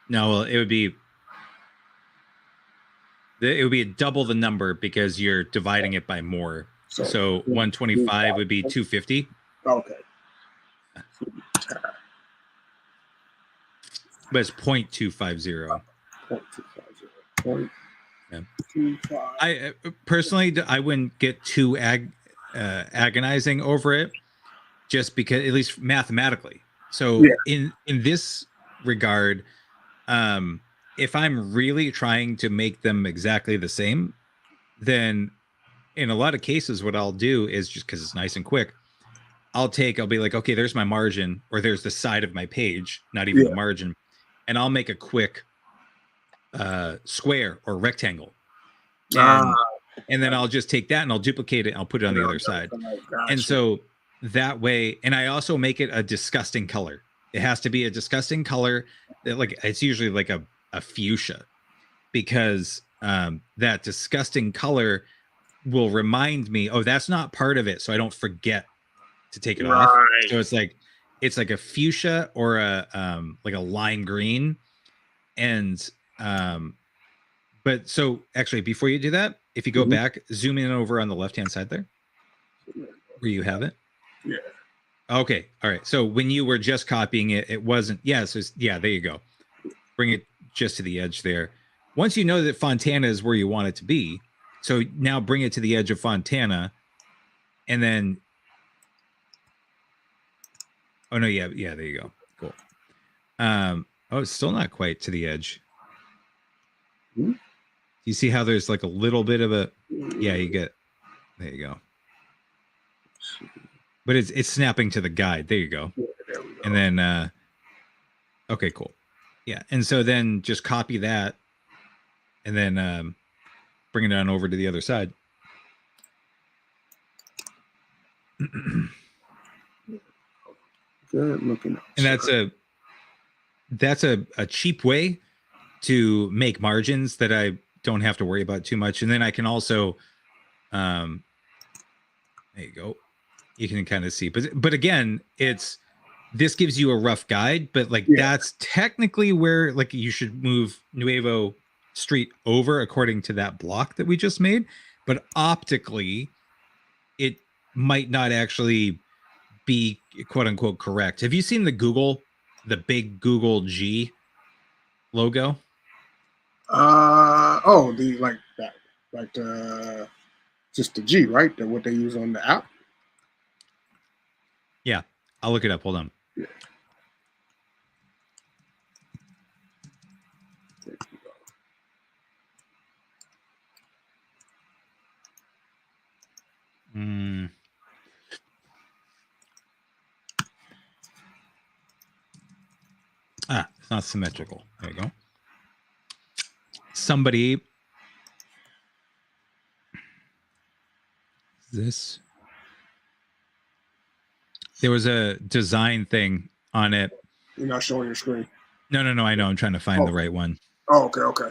No, well, it would be double the number because you're dividing it by more. So 125 would be 250. Okay. But it's 0.250. 0.250. I personally, I wouldn't get too agonizing over it, just because, at least mathematically. So in this regard, if I'm really trying to make them exactly the same, then in a lot of cases, what I'll do is, just because it's nice and quick, I'll be like, okay, there's my margin, or there's the side of my page, not even the margin, and I'll make a quick square or rectangle, and then I'll just take that and I'll duplicate it and I'll put it on the other side. And so that way, and I also make it a disgusting color. It has to be a disgusting color that, like, it's usually like a fuchsia, because that disgusting color will remind me, oh, that's not part of it, so I don't forget to take it off. So it's like a fuchsia or a like a lime green. And but so actually, before you do that, if you go back, zoom in over on the left hand side there where you have it. Yeah. Okay. All right. So when you were just copying it, it wasn't. Yeah. So there you go. Bring it just to the edge there. Once you know that Fontana is where you want it to be, so now bring it to the edge of Fontana, and then. Oh no! Yeah. There you go. Cool. Oh, it's still not quite to the edge. You see how there's like a little bit of a. Yeah, you get. There you go. But it's snapping to the guide. There you go. And then. Okay, cool. Yeah, and so then just copy that, and then bring it on over to the other side. Good looking. And that's a cheap way to make margins that I don't have to worry about too much. And then I can also, there you go. You can kind of see, but again, this gives you a rough guide, but like that's technically where like you should move Nuevo Street over according to that block that we just made. But optically, it might not actually be quote unquote correct. Have you seen the big Google G logo? The like that, like just the G, right? What they use on the app. Yeah, I'll look it up. Hold on. Yeah. It's not symmetrical. There you go. Somebody. This. There was a design thing on it. You're not showing your screen. No. I know. I'm trying to find the right one. Oh, okay.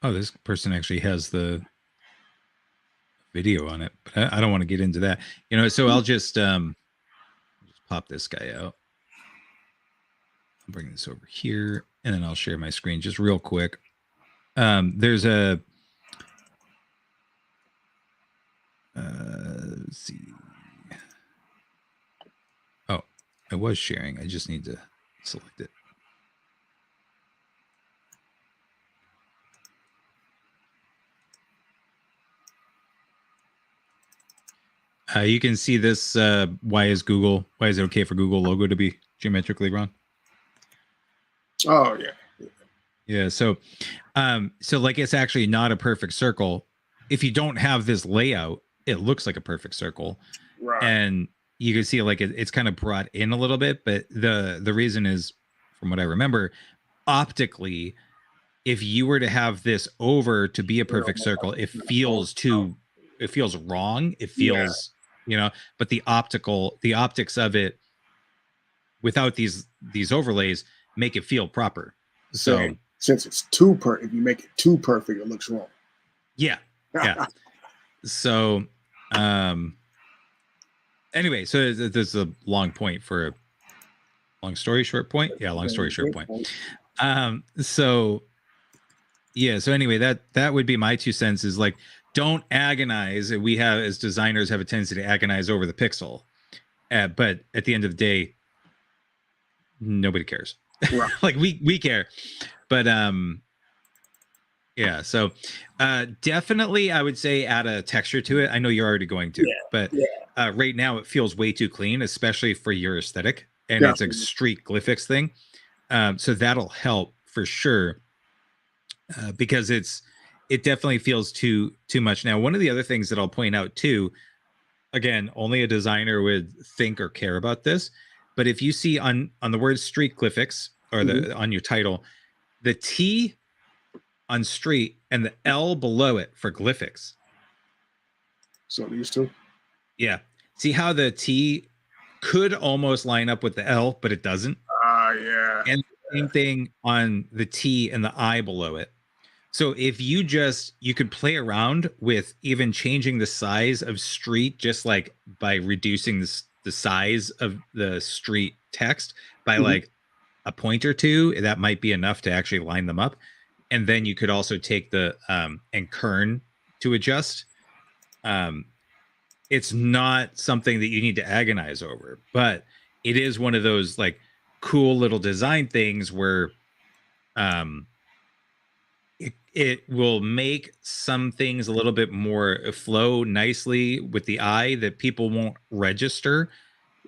Oh, this person actually has the video on it, but I don't want to get into that. So I'll just pop this guy out. I'll bring this over here, and then I'll share my screen just real quick. There's a let's see. Oh, I was sharing. I just need to select it. You can see this. Why is it okay for Google logo to be geometrically wrong? Oh yeah. Yeah. So like it's actually not a perfect circle. If you don't have this layout, it looks like a perfect circle, Right. And you can see like it's kind of brought in a little bit. But the reason is, from what I remember, optically, if you were to have this over to be a perfect circle, it feels wrong. It feels. But the optics of it without these overlays make it feel proper. So since it's if you make it too perfect, it looks wrong. Yeah. So anyway, so there's a long point for a long story short point. Yeah, long story short point. So anyway, that would be my 2 cents, is like don't agonize. We have, as designers, have a tendency to agonize over the pixel. But at the end of the day, nobody cares. Right. Like we care. But yeah, so definitely I would say add a texture to it. I know you're already going to, but right now it feels way too clean, especially for your aesthetic. And it's a Street Glyphics thing. So that'll help for sure. Because it definitely feels too much. Now, one of the other things that I'll point out too, again, only a designer would think or care about this, but if you see on the word Street Glyphics or the on your title, the T on street and the L below it for glyphics. So these two? Yeah. See how the T could almost line up with the L, but it doesn't? Yeah. And same thing on the T and the I below it. So if you could play around with even changing the size of street, just like by reducing the size of the street text by like a point or two, that might be enough to actually line them up. And then you could also take the and kern to adjust. It's not something that you need to agonize over, but it is one of those like cool little design things where it will make some things a little bit more flow nicely with the eye that people won't register.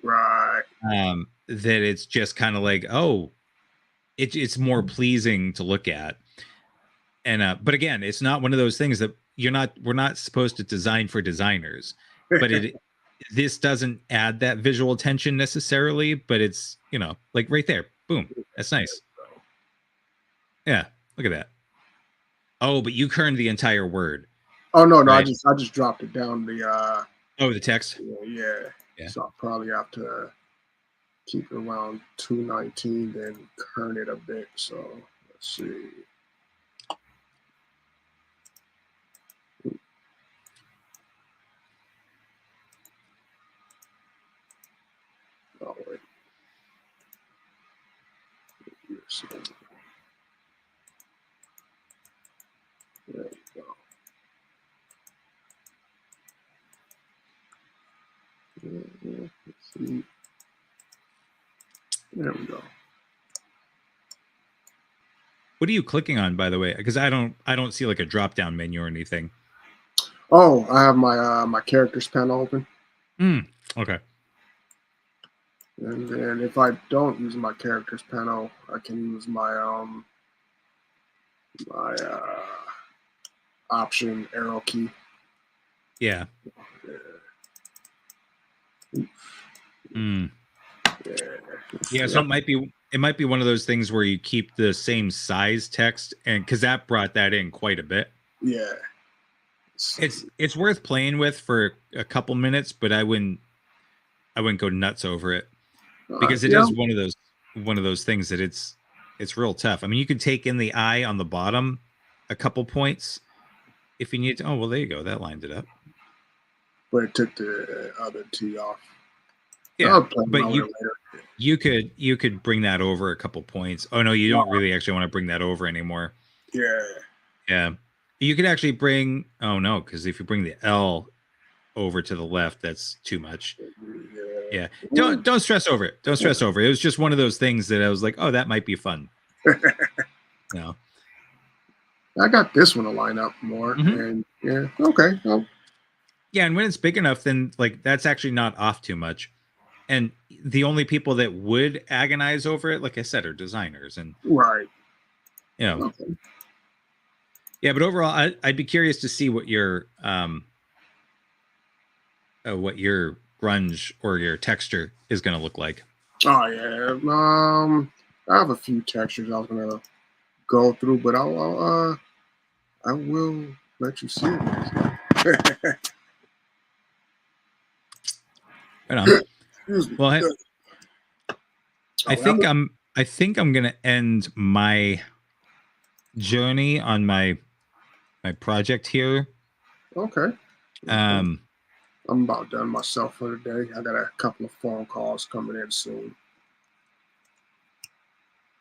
Right. That it's just kind of like, oh, it's more pleasing to look at. And but again, it's not one of those things that we're not supposed to design for designers, but this doesn't add that visual attention necessarily, but it's, like right there, boom, that's nice. Yeah, look at that. Oh, but you kerned the entire word. Oh no, right? I just dropped it down the the text. Yeah. So I'll probably have to keep it around 219, then kern it a bit. So let's see. Oh wait. There we go. Let's see. There we go. What are you clicking on, by the way? Because I don't see like a drop down menu or anything. Oh, I have my my characters panel open. Okay. And then if I don't use my characters panel, I can use my my option arrow key. Yeah. Yeah. So it might be one of those things where you keep the same size text, and because that brought that in quite a bit. Yeah. It's worth playing with for a couple minutes, but I wouldn't go nuts over it, because it is one of those things that it's real tough. I mean, you could take in the I on the bottom a couple points if you need to. Oh, well, there you go. That lined it up. But it took the other T off. Yeah, but you could bring that over a couple points. Oh no, you don't really actually want to bring that over anymore. Yeah. You could actually bring. Oh no, because if you bring the L over to the left, that's too much. Yeah. Don't stress over it. Don't stress over it. It was just one of those things that I was like, oh, that might be fun. No. I got this one to line up more. And yeah, okay. Well, yeah, and when it's big enough, then like that's actually not off too much. And the only people that would agonize over it, like I said, are designers. And right. Okay. Yeah, but overall, I'd be curious to see what your grunge or your texture is going to look like. Oh yeah. I have a few textures I was gonna go through, but I will let you see it. Right on. Well, I think I'm gonna end my journey on my project here. Okay. I'm about done myself for the day. I got a couple of phone calls coming in soon.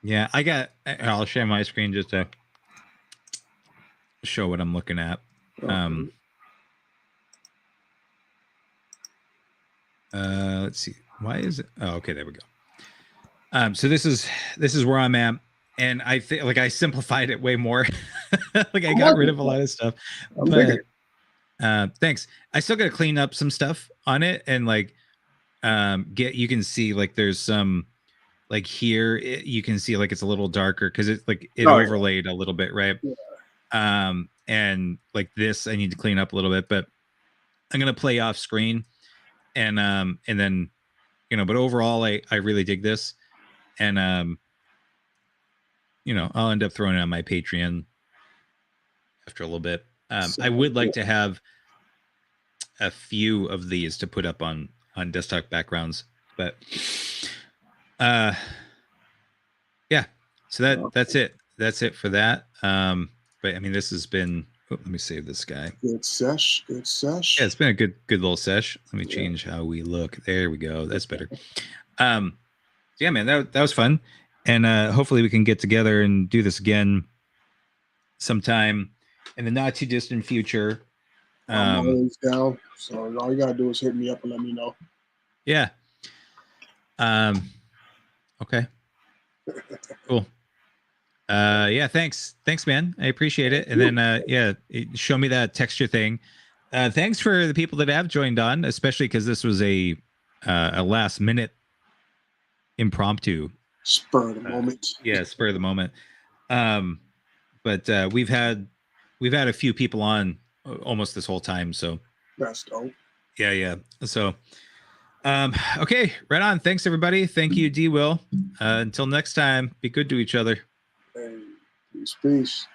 Yeah, I'll share my screen just to show what I'm looking at. Let's see. Why is it? Oh, okay, there we go. So this is where I'm at, and I think like I simplified it way more. Like I got rid of a lot of stuff. But thanks. I still got to clean up some stuff on it, and like you can see like there's some like here you can see like it's a little darker because it's like it overlaid a little bit, right? Yeah. And like this I need to clean up a little bit, but I'm gonna play off screen, and then but overall I really dig this, and I'll end up throwing it on my Patreon after a little bit. I would like to have a few of these to put up on desktop backgrounds, but yeah, so that's it for that. But I mean, this has been, let me save this guy. Good sesh. Yeah, it's been a good little sesh. Let me change how we look. There we go. That's better. Yeah, man, that was fun. And hopefully we can get together and do this again sometime in the not too distant future. I'm always down. So all you gotta do is hit me up and let me know. Yeah. Okay. Cool. Yeah, thanks, man. I appreciate it. And then show me that texture thing. Thanks for the people that have joined on, especially because this was a last minute impromptu spur of the moment. Yeah, spur of the moment. But we've had a few people on almost this whole time, so that's dope. Yeah. So okay, right on. Thanks everybody. Thank you, D.Will. Until next time, be good to each other. Hey, peace.